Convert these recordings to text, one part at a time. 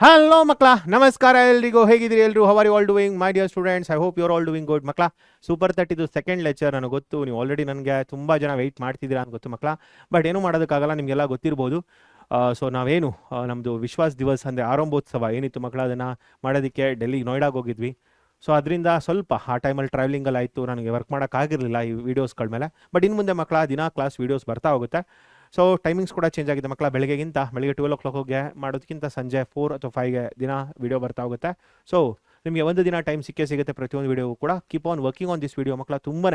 Hello ಮಕ್ಕಳ, ನಮಸ್ಕಾರ ಎಲ್ರಿಗೂ. ಹೇಗಿದ್ದೀರಿ ಎಲ್ಲರೂ? How are you all doing my dear students? I hope you are all doing good. ಮಕ್ಕಳ, ಸೂಪರ್ 30 ಸೆಕೆಂಡ್ ಲೆಕ್ಚರ್ ನನಗೆ ಗೊತ್ತು. ನೀವು ಆಲ್ರೆಡಿ ನನಗೆ ತುಂಬ ಜನ ವೆಯ್ಟ್ ಮಾಡ್ತಿದ್ದೀರಾ ಅಂತ ಗೊತ್ತು ಮಕ್ಕಳ. ಬಟ್ ಏನೂ ಮಾಡೋದಕ್ಕಾಗಲ್ಲ, ನಿಮಗೆಲ್ಲ ಗೊತ್ತಿರ್ಬೋದು. ಸೊ ನಾವೇನು ನಮ್ಮದು ವಿಶ್ವಾಸ ದಿವಸ್ ಅಂದರೆ ಆರಂಭೋತ್ಸವ ಏನಿತ್ತು ಮಕ್ಕಳ, ಅದನ್ನು ಮಾಡೋದಕ್ಕೆ ಡೆಲ್ಲಿ ನೋಯ್ಡಾಗೆ ಹೋಗಿದ್ವಿ. ಸೊ ಅದರಿಂದ ಸ್ವಲ್ಪ ಆ ಟೈಮಲ್ಲಿ ಟ್ರಾವೆಲಿಂಗಲ್ಲಿ ಆಯಿತು, ನನಗೆ ವರ್ಕ್ ಮಾಡೋಕ್ಕಾಗಿರಲಿಲ್ಲ ಈ ವೀಡಿಯೋಸ್ಗಳ ಮೇಲೆ. ಬಟ್ ಇನ್ನು ಮುಂದೆ ಮಕ್ಕಳ ದಿನ ಕ್ಲಾಸ್ ವೀಡಿಯೋಸ್ ಬರ್ತಾ ಹೋಗುತ್ತೆ. ಸೊ ಟೈಮಿಂಗ್ಸ್ ಕೂಡ ಚೇಂಜ್ ಆಗಿದೆ ಮಕ್ಕಳ. ಬೆಳಗ್ಗೆ 12 o'clockಗೆ ಮಾಡೋದಕ್ಕಿಂತ ಸಂಜೆ 4 ಅಥವಾ 5ಗೆ ದಿನ ವೀಡಿಯೋ ಬರ್ತಾ ಹೋಗುತ್ತೆ. ಸೊ ನಿಮಗೆ ಒಂದು ದಿನ ಟೈಮ್ ಸಿಗುತ್ತೆ ಪ್ರತಿಯೊಂದು ವೀಡಿಯೋ ಕೂಡ. Keep on working on this video ಮಕ್ಕಳ. ತುಂಬಾ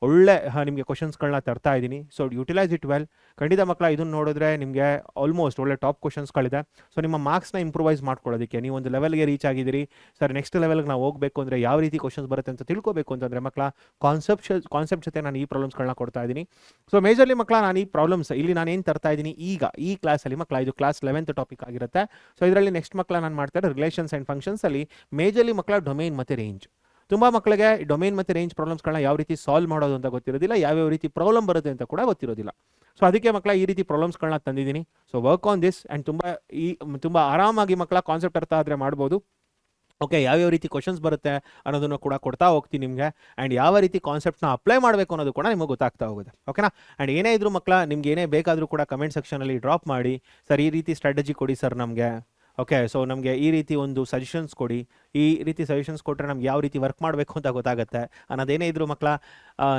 ಒಳ್ಳೆ ನಿಮಗೆ ಕ್ವಶನ್ಸ್ಗಳನ್ನ ತರ್ತಾ ಇದ್ದೀನಿ. So utilise it well. ಖಂಡಿತ ಮಕ್ಕಳ, ಇದನ್ನು ನೋಡಿದ್ರೆ ನಿಮಗೆ ಆಲ್ಮೋಸ್ಟ್ ಒಳ್ಳೆ ಟಾಪ್ ಕ್ವಶನ್ಸ್ಗಳಿದೆ. ಸೊ ನಿಮ್ಮ ಮಾರ್ಕ್ಸ್ನ ಇಂಪ್ರೂವೈಸ್ ಮಾಡ್ಕೊಳ್ಳೋದಕ್ಕೆ, ನೀವು ಒಂದು ಲೆವೆಲ್ಗೆ ರೀಚ್ ಆಗಿದ್ದೀರಿ, ಸರ್ ನೆಕ್ಸ್ಟ್ ಲೆವೆಲ್ಗೆ ನಾವು ಹೋಗಬೇಕು ಅಂದರೆ ಯಾವ ರೀತಿ ಕ್ವಶನ್ಸ್ ಬರುತ್ತೆ ಅಂತ ತಿಳ್ಕೋಬೇಕು ಅಂತಂದರೆ ಮಕ್ಕಳ, ಕಾನ್ಸೆಪ್ಟ್ ಜೊತೆ ನಾನು ಈ ಪ್ರಾಬ್ಲಮ್ಸ್ಗಳನ್ನ ಕೊಡ್ತಾ ಇದ್ದೀನಿ. ಸೊ ಮೇಜರ್ಲಿ ಮಕ್ಕಳ, ನಾನು ಈ ಪ್ರಾಬ್ಲಮ್ಸ್ ಇಲ್ಲಿ ನಾನು ಏನು ತರ್ತಾ ಇದ್ದೀನಿ ಈಗ ಈ ಕ್ಲಾಸಲ್ಲಿ ಮಕ್ಕಳ, ಇದು ಕ್ಲಾಸ್ 11th ಟಾಪಿಕ್ ಆಗಿರುತ್ತೆ. ಸೊ ಇದರಲ್ಲಿ ನೆಕ್ಸ್ಟ್ ಮಕ್ಕಳ ನಾನು ಮಾಡ್ತಾರೆ ರಿಲೇಷನ್ಸ್ ಆ್ಯಂಡ್ ಫಂಕ್ಷನ್ಸಲ್ಲಿ ಮೇಜರ್ಲಿ ಮಕ್ಕಳ ಡೊಮೇನ್ ಮತ್ತು ರೇಂಜ್. ತುಂಬ ಮಕ್ಕಳಿಗೆ ಡೊಮೇನ್ ಮತ್ತು ರೇಂಜ್ ಪ್ರಾಬ್ಲಮ್ಸ್ಗಳನ್ನ ಯಾವ ರೀತಿ ಸಾಲ್ವ್ ಮಾಡೋದು ಅಂತ ಗೊತ್ತಿರೋದಿಲ್ಲ, ಯಾವ್ಯಾವ ರೀತಿ ಪ್ರಾಬ್ಲಮ್ ಬರುತ್ತೆ ಅಂತ ಕೂಡ ಗೊತ್ತಿರೋದಿಲ್ಲ. ಸೊ ಅದಕ್ಕೆ ಮಕ್ಕಳ ಈ ರೀತಿ ಪ್ರಾಬ್ಲಮ್ಸ್ಗಳನ್ನ ತಂದಿದ್ದೀನಿ. So work on this and ತುಂಬ ಆರಾಮಾಗಿ ಮಕ್ಕಳ ಕಾನ್ಸೆಪ್ಟ್ ಅರ್ಥ ಆದರೆ ಮಾಡ್ಬೋದು. ಓಕೆ, ಯಾವ್ಯಾವ ರೀತಿ ಕ್ವಶನ್ಸ್ ಬರುತ್ತೆ ಅನ್ನೋದನ್ನು ಕೂಡ ಕೊಡ್ತಾ ಹೋಗ್ತೀನಿ ನಿಮಗೆ. ಆ್ಯಂಡ್ ಯಾವ ರೀತಿ ಕಾನ್ಸೆಪ್ಟ್ನ ಅಪ್ಲೈ ಮಾಡಬೇಕು ಅನ್ನೋದು ಕೂಡ ನಿಮಗೆ ಗೊತ್ತಾಗ್ತಾ ಹೋಗುತ್ತೆ. ಓಕೆನಾ? ಆ್ಯಂಡ್ ಏನೇ ಇದ್ರೂ ಮಕ್ಕಳ, ನಿಮ್ಗೆ ಏನೇ ಬೇಕಾದರೂ ಕೂಡ ಕಮೆಂಟ್ ಸೆಕ್ಷನಲ್ಲಿ ಡ್ರಾಪ್ ಮಾಡಿ, ಸರ್ ಈ ರೀತಿ ಸ್ಟ್ರಾಟಜಿ ಕೊಡಿ ಸರ್ ನಮಗೆ. ಓಕೆ, ಸೊ ನಮಗೆ ಈ ರೀತಿ ಒಂದು ಸಜೆಷನ್ಸ್ ಕೊಡಿ, ಈ ರೀತಿ ಸಜೆಷನ್ಸ್ ಕೊಟ್ಟರೆ ನಮ್ಗೆ ಯಾವ ರೀತಿ ವರ್ಕ್ ಮಾಡಬೇಕು ಅಂತ ಗೊತ್ತಾಗುತ್ತೆ ಅನ್ನೋದೇನೇ ಇದ್ರೂ ಮಕ್ಕಳ,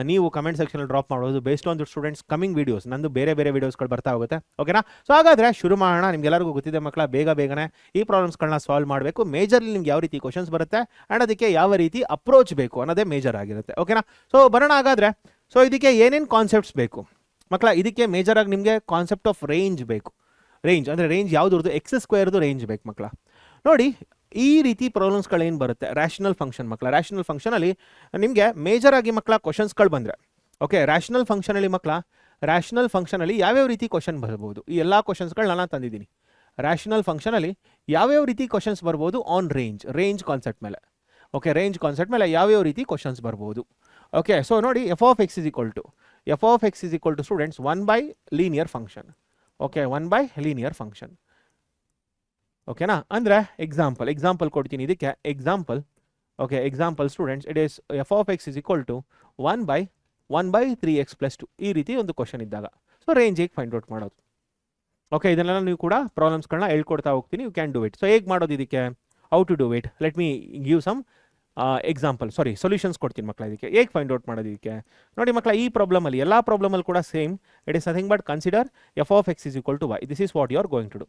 ನೀವು ಕಮೆಂಟ್ ಸೆಕ್ಷನಲ್ಲಿ ಡ್ರಾಪ್ ಮಾಡೋದು based on the students coming videos. ನಂದು ಬೇರೆ ಬೇರೆ ವೀಡಿಯೋಸ್ಗಳು ಬರ್ತಾ ಹೋಗುತ್ತೆ. ಓಕೆನಾ? ಸೊ ಹಾಗಾದರೆ ಶುರು ಮಾಡೋಣ. ನಿಮ್ಗೆಲ್ಲರಿಗೂ ಗೊತ್ತಿದೆ ಮಕ್ಕಳ, ಬೇಗನೆ ಈ ಪ್ರಾಬ್ಲಮ್ಸ್ಗಳನ್ನ ಸಾಲ್ವ್ ಮಾಡಬೇಕು. ಮೇಜರ್ಲಿ ನಿಮ್ಗೆ ಯಾವ ರೀತಿ ಕ್ವಶನ್ಸ್ ಬರುತ್ತೆ ಆ್ಯಂಡ್ ಅದಕ್ಕೆ ಯಾವ ರೀತಿ ಅಪ್ರೋಚ್ ಬೇಕು ಅನ್ನೋದೇ ಮೇಜರ್ ಆಗಿರುತ್ತೆ. ಓಕೆನಾ? ಸೊ ಬರೋಣ ಹಾಗಾದರೆ. ಸೊ ಇದಕ್ಕೆ ಏನೇನು ಕಾನ್ಸೆಪ್ಟ್ಸ್ ಬೇಕು ಮಕ್ಕಳ? ಇದಕ್ಕೆ ಮೇಜರಾಗಿ ನಿಮಗೆ ಕಾನ್ಸೆಪ್ಟ್ ಆಫ್ ರೇಂಜ್ ಬೇಕು. ರೇಂಜ್ ಅಂದರೆ ರೇಂಜ್ ಯಾವುದ್ರದ್ದು? x² ರೇಂಜ್ ಬೇಕು ಮಕ್ಕಳ. ನೋಡಿ, ಈ ರೀತಿ ಪ್ರಾಬ್ಲಮ್ಸ್ಗಳೇನು ಬರುತ್ತೆ ರ್ಯಾಷನಲ್ ಫಂಕ್ಷನ್ ಮಕ್ಕಳ. ರ್ಯಾಷನಲ್ ಫಂಕ್ಷನಲ್ಲಿ ನಿಮಗೆ ಮೇಜರಾಗಿ ಮಕ್ಕಳ ಕ್ವಶನ್ಸ್ಗಳು ಬಂದರೆ, ಓಕೆ, ರ್ಯಾಷನಲ್ ಫಂಕ್ಷನಲ್ಲಿ ಮಕ್ಕಳ, ರ್ಯಾಷನಲ್ ಫಂಕ್ಷನಲ್ಲಿ ಯಾವ್ಯಾವ ರೀತಿ ಕ್ವಶನ್ ಬರ್ಬೋದು, ಈ ಎಲ್ಲ ಕ್ವಶನ್ಸ್ಗಳು ನಾನು ತಂದಿದ್ದೀನಿ. ರ್ಯಾಷನಲ್ ಫಂಕ್ಷನಲ್ಲಿ ಯಾವ್ಯಾವ ರೀತಿ ಕ್ವಶನ್ಸ್ ಬರ್ಬೋದು ಆನ್ ರೇಂಜ್ ಕಾನ್ಸೆಪ್ಟ್ ಮೇಲೆ. ಓಕೆ, ರೇಂಜ್ ಕಾನ್ಸೆಪ್ಟ್ ಮೇಲೆ ಯಾವ್ಯಾವ ರೀತಿ ಕ್ವಶನ್ಸ್ ಬರ್ಬೋದು. ಓಕೆ, ಸೊ ನೋಡಿ, f of x is equal to students one by linear function. Okay, one by linear function. ಓಕೆನಾ? ಅಂದರೆ ಎಕ್ಸಾಂಪಲ್ ಕೊಡ್ತೀನಿ ಇದಕ್ಕೆ. Example students, it is f of x is equal to 1/3x + 2. ಈ ರೀತಿ ಒಂದು ಕ್ವಶನ್ ಇದ್ದಾಗ ಸೊ ರೇಂಜ್ ಹೇಗೆ ಫೈಂಡ್ ಔಟ್ ಮಾಡೋದು? ಓಕೆ, ಇದನ್ನೆಲ್ಲ ನೀವು ಕೂಡ ಪ್ರಾಬ್ಲಮ್ಸ್ಗಳನ್ನ ಹೇಳ್ಕೊಡ್ತಾ ಹೋಗ್ತೀನಿ. You can do it. So ಹೇಗೆ ಮಾಡೋದು ಇದಕ್ಕೆ? How to do it? Let me give some solutions ಕೊಡ್ತೀನಿ ಮಕ್ಕಳ. ಇದಕ್ಕೆ ಹೇಗೆ ಫೈಂಡ್ ಔಟ್ ಮಾಡೋದು? ಇದಕ್ಕೆ ನೋಡಿ ಮಕ್ಕಳ, ಈ ಪ್ರಾಬ್ಲಮಲ್ಲಿ ಎಲ್ಲ ಪ್ರಾಬ್ಲಮಲ್ಲಿ ಕೂಡ same. It is nothing but consider f of x is equal to y. This is what you are going to do.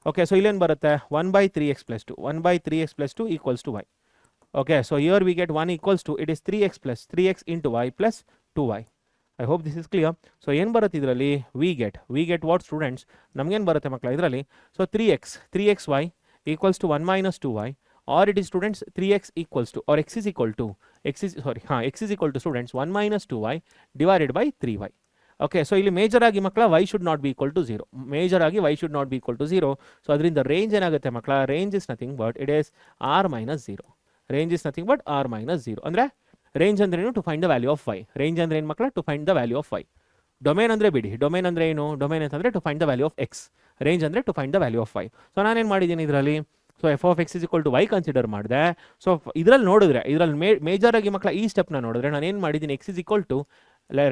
Okay, so ಇಲ್ಲೇನು ಬರುತ್ತೆ? 1/3x + 2. 1/3x + 2 = y. Okay, so here we get 1 = it is 3x into y plus 2y. I hope this is clear. So ಏನು ಬರುತ್ತೆ ಇದರಲ್ಲಿ? We get what students? ನಮಗೇನು ಬರುತ್ತೆ ಮಕ್ಕಳ ಇದರಲ್ಲಿ? So 3xy = 1 - 2y. Or it is students 3x equals to, or x is equal to students 1 - 2y divided by 3y. Okay, so ಇಲ್ಲಿ major ಆಗಿ ಮಕ್ಕಳ y should not be equal to 0. Major ಆಗಿ y should not be equal to 0. So ಅದರಿಂದ range ಏನಾಗುತ್ತೆ ಮಕ್ಕಳ? Range is nothing but it is r - 0. Range is nothing but r - 0. ಅಂದರೆ range ಅಂದ್ರೆ ಏನು? To find the value of y. Range ಅಂದ್ರೆ ಏನು ಮಕ್ಕಳ? To find the value of y. Domain ಅಂದರೆ ಬಿಡಿ. ಡೊಮೇನ್ ಅಂದರೆ ಏನು? ಡೊಮೇನ್ ಅಂತಂದರೆ to find the value of x. Range ಅಂದರೆ to find the value of y. So ನಾನೇನು ಮಾಡಿದ್ದೀನಿ ಇದರಲ್ಲಿ? So f of x is equal to y consider ಮಾಡಿದೆ. ಸೊ ಇದರಲ್ಲಿ ನೋಡಿದ್ರೆ, ಇದರಲ್ಲಿ ಮೇಜರ್ ಆಗಿ ಮಕ್ಕಳ ಈ ಸ್ಟೆಪ್ನ ನೋಡಿದ್ರೆ ನಾನು ಏನು ಮಾಡಿದ್ದೀನಿ? X is equal to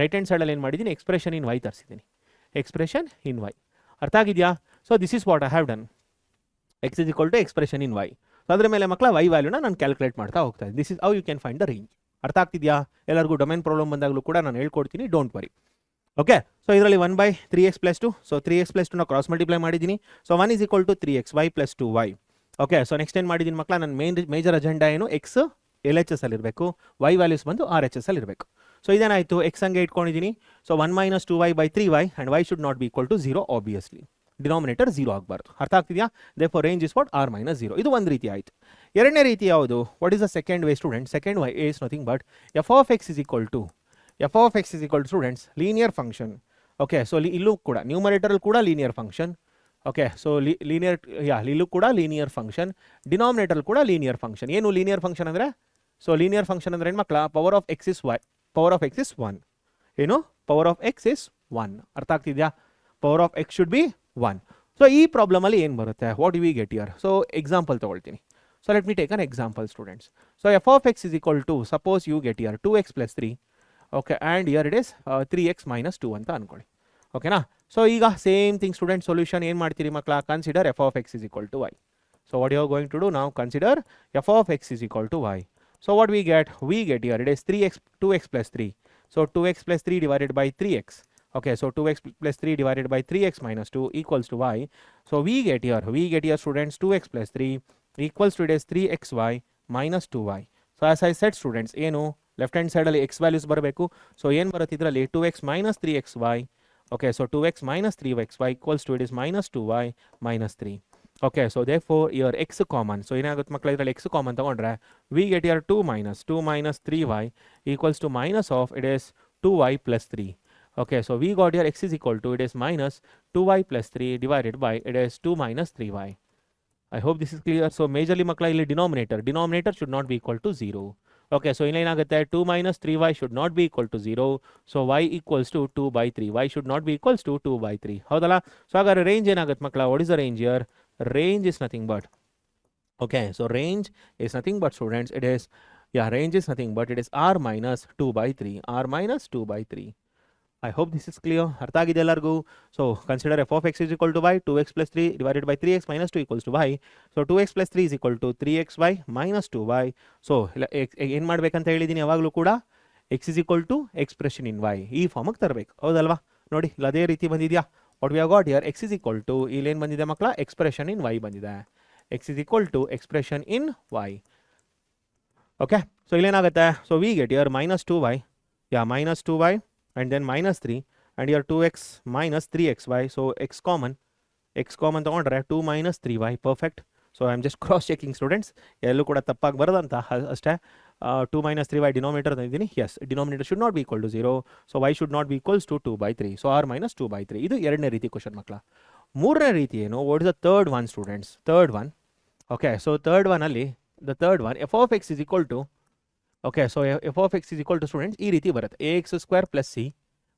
right hand ಸೈಡಲ್ಲಿ ಏನು ಮಾಡಿದ್ದೀನಿ? ಎಕ್ಸ್ಪ್ರೆಷನ್ ಇನ್ y ತರಿಸಿದ್ದೀನಿ. ಎಕ್ಸ್ಪ್ರೆಷನ್ ಇನ್ y ಅರ್ಥ ಆಗಿದೆಯಾ? So this is what I have done. X is equal to expression in y. So ಅದ್ರ ಮೇಲೆ ಮಕ್ಕಳ y ವ್ಯಾಲ್ಯೂನ ನಾನು ಕ್ಯಾಲ್ಕುಲೇಟ್ ಮಾಡ್ತಾ ಹೋಗ್ತಾ ಇದ್ದೀನಿ. This is how you can find the range. ಅರ್ಥ ಆಗ್ತಿದೆಯಾ? ಎಲ್ಲರಿಗೂ ಡೊಮೇನ್ ಪ್ರಾಬ್ಲಮ್ ಬಂದಾಗಲೂ ಕೂಡ ನಾನು ಹೇಳ್ಕೊಡ್ತೀನಿ, ಡೋಂಟ್ ವರಿ. ಓಕೆ, ಸೊ ಇದರಲ್ಲಿ 1/3x + 2. ಸೊ 3x + 2ನ ಕ್ರಾಸ್ ಮಲ್ಟಿಪ್ಲೈ ಮಾಡಿದ್ದೀನಿ. So 1 is equal to 3xy + 2y. Okay, so next ಏನು ಮಾಡಿದ್ದೀನಿ ಮಕ್ಕಳ? ನನ್ನ ಮೇಜರ್ ಅಜೆಂಡಾ ಏನು? ಎಕ್ಸ್ LHS ಅಲ್ಲಿರಬೇಕು, y ವ್ಯಾಲ್ಯೂಸ್ ಬಂದು RHS ಅಲ್ಲಿರಬೇಕು. ಸೊ ಇದೇನಾಯಿತು? ಎಕ್ಸ್ ಹಂಗೆ ಇಟ್ಕೊಂಡಿದ್ದೀನಿ. So 1 - 2y by 3y and y should not be equal to 0 obviously. Denominator 0 ಆಗಬಾರ್ದು. ಅರ್ಥ ಆಗ್ತಿದೆಯಾ? Therefore range is what? r - 0. ಇದು ಒಂದು ರೀತಿ ಆಯಿತು. ಎರಡನೇ ರೀತಿ ಯಾವುದು? What is the second way student? Second way is nothing but f of x is equal to students linear function. Okay, so ಇಲ್ಲೂ ಕೂಡ ನ್ಯೂಮರೇಟರಲ್ಲಿ ಕೂಡ ಲೀನಿಯರ್ ಫಂಕ್ಷನ್. ಓಕೆ, ಸೊ ಇಲ್ಲೂ ಕೂಡ ಲೀನಿಯರ್ ಫಂಕ್ಷನ್, ಡಿನಾಮಿನೇಟರ್ ಕೂಡ ಲೀನಿಯರ್ ಫಂಕ್ಷನ್. ಏನು linear function ಅಂದರೆ? So linear function ಅಂದರೆ ಏನು ಮಕ್ಕಳ? Power of x is 1. ಏನು? Power of x is 1. ಅರ್ಥ ಆಗ್ತಿದೆಯಾ? Power of x should be 1. So ಈ ಪ್ರಾಬ್ಲಮಲ್ಲಿ ಏನು ಬರುತ್ತೆ, what we get here? So example ತೊಗೊಳ್ತೀನಿ. So let me take an example students. So f of x is equal to, suppose you get here 2x + 3, okay, and here it is 3x - 2 ಅಂತ ಅನ್ಕೊಳ್ಳಿ. ಓಕೆನಾ? So ಈಗ same thing student, solution ಏನು ಮಾಡ್ತೀರಿ ಮಕ್ಕಳ? Consider f of x is equal to y. So what you are going to do ನಾವು? Consider f of x is equal to y. So what we get here it is 2x + 3. So 2x + 3 divided by 3x. Okay, so 2x + 3 divided by 3x - 2 equals to y. So we get here students 2x + 3 equals to it is 3xy - 2y. So as I said students, ಏನು left hand ಸೈಡಲ್ಲಿ x values ಬರಬೇಕು. So ಏನು ಬರುತ್ತೆ ಇದರಲ್ಲಿ? 2x - 3xy. Okay, so 2x - 3xy equals to it is -2y - 3. Okay, so therefore here x common. So ಏನಾಗುತ್ತೆ ಮಕ್ಕಳ ಇದರಲ್ಲಿ x common ತಗೊಂಡ್ರೆ we get here 2 - 3y equals to minus of it is 2y + 3. Okay, so we got here x is equal to it is -2y + 3 divided by it is 2 - 3y. I hope this is clear. So majorly makla illi denominator should not be equal to 0. Okay, so in ಏನಾಗುತ್ತೆ 2 - 3y should not be equal to 0. So y equals to 2/3. Y should not be equals to 2/3. ಹೌದಲ್ಲ? So ಹಾಗಾದ್ರೆ range ಏನಾಗುತ್ತೆ ಮಕ್ಕಳ? What is the range here? Range is nothing but, okay, so range is nothing but students, it is, yeah, range is nothing but it is r minus 2/3. R minus 2/3. I hope this is clear. ಅರ್ಥ ಆಗಿದೆ ಎಲ್ಲರಿಗೂ? So consider f of x is equal to y, 2x + 3 divided by 3x - 2 equals to y. So 2x + 3 is equal to 3xy - 2y. So ಏನು ಮಾಡ್ಬೇಕಂತ ಹೇಳಿದ್ದೀನಿ ಯಾವಾಗಲೂ ಕೂಡ? x is equal to expression in y ಈ ಫಾರ್ಮಿಗೆ ತರಬೇಕು. ಹೌದಲ್ವಾ? ನೋಡಿ ಇಲ್ಲಿ ಅದೇ ರೀತಿ ಬಂದಿದೆಯಾ? What we have got here? x is equal to, ಇಲ್ಲಿ ಏನು ಬಂದಿದೆ ಮಕ್ಕಳ? ಎಕ್ಸ್ಪ್ರೆಷನ್ ಇನ್ y ಬಂದಿದೆ. x is equal to expression in y. Okay, so ಇಲ್ಲೇನಾಗುತ್ತೆ? So we get here -2y, ಯಾ -2y and then -3, and here 2x - 3xy. So x common ತಗೊಂಡ್ರೆ 2 - 3y. perfect. So I am just cross checking students, ಎಲ್ಲೂ ಕೂಡ ತಪ್ಪಾಗಿ ಬರದಂತ ಅಷ್ಟೇ. 2 - 3y denominator ತಂದಿದ್ದೀನಿ. Yes, denominator should not be equal to 0. So y should not be equals to 2/3. So r - 2/3. ಇದು ಎರಡನೇ ರೀತಿ question ಮಕ್ಕಳ. ಮೂರನೇ ರೀತಿ ಏನು? What is the third one students? Third one, okay, so third one ಅಲ್ಲಿ third one f of x is equal to, okay, so f of x is equal to students ಈ ರೀತಿ ಬರುತ್ತೆ. ax² + c,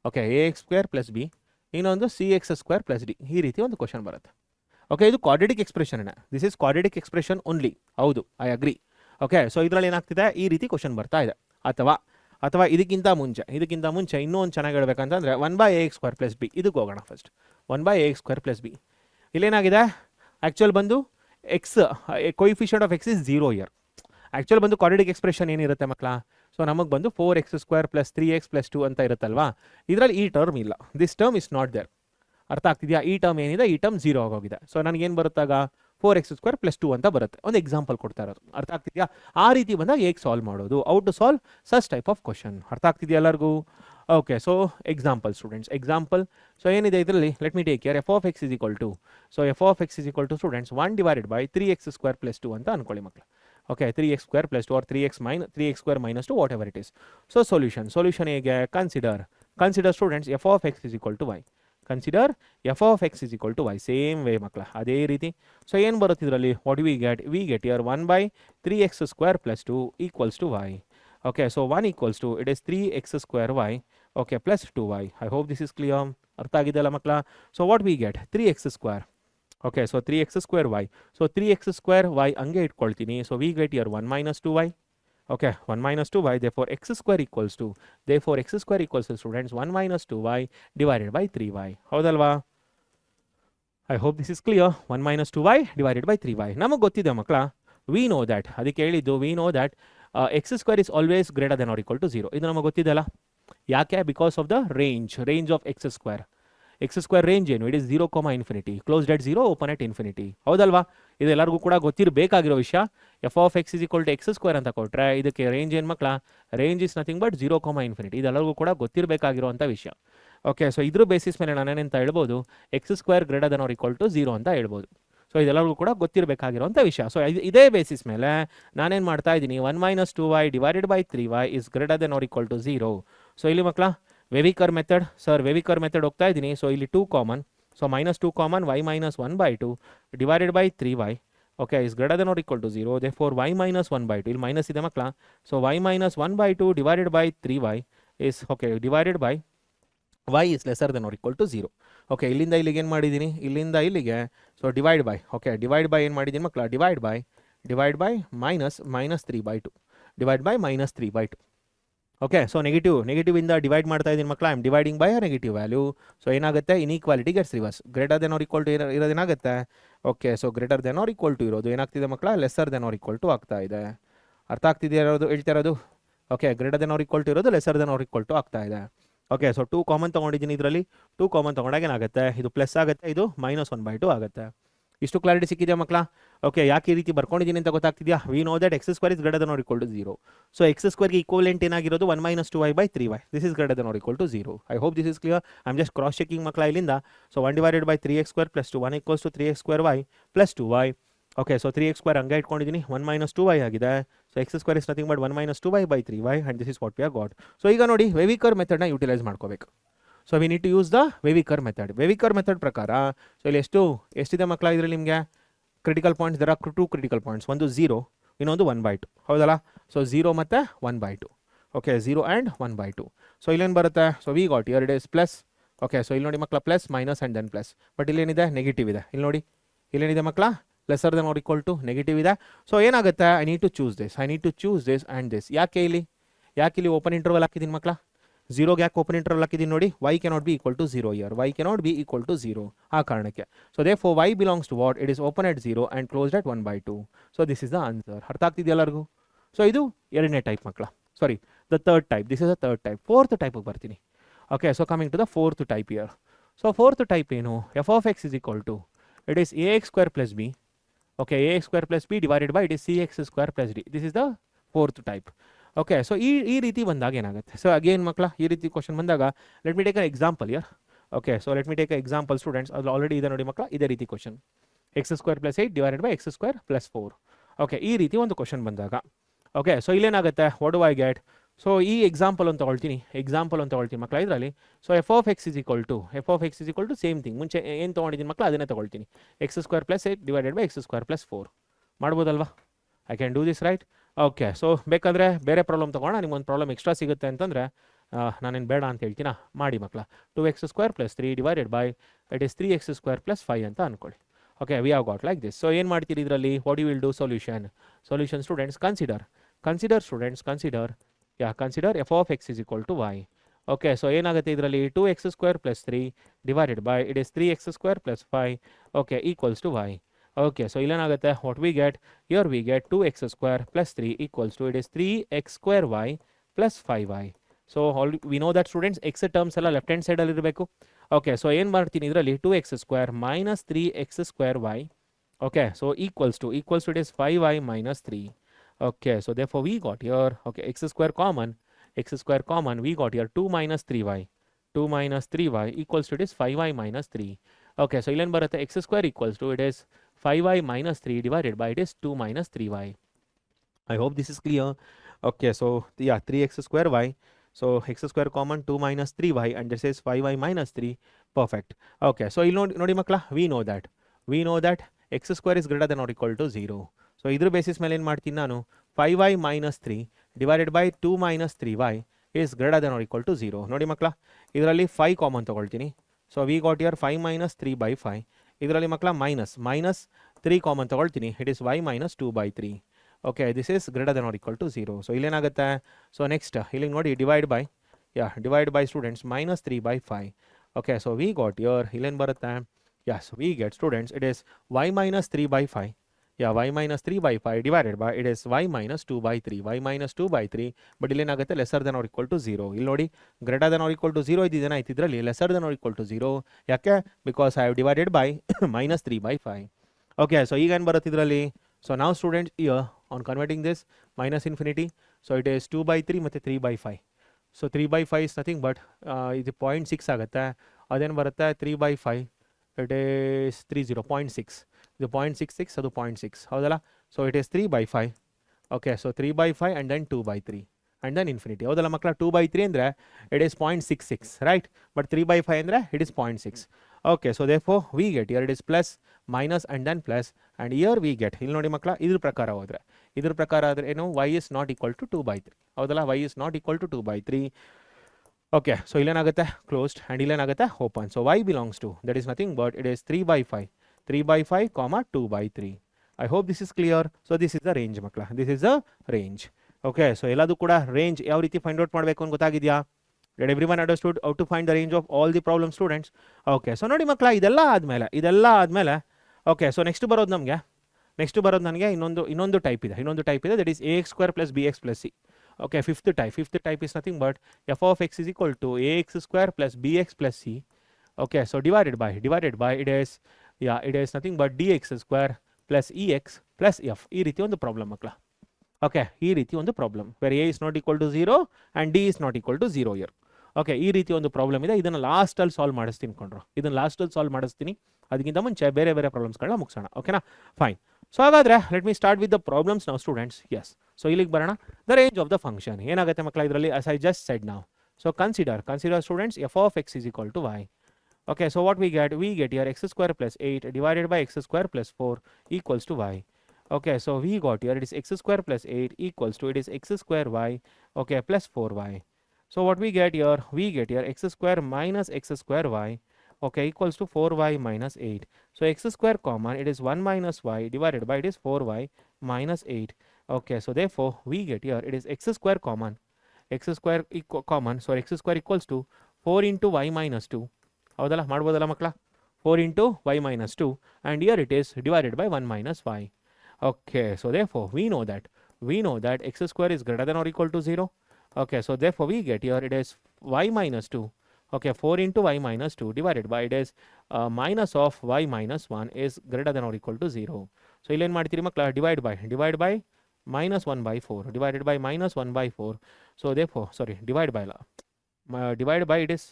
okay, ax² + b, ಇನ್ನೊಂದು cx² + d. ಈ ರೀತಿ ಒಂದು question ಬರುತ್ತೆ. Okay, ಇದು quadratic expression. This is quadratic expression only. ಹೌದು, ಐ ಅಗ್ರಿ. ಓಕೆ, ಸೊ ಇದರಲ್ಲಿ ಏನಾಗ್ತಿದೆ? ಈ ರೀತಿ ಕ್ವಶನ್ ಬರ್ತಾ ಇದೆ. ಅಥವಾ ಇದಕ್ಕಿಂತ ಮುಂಚೆ ಇನ್ನೂ ಒಂದು ಚೆನ್ನಾಗಿ ಹೇಳ್ಬೇಕಂತಂದರೆ 1/ax² + b. ಇದಕ್ಕೆ ಹೋಗೋಣ ಫಸ್ಟ್. 1/ax² + b. ಇಲ್ಲೇನಾಗಿದೆ? ಆ್ಯಕ್ಚುಯಲ್ ಬಂದು X, coefficient of x is 0 year. Actual ಬಂದು ಕ್ವಾಡ್ರಾಟಿಕ್ ಎಕ್ಸ್ಪ್ರೆಷನ್ ಏನಿರುತ್ತೆ ಮಕ್ಕಳ? ಸೊ ನಮಗೆ ಬಂದು 4x² + 3x + 2 ಅಂತ ಇರುತ್ತಲ್ವಾ? ಇದರಲ್ಲಿ ಈ ಟರ್ಮ್ ಇಲ್ಲ. This term is not there. ಅರ್ಥ ಆಗ್ತಿದೆಯಾ? ಈ ಟರ್ಮ್ ಏನಿದೆ, ಈ ಟರ್ಮ್ 0 ಆಗೋಗಿದೆ. ಸೊ ನನಗೇನು ಬರುತ್ತಾಗ? 4x² + 2 ಅಂತ ಬರುತ್ತೆ. ಒಂದು ಎಕ್ಸಾಂಪಲ್ ಕೊಡ್ತಾ ಇರೋದು. ಅರ್ಥ ಆಗ್ತಿದೆಯಾ? ಆ ರೀತಿ ಬಂದಾಗ ಹೇಗೆ ಸಾಲ್ವ್ ಮಾಡೋದು? Out to solve such type of question. ಅರ್ಥ ಆಗ್ತಿದೆಯಾ ಎಲ್ಲರಿಗೂ? Okay, so example students, example. So ಏನಿದೆ ಇದರಲ್ಲಿ? Let me take care. F of x is equal to, so f of x is equal to students 1 divided by 3x² + 2 ಅಂತ ಅನ್ಕೊಳ್ಳಿ ಮಕ್ಕಳು. Okay, 3x² + 2 or 3x² - 2, whatever it is. So solution ಹೇಗೆ? consider students f of x is equal to y. Consider f of x is equal to y. Same way ಮಕ್ಕಳ, ಅದೇ ರೀತಿ. So ಏನು ಬರುತ್ತೆ ಇದರಲ್ಲಿ? what we get here 1/3x² + 2 equals to y. Okay, so 1 equals to it is 3x² y, okay, plus 2y. I hope this is clear. ಅರ್ಥ ಆಗಿದೆಯಲ್ಲ ಮಕ್ಕಳ? So what we get? 3x². Okay, so 3x² y. So 3x² y ಹಂಗೆ ಇಟ್ಕೊಳ್ತೀನಿ. So we get here 1 - 2y. Okay, 1 - 2y. Therefore x² equals to, students 1 - 2y divided by 3y. ಹೌದಲ್ವಾ? I hope this is clear. 1 - 2y divided by 3y. ನಮಗೆ ಗೊತ್ತಿದೆ ಮಕ್ಕಳ, we know that, ಅದಕ್ಕೆ ಹೇಳಿದ್ದು we know that x² is always greater than or equal to 0. ಇದು ನಮಗೆ ಗೊತ್ತಿದೆಯಲ್ಲ? ಯಾಕೆ? Because of the range of x². x² range ಏನು? It is 0, ∞. Closed at 0, open at ∞. ಹೌದಲ್ವಾ? ಇದು ಎಲ್ಲರಿಗೂ ಕೂಡ ಗೊತ್ತಿರಬೇಕಾಗಿರೋ ವಿಷಯ. F of x is equal to x² ಅಂತ ಕೊಟ್ಟರೆ ಇದಕ್ಕೆ ರೇಂಜ್ ಏನು ಮಕ್ಕಳ? Range is nothing but 0, ∞. ಇದೆಲ್ಲರಿಗೂ ಕೂಡ ಗೊತ್ತಿರಬೇಕಾಗಿರುವಂಥ ವಿಷಯ. ಓಕೆ, ಸೊ ಇದ್ರ ಬೇಸಿಸ್ ಮೇಲೆ ನಾನೇನಂತ ಹೇಳ್ಬೋದು? x² greater than or equal to 0 ಅಂತ ಹೇಳ್ಬೋದು. ಸೊ ಇದೆಲ್ಲರಿಗೂ ಕೂಡ ಗೊತ್ತಿರಬೇಕಾಗಿರುವಂಥ ವಿಷಯ. ಸೊ ಇದೇ ಬೇಸಿಸ್ ಮೇಲೆ ನಾನೇನು ಮಾಡ್ತಾ ಇದ್ದೀನಿ? 1 - 2y divided by 3y is greater than or equal to 0. So ಇಲ್ಲಿ ಮಕ್ಕಳ ವೆವಿಕರ್ ಮೆಥಡ್, ಸರ್ ವೆವಿಕರ್ ಮೆಥಡ್ ಹೋಗ್ತಾ ಇದ್ದೀನಿ. ಸೊ ಇಲ್ಲಿ 2 common, so -2 common, y - 1/2 divided by 3y, okay, is greater than or equal to 0. Therefore y - 1/2, ಇಲ್ಲಿ minus ಇದೆ ಮಕ್ಕಳ. So y - 1/2 divided by 3y is, okay, divided by y is lesser than or equal to 0. Okay, ಇಲ್ಲಿಂದ ಇಲ್ಲಿಗೆ ಏನು ಮಾಡಿದ್ದೀನಿ, ಇಲ್ಲಿಂದ ಇಲ್ಲಿಗೆ so divide by, okay divide by ಏನು ಮಾಡಿದ್ದೀನಿ ಮಕ್ಕಳ, divide by minus 3/2 divide by minus 3/2. Okay, so negative ಇಂದ ಡಿವೈಡ್ ಮಾಡ್ತಾ ಇದ್ದೀನಿ ಮಕ್ಕಳ, I am dividing by a negative value. So ಏನಾಗುತ್ತೆ, inequality gets reverse. Greater than or equal to ಇರೋದೇನಾಗುತ್ತೆ, okay so greater than or equal to ಇರೋದು ಏನಾಗ್ತಿದೆ ಮಕ್ಕಳ, lesser than or equal to ಆಗ್ತಾ ಇದೆ. ಅರ್ಥ ಆಗ್ತಿದೆಯಾ ಇರೋದು ಹೇಳ್ತಾ ಇರೋದು? Okay, greater than or equal to ಇರೋದು lesser than or equal to ಆಗ್ತಾ ಇದೆ. ಓಕೆ, ಸೊ 2 ಕಾಮನ್ ತೊಗೊಂಡಿದ್ದೀನಿ ಇದರಲ್ಲಿ. 2 ಕಾಮನ್ ತೊಗೊಂಡಾಗ ಏನಾಗುತ್ತೆ, ಇದು ಪ್ಲಸ್ ಆಗುತ್ತೆ, ಇದು -1/2 ಆಗುತ್ತೆ. ಇಷ್ಟು ಕ್ಲಾರಿಟಿ ಸಿಕ್ಕಿದೆಯಾ ಮಕ್ಕಳ? ಓಕೆ, ಯಾಕೆ ಈ ರೀತಿ ಬರ್ಕೊಂಡಿದ್ದೀನಿ ಅಂತ ಗೊತ್ತಾಗ್ತಿದೆಯಾ? We know that x square is greater than or equal to 0. So x ಸ್ಕ್ವೇರ್ಗೆ ಈಕ್ವಲೆಂಟ್ ಏನಾಗಿರೋದು 1 - 2y/3y. This is greater than or equal to 0. I hope this is clear. I am just cross checking ಮಕ್ಕಳ ಇಲ್ಲಿಂದ. So 1/3x² + 2 1 = 3x²y + 2y. Okay, so 3x² ಹಂಗೆ ಇಟ್ಕೊಂಡಿದ್ದೀನಿ, 1 - 2y ಆಗಿದೆ. So x square is nothing but 1 - 2y/3y and this is what we have got. So ಈಗ ನೋಡಿ, wavy curve ಮೆಥಡ್ನ utilise ಮಾಡ್ಕೋಬೇಕು. So we need to use the wavy curve method. Wavy curve method ಪ್ರಕಾರ so ಇಲ್ಲಿ ಎಷ್ಟಿದೆ ಮಕ್ಕಳ ಇದರಲ್ಲಿ ನಿಮಗೆ critical points? There are 2 critical points. ಒಂದು 0, ಇನ್ನೊಂದು 1/2. ಹೌದಲ್ಲ? ಸೊ 0 ಮತ್ತು 1/2. Okay, 0 and 1/2. ಸೊ ಇಲ್ಲೇನು ಬರುತ್ತೆ? So we got here it is plus. Okay, so ಇಲ್ಲಿ ನೋಡಿ ಮಕ್ಕಳ plus minus and then plus. But ಇಲ್ಲೇನಿದೆ, ನೆಗೆಟಿವ್ ಇದೆ. ಇಲ್ಲಿ ನೋಡಿ, ಇಲ್ಲೇನಿದೆ ಮಕ್ಕಳ, lesser than or equal to negative ಇದೆ. ಸೊ ಏನಾಗುತ್ತೆ, I need to choose this and this. ಯಾಕೆ ಇಲ್ಲಿ ಓಪನ್ ಇಂಟರ್ವಲ್ ಹಾಕಿದ್ದೀನಿ ಮಕ್ಕಳ? 0ಗೆ ಯಾಕೆ ಓಪನ್ ಇಂಟರ್ವಲ್ ಹಾಕಿದ್ದೀನಿ ನೋಡಿ, y cannot be equal to 0 here. y cannot be equal to 0 ಆ ಕಾರಣಕ್ಕೆ. So therefore y belongs to what? It is open at 0 and closed at 1/2. So this is the answer. ಅರ್ಥ ಆಗ್ತಿದೆಯಾ ಎಲ್ಲರಿಗೂ? So ಇದು ಎರಡನೇ type ಮಕ್ಕಳ. Sorry, the third type. This is the third type. Fourth ಟೈಪಿಗೆ ಬರ್ತೀನಿ. Okay, so coming to the fourth type here. So fourth type ಏನು? f of x is equal to, it is ax² + b. Okay, ax² + b divided by it is cx² + d. This is the fourth type. Okay, so ಈ ರೀತಿ ಬಂದಾಗ ಏನಾಗುತ್ತೆ? So again ಮಕ್ಕಳ, ಈ ರೀತಿ question ಬಂದಾಗ let me take an example year. Okay, so let me take a example students. ಅದು already ಇದೆ ನೋಡಿ ಮಕ್ಕಳ, ಇದೇ ರೀತಿ question. x² + 8 divided by x² + 4. Okay, ಈ ರೀತಿ ಒಂದು ಕ್ವಶನ್ ಬಂದಾಗ ಓಕೆ, ಸೊ ಇಲ್ಲೇನಾಗುತ್ತೆ, what do I get? So ಈ ಎಕ್ಸಾಂಪಲ್ ಅಂತ ತಗೊಳ್ತೀನಿ ಮಕ್ಕಳ ಇದರಲ್ಲಿ. So f of x is equal to same thing. ಮುಂಚೆ ಏನು ತೊಗೊಂಡಿದ್ದೀನಿ ಮಕ್ಕಳ, ಅದನ್ನೇ ತೊಗೊಳ್ತೀನಿ. x² + 8 divided by x² + 4 ಮಾಡ್ಬೋದಲ್ವಾ? I can do this right. Okay, so ಬೇಕಾದರೆ ಬೇರೆ ಪ್ರಾಬ್ಲಮ್ ತೊಗೊಳ್ಳೋಣ. ನಿಮ್ಗೊಂದು ಪ್ರಾಬ್ಲಮ್ ಎಕ್ಸ್ಟ್ರಾ ಸಿಗುತ್ತೆ ಅಂತಂದರೆ ನಾನೇನು ಬೇಡ ಅಂತ ಹೇಳ್ತೀನ, ಮಾಡಿ ಮಕ್ಕಳ. 2x² + 3 divided by it is 3x² + 5 ಅಂತ ಅಂದ್ಕೊಳ್ಳಿ. Okay, we have got like this. So ಏನು ಮಾಡ್ತೀರಿ ಇದರಲ್ಲಿ? What you will do? Solution students. Consider f of x is equal to y. Okay, so ಏನಾಗುತ್ತೆ ಇದರಲ್ಲಿ? 2x² + 3 divided by it is 3x² + 5 okay equals to y. Okay, so ಇಲ್ಲೇನಾಗುತ್ತೆ, what we get? Here we get 2x² + 3 equals to it is 3x²y + 5y. So we know that students, x terms ಎಲ್ಲ left hand ಸೈಡಲ್ಲಿ ಇರಬೇಕು. Okay, so ಏನು ಮಾಡ್ತೀನಿ ಇದರಲ್ಲಿ? 2x² - 3x²y. Okay, so equals to it is 5y - 3. Okay, so therefore we got here, okay, x² common, we got here 2 - 3y equals to it is 5y - 3. Okay, so ಇಲ್ಲೇನು ಬರುತ್ತೆ? x² equals to it is 5y - 3 divided by it is 2 - 3y. I hope this is clear. Okay, so yeah, 3x²y. So x² common, 2 - 3y and this is 5y - 3. Perfect. Okay, so ಇಲ್ಲಿ ನೋಡಿ ಮಕ್ಕಳ, we know that x² is greater than or equal to 0. So ಇದ್ರ basis ಮೇಲೆ ಏನು ಮಾಡ್ತೀನಿ ನಾನು? 5y - 3 divided by 2 - 3y is greater than or equal to 0. ನೋಡಿ ಮಕ್ಕಳ, ಇದರಲ್ಲಿ 5 ಕಾಮನ್ ತೊಗೊಳ್ತೀನಿ. So we got here 5 - 3/5. ಇದರಲ್ಲಿ ಮಕ್ಕಳ ಮೈನಸ್ 3 ಕಾಮನ್ ತೊಗೊಳ್ತೀನಿ. It is y - 2/3. Okay, this is greater than or equal to 0. So ಇಲ್ಲೇನಾಗುತ್ತೆ? ಸೊ ನೆಕ್ಸ್ಟ್ ಇಲ್ಲಿಗೆ ನೋಡಿ, divide by students -3/5. Okay, so we got here ಇಲ್ಲೇನು ಬರುತ್ತೆ? Yes, we get students it is y - 3/5. y - 3/5 divided by it is y - 2/3. But ಇಲ್ಲೇನಾಗುತ್ತೆ? Lesser than or equal to 0. ಇಲ್ಲಿ ನೋಡಿ, greater than or equal to 0 ಇದ್ದಿದ್ದೇನಾಯ್ತು ಇದರಲ್ಲಿ? Lesser than or equal to 0. ಯಾಕೆ? Because I have divided by -3/5. Okay, so ಈಗ ಏನು ಬರುತ್ತೆ ಇದರಲ್ಲಿ? ಸೊ ನಾವು students here on converting this -∞. So it is 2/3 ಮತ್ತು 3/5. ಸೊ 3/5 ಇಸ್ ನಥಿಂಗ್ ಬಟ್ ಇದು 0.6 ಆಗುತ್ತೆ. ಅದೇನು ಬರುತ್ತೆ? 3/5 ಇಟ್ ಈಸ್ 0.6. ಇದು 0.66, ಅದು 0.6 ಹೌದಲ್ಲ? So it is 3/5. Okay, so 3/5 and then 2/3 and then infinity. ಹೌದಲ್ಲ ಮಕ್ಕಳ? 2/3 ಅಂದರೆ ಇಟ್ ಈಸ್ 0.66 ರೈಟ್, ಬಟ್ 3/5 ಅಂದರೆ it is 0.6. Okay, so therefore we get here it is plus minus and then plus and here we get, ಇಲ್ಲಿ ನೋಡಿ ಮಕ್ಕಳ, ಇದ್ರ ಪ್ರಕಾರ ಆದರೆ ಏನು? y is not equal to 2/3 ಹೌದಲ್ಲ? y is not equal to 2/3. Okay, so ಇಲ್ಲೇನಾಗುತ್ತೆ closed and ಇಲ್ಲೇನಾಗುತ್ತೆ open. So y belongs to that is nothing but it is 3/5 3/5 2/3. I hope this is clear. So this is the range ಮಕ್ಕಳ, this is the range. Okay, so ಎಲ್ಲದೂ ಕೂಡ range ಯಾವ ರೀತಿ find out ಮಾಡಬೇಕು ಅಂತ ಗೊತ್ತಾಗಿದೆಯಾ? Did everyone understood how to find the range of all the problem students? Okay, so ನೋಡಿ ಮಕ್ಕಳ, ಇದೆಲ್ಲ ಆದಮೇಲೆ ಓಕೆ, ಸೊ ನೆಕ್ಸ್ಟ್ ಬರೋದು ನನಗೆ ಇನ್ನೊಂದು ಟೈಪ್ ಇದೆ that is ax² + bx + c. Okay, fifth type is nothing but f of x is equal to ax² + bx + c. Okay, so divided by it is nothing but dx² + ex + f. ಈ ರೀತಿ ಒಂದು problem ಮಕ್ಕಳ. Okay, ಈ ರೀತಿ ಒಂದು problem where a is not equal to 0 and d is not equal to 0 here. Okay, ಈ ರೀತಿ ಒಂದು ಪ್ರಾಬ್ಲಮ್ ಇದೆ. ಇದನ್ನು ಲಾಸ್ಟಲ್ಲಿ ಸಾಲ್ವ್ ಮಾಡಿಸ್ತೀನಿ ಅದಕ್ಕಿಂತ ಮುಂಚೆ ಬೇರೆ ಪ್ರಾಬ್ಲಮ್ಸ್ಗಳನ್ನ ಮುಗಿಸೋಣ. ಓಕೆನಾ? ಫೈನ್. ಸೊ ಹಾಗಾದರೆ let me start with the problems ನಾವು ಸ್ಟೂಡೆಂಟ್ಸ್. ಎಸ್, ಸೊ ಇಲ್ಲಿಗೆ ಬರೋಣ. The range of the function ಏನಾಗುತ್ತೆ ಮಕ್ಕಳ ಇದರಲ್ಲಿ, as I just said now. So consider students f of x is equal to y. Okay, so what we get here x² + 8 divided by x² + 4 equals to y. Okay, so we got here it is x² + 8 equals to it is x² y, okay, plus 4y. So what we get here x² minus x² y, okay, equals to 4y minus 8. So x² common, it is 1 minus y divided by it is 4y minus 8. Okay, so therefore we get here it is x² common, so x² equals to 4 into y minus 2. ಹೌದಲ್ಲ, ಮಾಡ್ಬೋದಲ್ಲ ಮಕ್ಕಳ? 4 into y minus 2 and here it is divided by 1 minus y. Okay, so therefore we know that x² is greater than or equal to 0. Okay, so therefore we get here it is y minus 2. Okay, 4 into y minus 2 divided by it is minus of y minus 1 is greater than or equal to 0. So ಇಲ್ಲಿ ಏನು ಮಾಡ್ತೀರಿ ಮಕ್ಕಳ? divide by minus 1/4 divided by minus 1/4. So therefore, sorry, divide by it is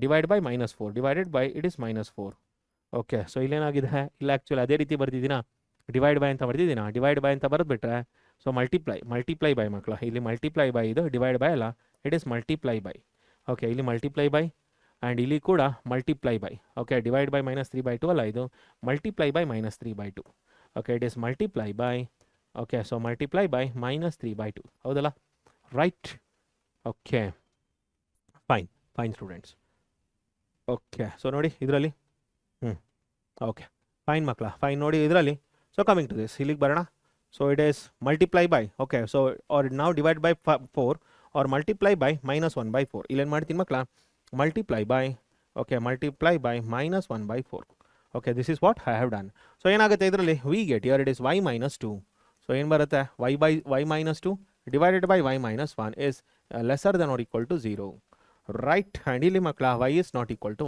divide by minus 4 divided by it is minus 4. Okay, so ಇಲ್ಲೇನಾಗಿದೆ, ಇಲ್ಲ actually ಅದೇ ರೀತಿ ಬರ್ದಿದ್ದೀನಾ, divide by ಅಂತ ಬರೆದ್ಬಿಟ್ರೆ so multiply by ಮಕ್ಕಳ. ಇಲ್ಲಿ ಮಲ್ಟಿಪ್ಲೈ ಬೈ, ಇದು divide by ಅಲ್ಲ, it is multiply by. Okay, ಇಲ್ಲಿ ಮಲ್ಟಿಪ್ಲೈ ಬೈ ಆ್ಯಂಡ್ ಇಲ್ಲಿ ಕೂಡ multiply by. Okay, divide by -3/2 ಅಲ್ಲ, ಇದು multiply by -3/2. Okay, it is multiply by. Okay, so multiply by -3/2. ಹೌದಲ್ಲ? Right. Okay, fine students. Okay, so ನೋಡಿ ಇದರಲ್ಲಿ okay, fine ಮಕ್ಕಳ, fine. ನೋಡಿ ಇದರಲ್ಲಿ ಸೊ ಕಮಿಂಗ್ ಟು ದಿಸ್, ಇಲ್ಲಿಗೆ ಬರೋಣ. So it is multiply by. Okay, so or ನಾವು divide by 4 or multiply by -1/4. ಇಲ್ಲೇನು ಮಾಡ್ತೀನಿ ಮಕ್ಕಳ? Multiply by. Okay, multiply by -1/4. Okay, this is what I have done. So ಏನಾಗುತ್ತೆ ಇದರಲ್ಲಿ, we get here it is y minus 2. So ಏನು ಬರುತ್ತೆ, y minus 2 divided by y minus 1 is lesser than or equal to 0. Right. And ಇಲ್ಲಿ ಮಕ್ಕಳ y is not equal to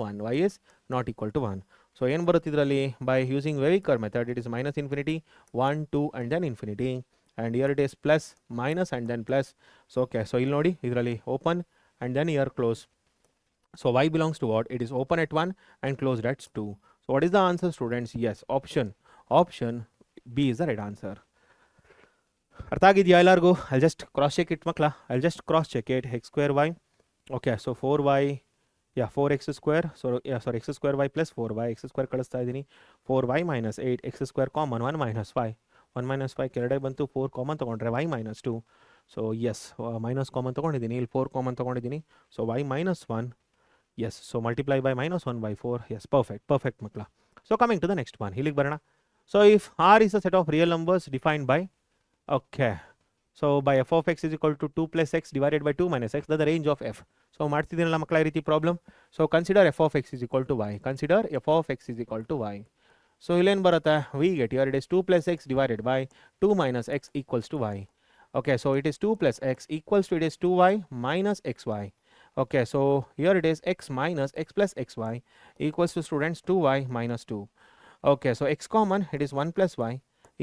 1. So ಏನು ಬರುತ್ತೆ ಇದರಲ್ಲಿ, by using wavy curve method it is -∞, 1, 2 and then infinity. And here it is plus minus and then plus. So okay, so ಇಲ್ಲಿ ನೋಡಿ ಇದರಲ್ಲಿ open and then here close. So y belongs to what? It is open at 1 and closed at 2. So what is the answer students? Yes, option B is the right answer. ಅರ್ಥ ಆಗಿದೆಯಾ ಎಲ್ಲರಿಗೂ? I'll just cross check it ಮಕ್ಕಳ. x² y. Okay, so 4y, 4x². x² y plus 4y, x² ಕಳಿಸ್ತಾ ಇದ್ದೀನಿ. 4y minus 8, x² common, 1 minus 5 ಕೆರಡೆ ಬಂತು. 4 common ತೊಗೊಂಡ್ರೆ y minus 2. So yes, minus common ತೊಗೊಂಡಿದ್ದೀನಿ, ಇಲ್ಲಿ 4 ಕಾಮನ್ ತೊಗೊಂಡಿದ್ದೀನಿ. So y minus 1. Yes, so multiply by -1/4. Yes, perfect ಮಕ್ಕಳ. So coming to the next one, ಇಲ್ಲಿಗೆ ಬರೋಣ. So if r is a set of real numbers defined by, okay, so by f of x is equal to 2 plus x divided by 2 minus x, that's the range of f. So ಮಾಡ್ತಿದ್ದೀನಲ್ಲ ಮಕ್ಕಳ ಈ ರೀತಿ problem. So consider f of x is equal to y. So ಇಲ್ಲೇನು ಬರುತ್ತೆ, we get here it is 2 plus x divided by 2 minus x equals to y. Okay, so it is 2 plus x equals to it is 2y minus xy. Okay, so here it is x minus x plus xy equals to students 2y minus 2. Okay, so x common, it is 1 plus y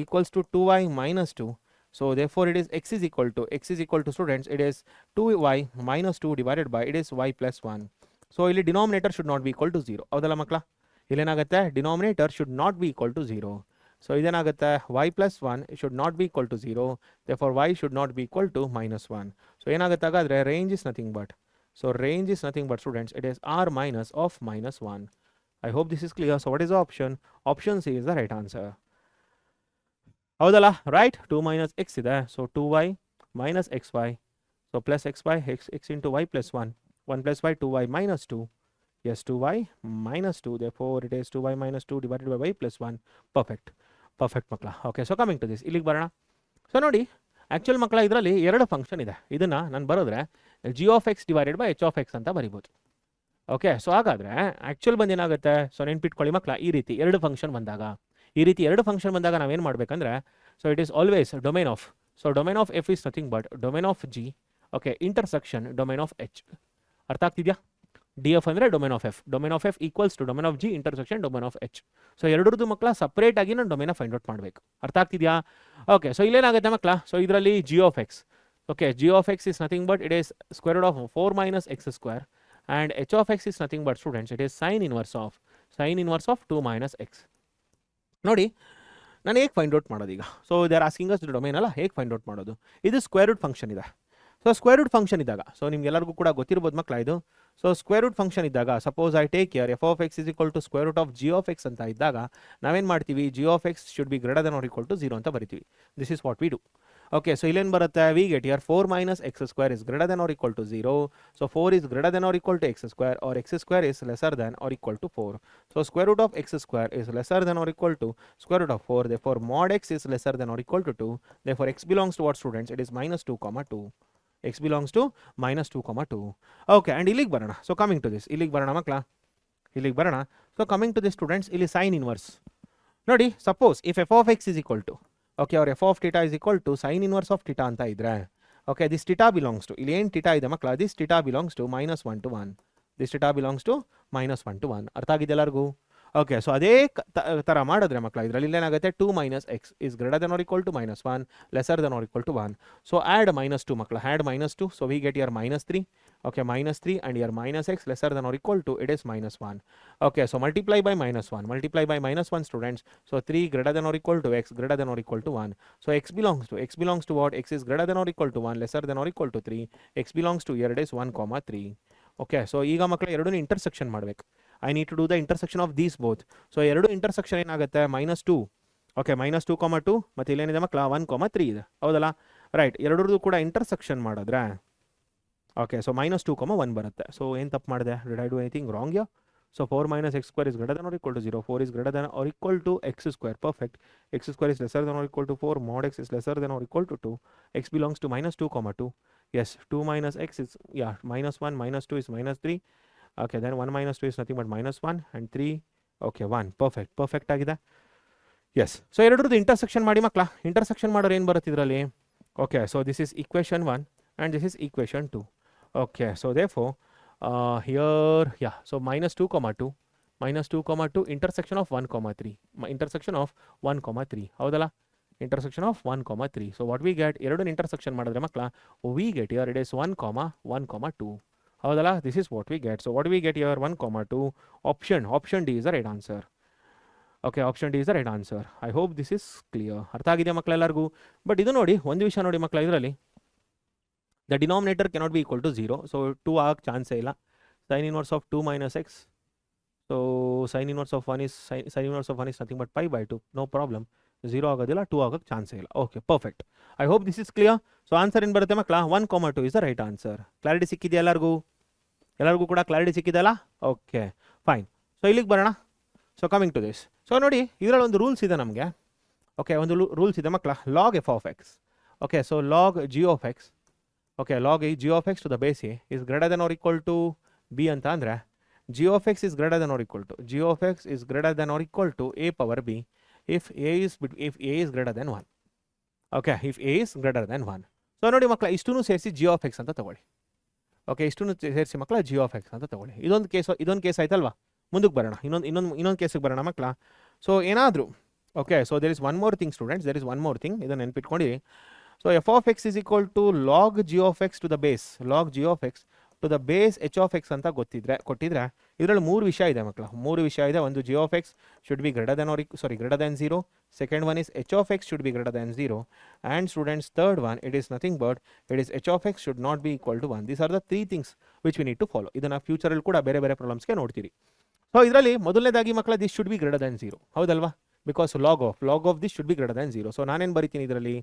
equals to 2y minus 2. So therefore it is x is equal to students, it is 2y minus 2 divided by it is y plus 1. So ಇಲ್ಲಿ denominator should not be equal to 0. ಹೌದಲ್ಲ ಮಕ್ಕಳ? ಇಲ್ಲೇನಾಗುತ್ತೆ, denominator should not be equal to 0. So ಇದೇನಾಗುತ್ತೆ, y plus 1 should not be equal to 0. Therefore y should not be equal to -1. So ಏನಾಗುತ್ತೆ ಹಾಗಾದ್ರೆ, range is nothing but students, it is r minus of -1. I hope this is clear. So what is the option? Option C is the right answer. ಹೌದಲ್ಲ? Right. 2 minus x ಇದೆ, so 2y minus xy, so plus xy, x into y plus 1. 1 plus y 2y minus 2. Yes, 2y minus 2. Therefore, it is 2y minus 2 divided by y plus 1. Perfect. Perfect ಮಕ್ಕಳ. Okay, so coming to this, ಇಲ್ಲಿಗೆ ಬರೋಣ. So ನೋಡಿ, actual ಮಕ್ಕಳ ಇದರಲ್ಲಿ ಎರಡು function ಇದೆ. ಇದನ್ನು ನಾನು ಬರೋದ್ರೆ g of x divided by h of x ಅಂತ ಬರಿಬೋದು. ಓಕೆ, ಸೊ ಹಾಗಾದರೆ ಆ್ಯಕ್ಚುಲ್ ಬಂದು ಏನಾಗುತ್ತೆ, ಸೊ ನೆನ್ಪಿಟ್ಕೊಳ್ಳಿ ಮಕ್ಕಳ, ಈ ರೀತಿ ಎರಡು ಫಂಕ್ಷನ್ ಬಂದಾಗ ನಾವೇನು ಮಾಡಬೇಕಂದ್ರೆ, so it is always domain of, so domain of f is nothing but domain of g, okay, intersection domain of h. ಅರ್ಥ ಆಗ್ತಿದೆಯಾ? ಡಿ ಎಫ್ ಅಂದರೆ domain of f equals to domain of g intersection domain of h. So ಎರಡರದ್ದು ಮಕ್ಕಳ separate ಆಗಿ ನಾನು ಡೊಮೈನ find out ಮಾಡಬೇಕು. ಅರ್ಥ ಆಗ್ತಿದೆಯಾ? ಓಕೆ, ಸೊ ಇಲ್ಲೇನಾಗುತ್ತೆ ಮಕ್ಕಳ, ಸೊ ಇದರಲ್ಲಿ g of x, okay, g of x is nothing but it is square root of 4 minus x square, and h of x is nothing but students it is sine inverse of 2 minus x. ನೋಡಿ, ನಾನು ಹೇಗೆ find out ಮಾಡೋದು ಈಗ? So they are asking us domain ಅಲ್ಲ, ಹೇಗೆ find out ಮಾಡೋದು? ಇದು square root function ಇದೆ. ಸೊ ಸ್ಕ್ವೇರ್ ರೂಟ್ ಫಂಕ್ಷನ್ ಇದ್ದಾಗ, ಸೊ ನಿಮ್ಗೆಲ್ಲರಿಗೂ ಕೂಡ ಗೊತ್ತಿರ್ಬೋದು ಮಕ್ಕಳ ಇದು. ಸೊ ಸ್ಕ್ವೇರ್ ರೂಟ್ ಫಂಕ್ಷನ್ ಇದ್ದಾಗ, suppose I take care f of x is equal to square root of g of x ಅಂತ ಇದ್ದಾಗ ನಾವೇನು ಮಾಡ್ತೀವಿ, g of x should be greater than or equal to 0 ಅಂತ ಬರಿತೀವಿ. This is what we do. Okay, so ಇಲ್ಲೇನು ಬರುತ್ತೆ, we get here 4 minus x square is greater than or equal to 0. So 4 is greater than or equal to x square, or x square is lesser than or equal to 4. So square root of x square is lesser than or equal to square root of 4. Therefore mod x is lesser than or equal to 2. Therefore x belongs to what, students? It is minus 2 comma 2. X belongs to minus 2 comma 2. Okay, and ಇಲ್ಲಿಗೆ ಬರೋಣ. So coming to this, ಇಲ್ಲಿಗೆ ಬರೋಣ ಮಕ್ಕಳ, ಇಲ್ಲಿಗೆ ಬರೋಣ. So coming to this students, ಇಲ್ಲಿ sine inverse ನೋಡಿ. Suppose if f of x is equal to, okay, ಅವ್ರ f of theta is equal to sine inverse of theta ಅಂತ ಇದ್ರೆ, okay, this theta belongs to, ಇಲ್ಲಿ ಏನು theta ಇದೆ ಮಕ್ಕಳ, this theta belongs to -1 to 1. This theta belongs to -1 to 1. ಅರ್ಥ ಆಗಿದೆ ಎಲ್ಲರಿಗೂ? ಓಕೆ, ಸೊ ಅದೇ ಥರ ಮಾಡಿದ್ರೆ ಮಕ್ಕಳ, ಇದರಲ್ಲಿ ಏನಾಗುತ್ತೆ, 2 minus x is greater than or equal to -1, lesser than or equal to 1. So add -2 ಮಕ್ಕಳ, add -2. So we get here -3. Okay, -3 and here minus x lesser than or equal to, it is -1. Okay, so multiply by -1 students. So 3 greater than or equal to x greater than or equal to 1. So x belongs to what? X is greater than or equal to 1 lesser than or equal to 3. X belongs to, here it is 1 comma 3. Okay, so ಈಗ ಮಕ್ಕಳು ಎರಡೂ intersection ಮಾಡಬೇಕು. I need to do the intersection of these both. So ಎರಡು intersection ಏನಾಗುತ್ತೆ, -2. Okay, -2 comma 2 ಮತ್ತು ಇಲ್ಲೇನಿದೆ ಮಕ್ಕಳ 1 comma 3 ಇದೆ, ಹೌದಲ್ಲ? ರೈಟ್, ಎರಡರದ್ದು ಕೂಡ ಇಂಟರ್ಸೆಕ್ಷನ್ ಮಾಡಿದ್ರೆ, ಓಕೆ, ಸೊ -2 comma 1 ಬರುತ್ತೆ. ಸೊ ಏನು ತಪ್ಪು ಮಾಡಿದೆ? Did I do anything wrong yeah? So 4 minus x square is greater than or equal to 0. 4 is greater than or equal to x square. Perfect. X square is lesser than or equal to 4. Mod x is lesser than or equal to 2. X belongs to -2 comma 2. Yes, 2 minus x is, yeah, -1, -2 is -3. Okay, then 1 minus 2 is nothing but -1 and 3. Okay, 1. Perfect ಆಗಿದೆ. S, so ಎರಡರದ್ದು intersection ಮಾಡಿ ಮಕ್ಕಳ. Intersection ಮಾಡೋರು ಏನು ಬರುತ್ತೆ ಇದರಲ್ಲಿ? Okay, so this is equation 1 and this is equation 2. Okay, so therefore here, yeah, so -2 comma 2 intersection of 1 comma 3, intersection of 1 comma 3, ಹೌದಲ್ಲ? intersection of 1 comma 3. So what we get, ಎರಡನ್ನು intersection ಮಾಡಿದ್ರೆ ಮಕ್ಕಳ, we get here it is 1 comma 2, ಹೌದಲ್ಲ? This is what we get. So what we get here, 1 comma 2, option D is the right answer. Okay, option D is the right answer. I hope this is clear. ಅರ್ಥ ಆಗಿದೆ ಮಕ್ಕಳೆಲ್ಲರಿಗೂ? But ಇದು ನೋಡಿ, ಒಂದು ವಿಷಯ ನೋಡಿ ಮಕ್ಕಳ, ಇದರಲ್ಲಿ the denominator cannot be equal to 0. So 2 ಆಗಕ್ಕೆ ಚಾನ್ಸೇ ಇಲ್ಲ. Sine inverse of 2 minus x. So sine inverse of 1 is nothing but pi by 2. No problem. 0 ಆಗೋದಿಲ್ಲ, 2 ಆಗೋಕ್ಕೆ ಚಾನ್ಸೇ ಇಲ್ಲ. Okay, perfect. I hope this is clear. So answer ಏನು ಬರುತ್ತೆ ಮಕ್ಕಳ? 1 comma 2 is the right answer. Clarity ಸಿಕ್ಕಿದೆಯಾ ಎಲ್ಲರಿಗೂ ಕೂಡ ಕ್ಲಾರಿಟಿ ಸಿಕ್ಕಿದೆಯಲ್ಲ? Okay, fine. ಸೊ ಇಲ್ಲಿಗೆ ಬರೋಣ. So coming to this, so ನೋಡಿ, ಇದರಲ್ಲಿ ಒಂದು ರೂಲ್ಸ್ ಇದೆ ನಮಗೆ. ಓಕೆ, ಒಂದು ರೂಲ್ಸ್ ಇದೆ ಮಕ್ಕಳ, log f of x. Okay, so log g of x. Okay, log g of x to the base a is greater than or equal to b ಅಂತ ಅಂದರೆ, g of x is greater than or equal to a power b if a is greater than 1. Okay, if a is greater than 1. So ನೋಡಿ ಮಕ್ಕಳ, ಇಷ್ಟೂ ಸೇರಿಸಿ G of x ಅಂತ ತಗೊಳ್ಳಿ. Okay, ಇಷ್ಟೂ ಸೇರಿಸಿ ಮಕ್ಕಳ ಜಿ ಆಫ್ ಎಕ್ಸ್ ಅಂತ ತಗೊಳ್ಳಿ. ಇದೊಂದು ಕೇಸ್ ಆಯ್ತಲ್ವಾ? ಮುಂದಕ್ಕೆ ಬರೋಣ, ಇನ್ನೊಂದು ಕೇಸಿಗೆ ಬರೋಣ ಮಕ್ಕಳ. ಸೊ ಏನಾದರೂ, okay, so there is one more thing students, ಇದನ್ನು ನೆನ್ಪಿಟ್ಕೊಂಡು. So f of x is equal to log g of x to the base h of x ಅಂತ ಕೊಟ್ಟಿದ್ರೆ ಇದರಲ್ಲಿ 3 ವಿಷಯ ಇದೆ ಮಕ್ಕಳ. 3 ವಿಷಯ ಇದೆ. ಒಂದು, g of x should be greater than 0. Second one is h of x should be greater than 0. And students, third one, it is nothing but it is h of x should not be equal to 1. These are the 3 things which we need to follow. ಇದನ್ನು ಫ್ಯೂಚರಲ್ಲಿ ಕೂಡ ಬೇರೆ ಬೇರೆ ಪ್ರಾಬ್ಲಮ್ಸ್ಗೆ ನೋಡ್ತೀರಿ. So ಇದರಲ್ಲಿ ಮೊದಲನೇದಾಗಿ ಮಕ್ಕಳ, this should be greater than 0, ಹೌದಲ್ವಾ? Because log of this should be greater than 0. So ನಾನೇನು ಬರಿತೀನಿ ಇದರಲ್ಲಿ,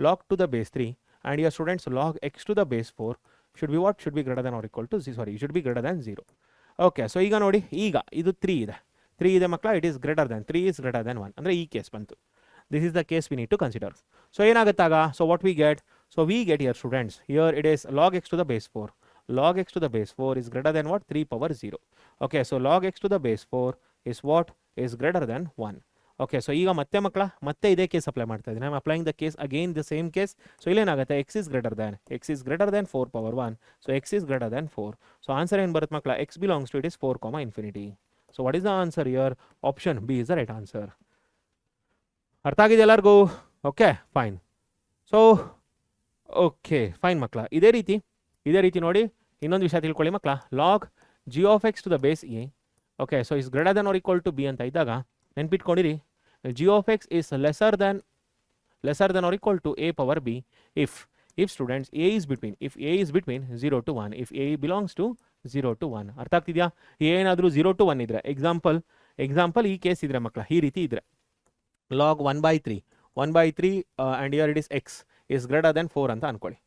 log to the base 3 and your students log x to the base 4 should be what? Should be greater than or equal to sorry, should be greater than 0. Okay, so ಈಗ ನೋಡಿ, ಈಗ ಇದು 3 ಇದೆ, 3 ಇದೆ ಮಕ್ಕಳ, it is greater than 3 is greater than 1 ಅಂದರೆ ಈ case ಬಂತು. This is the case we need to consider. So ಏನಾಗುತ್ತಾಗ, so what we get, so we get here students, here it is log x to the base 4. log x to the base 4 is greater than what? 3 power 0. Okay, so log x to the base 4 is what? is greater than 1. Okay, so ಈಗ ಮತ್ತೆ ಮಕ್ಕಳ ಮತ್ತೆ ಇದೇ case apply ಮಾಡ್ತಾ ಇದ್ದೀನಿ. I am applying the case again the same case. So ಇಲ್ಲೇನಾಗುತ್ತೆ, x is greater than 4 power 1. So x is greater than 4. So answer ಏನು ಬರುತ್ತೆ ಮಕ್ಕಳ, x belongs to it is 4 comma infinity. So what is the answer here? Option b is the right answer. ಅರ್ಥ ಆಗಿದೆ ಎಲ್ಲರಿಗೂ? Okay fine. So okay fine ಮಕ್ಕಳ, ಇದೇ ರೀತಿ ನೋಡಿ ಇನ್ನೊಂದು ವಿಷಯ ತಿಳ್ಕೊಳ್ಳಿ ಮಕ್ಕಳ. Log g of x to the base a. Okay, so is greater than or equal to b ಅಂತ ಇದ್ದಾಗ ನೆನ್ಪಿಟ್ಕೊಂಡಿರಿ, g of x is lesser than or equal to a power b if students a is between 0 to 1, if a belongs to 0 to 1. ಅರ್ಥ ಆಗ್ತಿದೆಯಾ? ಏನಾದರೂ 0 to 1 ಇದ್ರೆ, example ಈ case ಇದ್ರೆ ಮಕ್ಕಳ, ಈ ರೀತಿ ಇದ್ರೆ log 1/3 and here it is x is greater than 4 ಅಂತ ಅನ್ಕೊಳ್ಳಿ.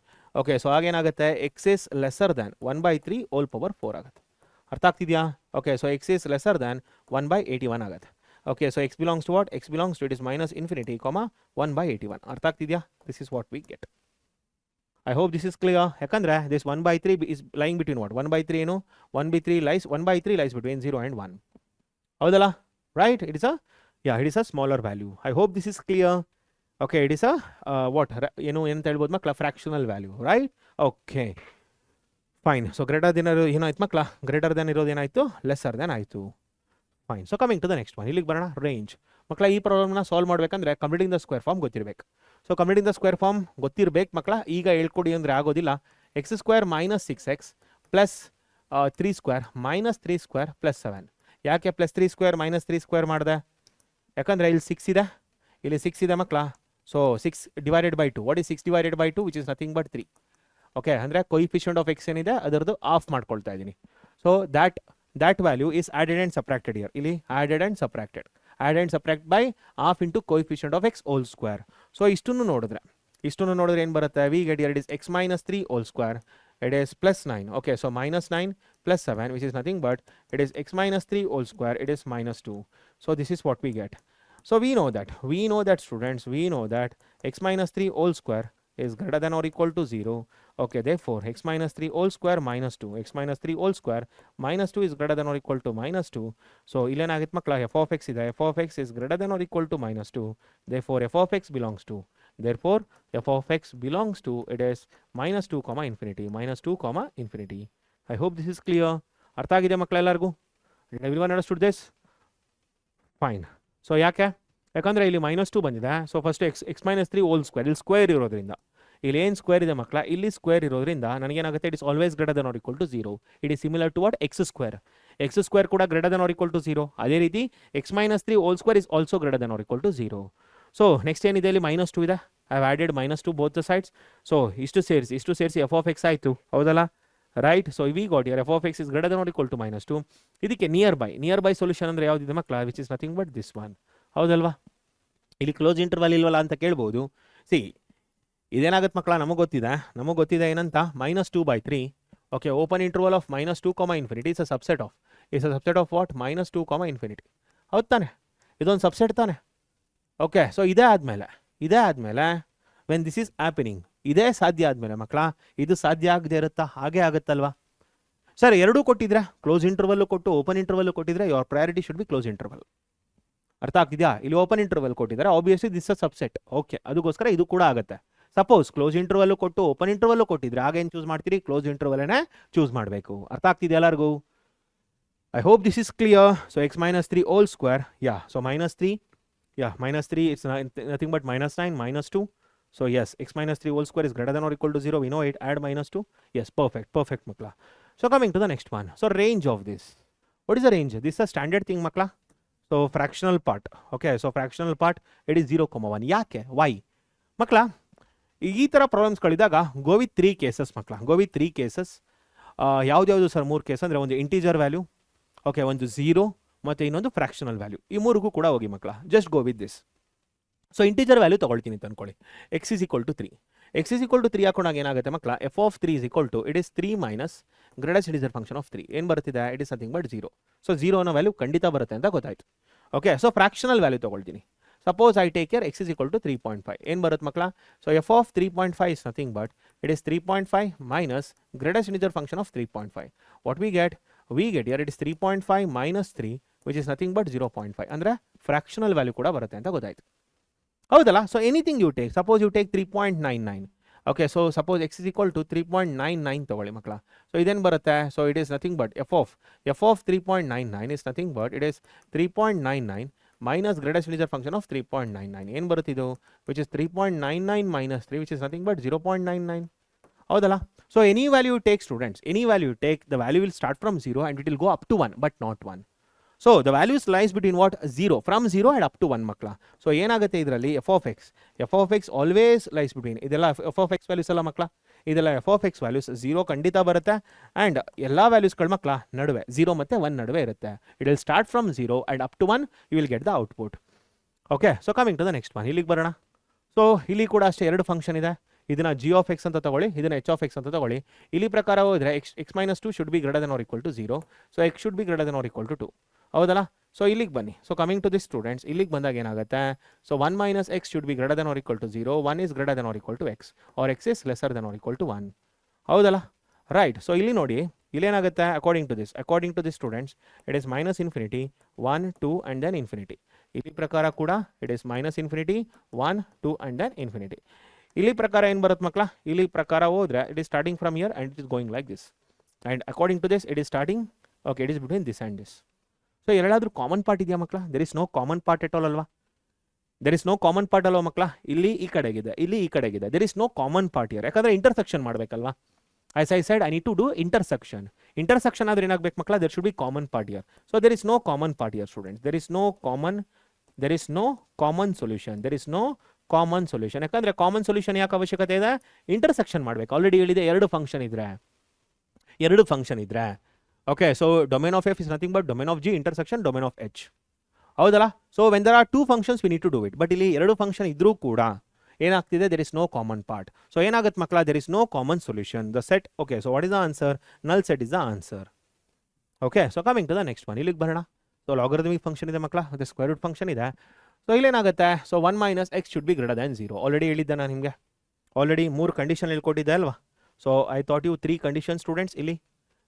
ಓಕೆ, ಸೊ ಆಗೇನಾಗುತ್ತೆ, x is lesser than 1/3 whole power 4 ಆಗುತ್ತೆ. ಅರ್ಥ ಆಗ್ತಿದೆಯಾ? Okay, so x is lesser than 1/81 ಆಗುತ್ತೆ. Okay, so x belongs to what? x belongs to it is minus infinity, 1/81. ಅರ್ಥ ಆಗ್ತಿದೆಯಾ? This is what we get. I hope this is clear. ಯಾಕಂದ್ರೆ this 1/3 is lying between what? 1/3 ಏನು? 1/3 lies between 0 and 1. ಹೌದಲ್ಲ? Right? It is a smaller value. I hope this is clear. Okay, it is a what ಏನು ಅಂತ ಹೇಳ್ಬೋದು ಮಕ್ಕಳ, fractional value, right? Okay fine. So greater than ಏನಾಯ್ತು ಮಕ್ಕಳ, greater than ಇರೋದು ಏನಾಯಿತು, ಲೆಸ್ಸರ್ ದೆನ್ ಆಯಿತು. Fine. So coming to the next one, ಇಲ್ಲಿಗೆ ಬರೋಣ. ರೇಂಜ್ ಮಕ್ಕಳ, ಈ ಪ್ರಾಬ್ಲಮ್ನ ಸಾಲ್ವ್ ಮಾಡಬೇಕಂದ್ರೆ ಕಂಪ್ಲೀಟಿಂಗ್ ದ ಸ್ಕ್ವೇರ್ ಫಾರ್ಮ್ ಗೊತ್ತಿರಬೇಕು. So completing the square form ಗೊತ್ತಿರಬೇಕು ಮಕ್ಕಳ. ಈಗ ಹೇಳ್ಕೊಡಿ ಅಂದರೆ ಆಗೋದಿಲ್ಲ. x² - 6x plus 3² - 3² plus 7. ಯಾಕೆ ಪ್ಲಸ್ 3² - 3² ಮಾಡಿದೆ? ಯಾಕಂದರೆ ಇಲ್ಲಿ 6 ಇದೆ, ಇಲ್ಲಿ 6 ಇದೆ ಮಕ್ಕಳ. So 6 divided by 2, what is 6 divided by 2 which is nothing but 3. Okay, ಅಂದರೆ ಕೊಯಿಫಿಷಿಯಂಟ್ ಆಫ್ ಎಕ್ಸ್ ಏನಿದೆ ಅದರದ್ದು ಆಫ್ ಮಾಡ್ಕೊಳ್ತಾ ಇದ್ದೀನಿ. So that value is added and subtracted here. ಇಲ್ಲಿ added and subtract by half into coefficient of x whole square. So ಇಷ್ಟನ್ನು ನೋಡಿದ್ರೆ ಏನು ಬರುತ್ತೆ, we get here it is x - 3 whole square, it is plus 9. Okay, so minus 9 plus 7, which is nothing but it is x - 3 whole square, it is -2. So this is what we get. So we know that students, we know that x - 3 whole square is greater than or equal to 0. Okay, therefore x - 3 whole square -2, x - 3 whole square -2 is greater than or equal to -2. So ಇಲ್ಲೇನಾಗುತ್ತೆ ಮಕ್ಕಳ, f of x ಇದೆ, f of x is greater than or equal to -2. Therefore f of x belongs to it is -2 comma infinity. I hope this is clear. ಅರ್ಥ ಆಗಿದೆ ಮಕ್ಕಳ ಎಲ್ಲರಿಗೂ? Everyone understood this? Fine. So ಯಾಕಂದರೆ ಇಲ್ಲಿ -2 ಬಂದಿದೆ. So first x - 3 whole square, ಇಲ್ಲಿ square ಇರೋದ್ರಿಂದ, ಇಲ್ಲಿ ಏನು ಸ್ಕ್ವೇರ್ ಇದೆ ಮಕ್ಕಳ, ಇಲ್ಲಿ ಸ್ಕ್ವೇರ್ ಇರೋದ್ರಿಂದ ನನಗೇನಾಗುತ್ತೆ, it is always greater than or equal to 0. It is similar to what, x square ಕೂಡ greater than or equal to 0. ಅದೇ ರೀತಿ x - 3 whole square is also greater than or equal to 0. So next ಏನಿದೆ, ಇಲ್ಲಿ -2 ಇದೆ. I have added -2 both the sides. So ಇಷ್ಟು ಸೇರಿಸಿ f of x ಆಯಿತು, ಹೌದಲ್ಲ? Right. So we got here f of x is greater than or equal to -2. ಇದಕ್ಕೆ near by solution ಅಂದರೆ ಯಾವುದಿದೆ ಮಕ್ಕಳ, which is nothing but this one, ಹೌದಲ್ವಾ? ಇಲ್ಲಿ ಕ್ಲೋಸ್ ಇಂಟರ್ವಲ್ ಇಲ್ವಲ್ಲ ಅಂತ ಕೇಳ್ಬೋದು. ಸಿ ಇದೇನಾಗುತ್ತೆ ಮಕ್ಕಳ, ನಮಗೆ ಗೊತ್ತಿದೆ ಏನಂತ, -2/3. Okay, open interval of -2 infinity is a subset of what, -2 infinity. ಹೌದು ತಾನೆ? ಇದೊಂದು ಸಬ್ಸೆಟ್ ತಾನೆ? ಓಕೆ, ಸೊ ಇದೇ ಆದಮೇಲೆ ವೆನ್ ದಿಸ್ ಈಸ್ ಹ್ಯಾಪನಿಂಗ್, ಇದೇ ಸಾಧ್ಯ ಆದಮೇಲೆ ಮಕ್ಕಳ, ಇದು ಸಾಧ್ಯ ಆಗದೆ ಇರುತ್ತಾ? ಹಾಗೆ ಆಗುತ್ತಲ್ವಾ ಸರ್? ಎರಡೂ ಕೊಟ್ಟಿದ್ರೆ, ಕ್ಲೋಸ್ ಇಂಟರ್ವಲ್ಲು ಕೊಟ್ಟು ಓಪನ್ ಇಂಟರ್ವಲ್ಲು ಕೊಟ್ಟಿದ್ರೆ, your priority should be close interval. ಅರ್ಥ ಆಗ್ತಿದೆಯಾ? ಇಲ್ಲಿ ಓಪನ್ ಇಂಟರ್ವಲ್ ಕೊಟ್ಟಿದ್ದಾರೆ, obviously this a subset. Okay, ಅದಕ್ಕೋಸ್ಕರ ಇದು ಕೂಡ ಆಗುತ್ತೆ. ಸಪೋಸ್ ಕ್ಲೋಸ್ ಇಂಟರ್ವಲ್ಲು ಕೊಟ್ಟು ಓಪನ್ ಇಂಟರ್ವಲ್ಲು ಕೊಟ್ಟಿದ್ರೆ, ಆಗ ಏನು ಚೂಸ್ ಮಾಡ್ತೀರಿ? ಕ್ಲೋಸ್ ಇಂಟರ್ವಲ್ನೇ ಚೂಸ್ ಮಾಡಬೇಕು. ಅರ್ಥ ಆಗ್ತಿದೆ ಎಲ್ಲರಿಗೂ? I hope this is clear. So x - 3 whole square, so -3, it's nothing but -9 -2. So yes, x - 3 whole square is greater than or equal to 0. We know it. Add -2. Yes, perfect makla. So coming to the next one. So range of this. What is the range? This is a standard thing makla. So fractional part. Okay, so fractional part, it is 0,1. Yake? Why? Makla, ಈ ಥರ problems ಗಳಿದಾಗ go with 3 cases ಮಕ್ಕಳ. Go with 3 cases. ಯಾವ್ದು sir 3 case ಅಂದರೆ, ಒಂದು integer value, okay, ಒಂದು 0 ಮತ್ತು ಇನ್ನೊಂದು fractional value. ಈ ಮೂರಿಗೂ ಕೂಡ ಹೋಗಿ ಮಕ್ಕಳ. Just go with this. So integer value ತೊಗೊಳ್ತೀನಿ ಅಂತ ಅನ್ಕೊಳ್ಳಿ. x is equal to 3. X is equal to 3 ಹಾಕೊಂಡಾಗ ಏನಾಗುತ್ತೆ ಮಕ್ಕಳ f of 3 is equal to it is 3 minus greatest integer function of 3 ಏನು ಬರ್ತಿದೆ it is nothing but 0. So 0 ಅನ್ನೋ value ಖಂಡಿತ ಬರುತ್ತೆ ಅಂತ ಗೊತ್ತಾಯ್ತು. ಓಕೆ, ಸೊ ಫ್ರಾಕ್ಷನಲ್ ವ್ಯಾಲ್ಯೂ ತೊಗೊಳ್ತೀನಿ. Suppose I take care x is equal to 3.5 ಏನು ಬರುತ್ತೆ ಮಕ್ಕಳ? So f of 3.5 is nothing but it is 3.5 minus greatest integer function of 3.5. What we get here it is 3.5 minus 3 which is nothing but 0.5 ಅಂದರೆ fractional value ಕೂಡ ಬರುತ್ತೆ ಅಂತ ಗೊತ್ತಾಯ್ತು. ಹೌದಲ್ಲ? So anything you take, suppose you take 3.99. Okay, so suppose x is equal to 3.99 ತಗೊಳ್ಳಿ ಮಕ್ಕಳ. So ಇದೇನು ಬರುತ್ತೆ? So it is nothing but f of 3.99 is nothing but it is 3.99 minus greatest integer function of 3.99 ಏನು ಬರುತ್ತೆ ಇದು? Which is 3.99 minus 3 which is nothing but 0.99. ಹೌದಲ್ಲ? So any value you take students, any value you take, the value will start from 0 and it will go up to 1 but not 1. So the values lies between what? 0 from 0 and up to 1 ಮಕ್ಕಳ. So ಏನಾಗುತ್ತೆ ಇದರಲ್ಲಿ? F of x always lies between, ಇದೆಲ್ಲ f of x values ಅಲ್ಲ ಮಕ್ಕಳ, ಇದೆಲ್ಲ f of x values 0 ಖಂಡಿತ ಬರುತ್ತೆ and ಎಲ್ಲ ವ್ಯಾಲ್ಯೂಸ್ಗಳು ಮಕ್ಕಳ ನಡುವೆ 0 ಮತ್ತು 1 ನಡುವೆ ಇರುತ್ತೆ. It will start from 0 and up to 1 you will get the output. Okay, so coming to the next one, ಇಲ್ಲಿಗೆ ಬರೋಣ. ಸೊ ಇಲ್ಲಿ ಕೂಡ ಅಷ್ಟೇ ಎರಡು ಫಂಕ್ಷನ್ ಇದೆ. ಇದನ್ನ ಜಿ ಆಫ್ ಎಕ್ಸ್ ಅಂತ ತಗೊಳ್ಳಿ, ಇದನ್ನ ಎಚ್ ಆಫ್ ಎಕ್ಸ್ ಅಂತ ತಗೊಳ್ಳಿ. ಇಲ್ಲಿ ಪ್ರಕಾರ ಹೋದರೆ x minus 2 should be greater than or equal to 0. So x should be greater than or equal to 2. ಹೌದಲ್ಲ? ಸೊ ಇಲ್ಲಿಗೆ ಬನ್ನಿ. So coming to this students, ಇಲ್ಲಿಗೆ ಬಂದಾಗ ಏನಾಗುತ್ತೆ? So 1 minus x should be greater than or equal to 0, 1 is greater than or equal to x or x is lesser than or equal to 1. ಹೌದಲ್ಲ? Right. So ಇಲ್ಲಿ ನೋಡಿ, ಇಲ್ಲೇನಾಗುತ್ತೆ? According to this students it is minus infinity 1 2 and then infinity. ಇಲ್ಲಿ ಪ್ರಕಾರ ಕೂಡ it is minus infinity 1 2 and then infinity. ಇಲ್ಲಿ ಪ್ರಕಾರ ಏನು ಬರುತ್ತೆ ಮಕ್ಕಳ? ಇಲ್ಲಿ ಪ್ರಕಾರ ಹೋದ್ರೆ it is starting from here and it is going like this and according to this it is starting, okay, it is between this and this. So ಎಲ್ಲಾದರೂ common part ಇದೆಯಾ ಮಕ್ಕಳ? There is no common part at all ಅಲ್ವಾ? There is no common part ಅಲ್ವಾ ಮಕ್ಕಳ? ಇಲ್ಲಿ ಈ ಕಡೆಗಿದೆ, ಇಲ್ಲಿ ಈ ಕಡೆಗಿದೆ. There is no common part here, ಯಾಕಂದರೆ ಇಂಟರ್ಸೆಕ್ಷನ್ ಮಾಡಬೇಕಲ್ವಾ? As I said, I need to do intersection. Intersection ಆದರೆ ಏನಾಗಬೇಕು ಮಕ್ಕಳ? there should be common part here. So there is no common part here, students. There is no common solution. There is no common solution. ಯಾಕಂದ್ರೆ common solution ಯಾಕೆ ಅವಶ್ಯಕತೆ ಇದೆ? Intersection ಮಾಡಬೇಕು. Already ಹೇಳಿದೆ, ಎರಡು ಫಂಕ್ಷನ್ ಇದ್ರೆ okay. So domain of f is nothing but domain of g intersection domain of h. ಹೌದಲ್ಲ? So when there are 2 functions we need to do it. But ಇಲ್ಲಿ ಎರಡು ಫಂಕ್ಷನ್ ಇದ್ರೂ ಕೂಡ ಏನಾಗ್ತಿದೆ? there is no common part. So ಏನಾಗುತ್ತೆ ಮಕ್ಕಳ? there is no common solution. The set, okay, so what is the answer? Null set is the answer. Okay, so coming to the next one, ಇಲ್ಲಿಗೆ ಬರೋಣ. So logarithmic function ಇದೆ ಮಕ್ಕಳ, ಅದು square root function ಇದೆ. So ಇಲ್ಲೇನಾಗುತ್ತೆ? So 1 minus x should be greater than 0. Already ಹೇಳಿದ್ದೆ ನಾನು ನಿಮಗೆ, ಆಲ್ರೆಡಿ 3 ಕಂಡೀಷನ್ ಹೇಳ್ಕೊಟ್ಟಿದ್ದೆ ಅಲ್ವಾ? So I thought you 3 condition students. ಇಲ್ಲಿ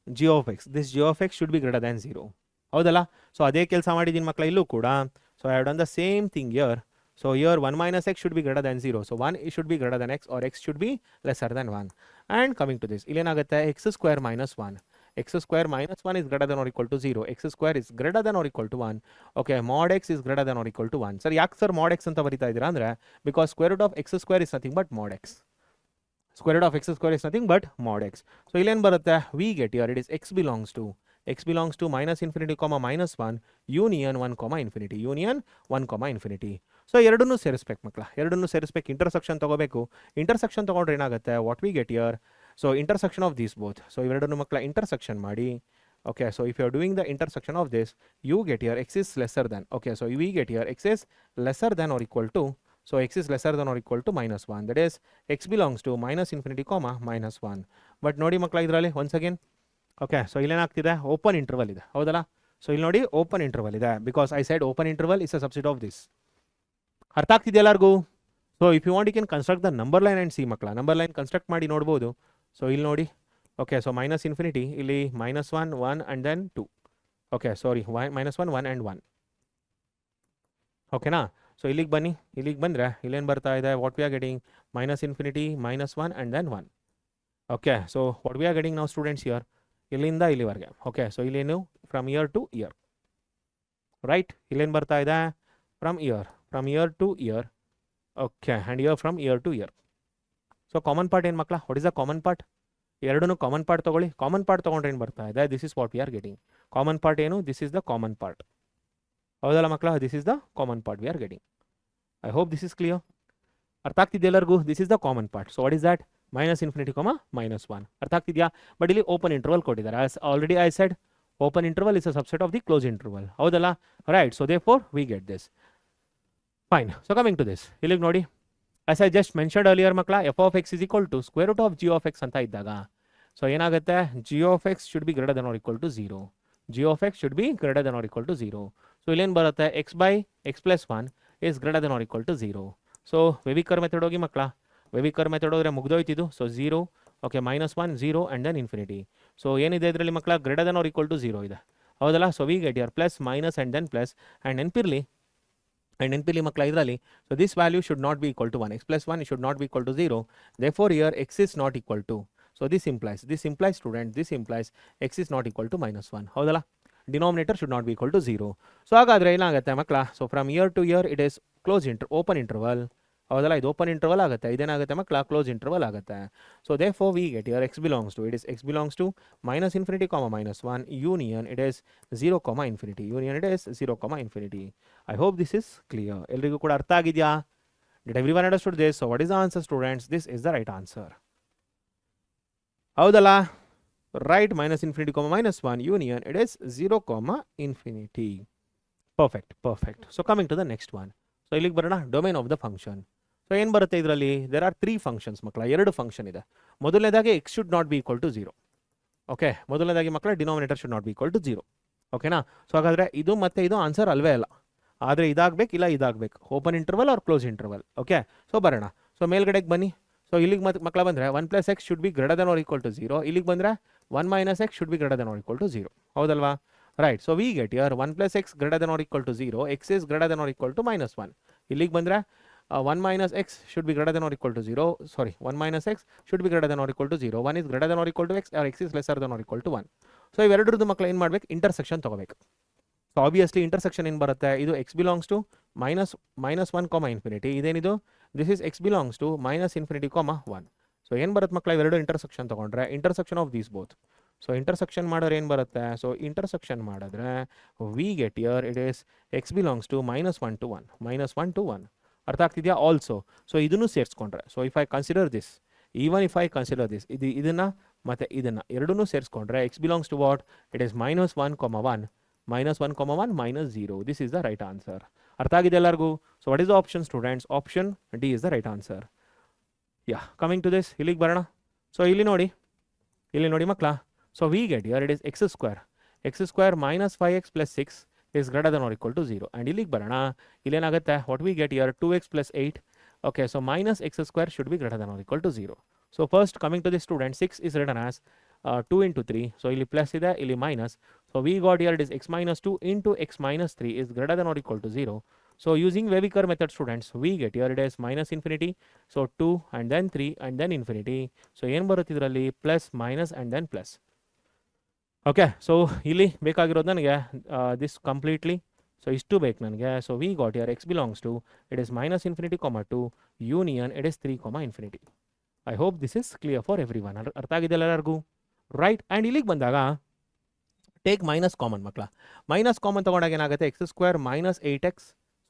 g of x, this g of x should be greater than 0. ಹೌದಲ್ಲ? So ಅದೇ ಕೆಲಸ ಮಾಡಿದ್ದೀನಿ ಮಕ್ಕಳ ಇಲ್ಲೂ ಕೂಡ. So I have done the same thing here. So here 1 minus x should be greater than 0. So 1 should be greater than x or x should be lesser than 1. And coming to this, ಇಲ್ಲೇನಾಗುತ್ತೆ? x square minus 1. x square minus 1 is greater than or equal to 0. x square is greater than or equal to 1. Okay, mod x is greater than or equal to 1. Sir, ಯಾಕೆ sir mod x ಅಂತ ಬರಿತಾ ಇದ್ದೀರಾ ಅಂದರೆ, because square root of x square is nothing but mod x. Square root of x square is nothing but mod x. So ಇಲ್ಲೇನು ಬರುತ್ತೆ? we get here it is x belongs to minus infinity comma minus 1 union 1 comma infinity. Union 1 comma infinity. So ಎರಡನ್ನೂ ಸೇರಿಸ್ಬೇಕು ಮಕ್ಕಳ, ಎರಡನ್ನೂ ಸೇರಿಸ್ಬೇಕು. Intersection ತಗೋಬೇಕು. Intersection ತಗೊಂಡ್ರೆ ಏನಾಗುತ್ತೆ? What we get here? So intersection of these both. So ಇವೆರಡನ್ನು ಮಕ್ಕಳ ಇಂಟರ್ಸೆಕ್ಷನ್ ಮಾಡಿ. Okay, so if you are doing the intersection of this, you get here x is lesser than. Okay, so we get here x is lesser than or equal to, so x is lesser than or equal to minus 1. That is x belongs to minus infinity comma minus 1. But ನೋಡಿ ಮಕ್ಕಳ ಇದರಲ್ಲಿ once again, okay, so ಇಲ್ಲೇನಾಗ್ತಿದೆ? Open interval ಇದೆ. ಹೌದಲ್ಲ? So ಇಲ್ಲಿ ನೋಡಿ open interval ಇದೆ, because I said open interval is a subset of this. ಅರ್ಥ ಆಗ್ತಿದೆ ಎಲ್ಲರಿಗೂ? So if you want you can construct the number line and see ಮಕ್ಕಳ. ನಂಬರ್ ಲೈನ್ ಕನ್ಸ್ಟ್ರಕ್ಟ್ ಮಾಡಿ ನೋಡ್ಬೋದು. ಸೊ ಇಲ್ಲಿ ನೋಡಿ, ಓಕೆ, ಸೊ ಮೈನಸ್ ಇನ್ಫಿನಿಟಿ, ಇಲ್ಲಿ -1 1 and then 2. Okay, sorry, -1 1 and 1. ಓಕೆನಾ? ಸೊ ಇಲ್ಲಿಗೆ ಬನ್ನಿ. ಇಲ್ಲಿಗೆ ಬಂದರೆ ಇಲ್ಲೇನು ಬರ್ತಾ ಇದೆ? What we are getting? Minus infinity -1 and then 1. Okay, so what we are getting ನಾವು ಸ್ಟೂಡೆಂಟ್ಸ್ ಹಿಯರ್? ಇಲ್ಲಿಂದ ಇಲ್ಲಿವರೆಗೆ. ಓಕೆ, ಸೊ ಇಲ್ಲೇನು? From here to here, right? ಇಲ್ಲೇನು ಬರ್ತಾ ಇದೆ? From here to here. Okay, and here from here to here. So common part ಏನು ಮಕ್ಕಳ? What is the common part? ಎರಡನ್ನೂ ಕಾಮನ್ ಪಾರ್ಟ್ ತೊಗೊಳ್ಳಿ. ಕಾಮನ್ ಪಾರ್ಟ್ ತೊಗೊಂಡ್ರೆ ಏನು ಬರ್ತಾ ಇದೆ? This is what we are getting. Common part ಏನು? This is the common part. ಹೌದಲ್ಲ ಮಕ್ಕಳ? This is the common part we are getting. I hope this is clear. ಅರ್ಥ ಆಗ್ತಿದೆ ಎಲ್ಲರಿಗೂ? This is the common part. So what is that? minus infinity comma minus 1. ಅರ್ಥ ಆಗ್ತಿದೆಯಾ? But ಇಲ್ಲಿ open interval ಕೊಟ್ಟಿದ್ದಾರೆ. Already I said open interval is a subset of the close interval. ಹೌದಲ್ಲ? Right. So therefore we get this. Fine. So coming to this, ಇಲ್ಲಿಗೆ ನೋಡಿ, as I just mentioned earlier ಮಕ್ಕಳ f of x is equal to square root of g of x ಅಂತ ಇದ್ದಾಗ so ಏನಾಗುತ್ತೆ g of x should be greater than or equal to 0. g of x should be greater than or equal to 0. So ಇಲ್ಲೇನು ಬರುತ್ತೆ x by x plus 1 is greater than or equal to 0. So wavy curve method ಹೋಗಿ ಮಕ್ಕಳ wavy curve method ಹೋದ್ರೆ ಮುಗ್ದೋಯ್ತಿದ್ದು so 0 okay -1 0 and then infinity. So ಏನಿದೆ ಇದರಲ್ಲಿ ಮಕ್ಕಳ greater than or equal to 0 ಇದೆ ಹೌದಲ್ಲ. So we get here plus minus and then plus and ನೆನಪಿರಲಿ ಮಕ್ಕಳ ಇದರಲ್ಲಿ so this value should not be equal to 1 x plus 1 should not be equal to 0. therefore here x is not equal to, so this implies student, this implies x is not equal to -1 ಹೌದಲ್ಲ. denominator should not be equal to 0. So ಹಾಗಾದರೆ ಏನಾಗುತ್ತೆ ಮಕ್ಕಳ so from here to here it is open interval ಹೌದಲ್ಲ. ಇದು open interval ಆಗುತ್ತೆ, ಇದೇನಾಗುತ್ತೆ ಮಕ್ಕಳ close interval ಆಗುತ್ತೆ. So therefore we get here x belongs to, it is x belongs to -infinity, -1 union it is 0, infinity, union it is 0, infinity. I hope this is clear. ಎಲ್ರಿಗೂ ಕೂಡ ಅರ್ಥ ಆಗಿದೆಯಾ? Did everyone understood this? So what is the answer students? This is the right answer. ಹೌದಲ್ಲ. right -infinity, -1 union it is 0, infinity. Perfect. So coming to the next one. So ಇಲ್ಲಿಗೆ ಬರೋಣ domain of the function. So ಏನು ಬರುತ್ತೆ ಇದರಲ್ಲಿ there are 3 functions ಮಕ್ಕಳ, 2 function ಇದೆ. ಮೊದಲನೇದಾಗಿ x should not be equal to 0. Okay, ಮೊದಲನೇದಾಗಿ ಮಕ್ಕಳ denominator should not be equal to 0. ಓಕೆನಾ. ಸೊ ಹಾಗಾದರೆ ಇದು ಮತ್ತೆ ಇದು ಆನ್ಸರ್ ಅಲ್ವೇ ಅಲ್ಲ, ಆದರೆ ಇದಾಗಬೇಕು ಇಲ್ಲ ಇದಾಗಬೇಕು, open interval or close interval. Okay, so ಬರೋಣ. ಸೊ ಮೇಲ್ಗಡೆಗೆ ಬನ್ನಿ. ಸೊ ಇಲ್ಲಿಗೆ ಮಕ್ಕಳ ಬಂದರೆ 1 + x should be greater than or equal to 0. ಇಲ್ಲಿಗೆ ಬಂದರೆ 1 - x should be greater than or equal to 0 ಹೌದಲ್ವಾ. Right. So we get here 1 + x greater than or equal to 0, x is greater than or equal to -1. ಇಲ್ಲಿಗೆ ಬಂದರೆ 1 - x should be greater than or equal to 0. Sorry, 1 - x should be greater than or equal to 0. 1 is greater than or equal to x or x is lesser than or equal to 1. So ಇವೆರಡರದ್ದು ಮಕ್ಕಳು ಏನು ಮಾಡಬೇಕು, intersection ತೊಗೋಬೇಕು. So obviously intersection ಏನು ಬರುತ್ತೆ, ಇದು x belongs to -1, infinity. ಇದೇನಿದು this is x belongs to -infinity, 1. So ಏನು ಬರುತ್ತೆ ಮಕ್ಕಳ, ಇವೆರಡು ಇಂಟರ್ಸೆಕ್ಷನ್ ತೊಗೊಂಡ್ರೆ intersection of these both. So intersection ಮಾಡೋರು ಏನು ಬರುತ್ತೆ, ಸೊ ಇಂಟರ್ಸೆಕ್ಷನ್ ಮಾಡಿದ್ರೆ we get here it is x belongs to -1 to 1. ಅರ್ಥ ಆಗ್ತಿದೆಯಾ ಆಲ್ಸೋ. ಸೊ ಇದನ್ನು ಸೇರಿಸ್ಕೊಂಡ್ರೆ, so if I consider this, even if I consider this, ಇದನ್ನು ಮತ್ತು ಇದನ್ನು ಎರಡನ್ನೂ ಸೇರಿಸ್ಕೊಂಡ್ರೆ x belongs to what, it is -1, -1, -0. This is the right answer. ಅರ್ಥ ಆಗಿದೆ ಎಲ್ಲರಿಗೂ. So what is the option students? Option D is the right answer. Yeah, coming to this, ಇಲ್ಲಿಗೆ ಬರೋಣ. ಸೊ ಇಲ್ಲಿ ನೋಡಿ ಮಕ್ಕಳ. So we get here it is x square -5x + 6 is greater than or equal to 0. And ಇಲ್ಲಿಗೆ ಬರೋಣ. ಇಲ್ಲೇನಾಗುತ್ತೆ, what we get here 2x + 8. Okay, so -x² should be greater than or equal to 0. So first coming to this student, 6 is written as 2 into 3. So ಇಲ್ಲಿ plus ಇದೆ, ಇಲ್ಲಿ minus. So we got here it is x - 2 into x - 3 is greater than or equal to 0. So using Weviker method students, we get here it is -infinity. So 2 and then 3 and then infinity. So ಏನು ಬರುತ್ತೆ ಇದರಲ್ಲಿ, plus minus and then plus. Okay, so ಇಲ್ಲಿ ಬೇಕಾಗಿರೋದು ನನಗೆ this completely. So ಇಷ್ಟು ಬೇಕು ನನಗೆ. So we got here x belongs to it is -infinity, 2 union it is 3, infinity. I hope this is clear for every one. ಅರ್ಥ ಆಗಿದೆ ಎಲ್ಲರಿಗೂ? Right. And ಇಲ್ಲಿಗೆ ಬಂದಾಗ ಟೇಕ್ ಮೈನಸ್ ಕಾಮನ್ ಮಕ್ಕಳ. ಮೈನಸ್ ಕಾಮನ್ ತೊಗೊಂಡಾಗ ಏನಾಗುತ್ತೆ, x² - 8x,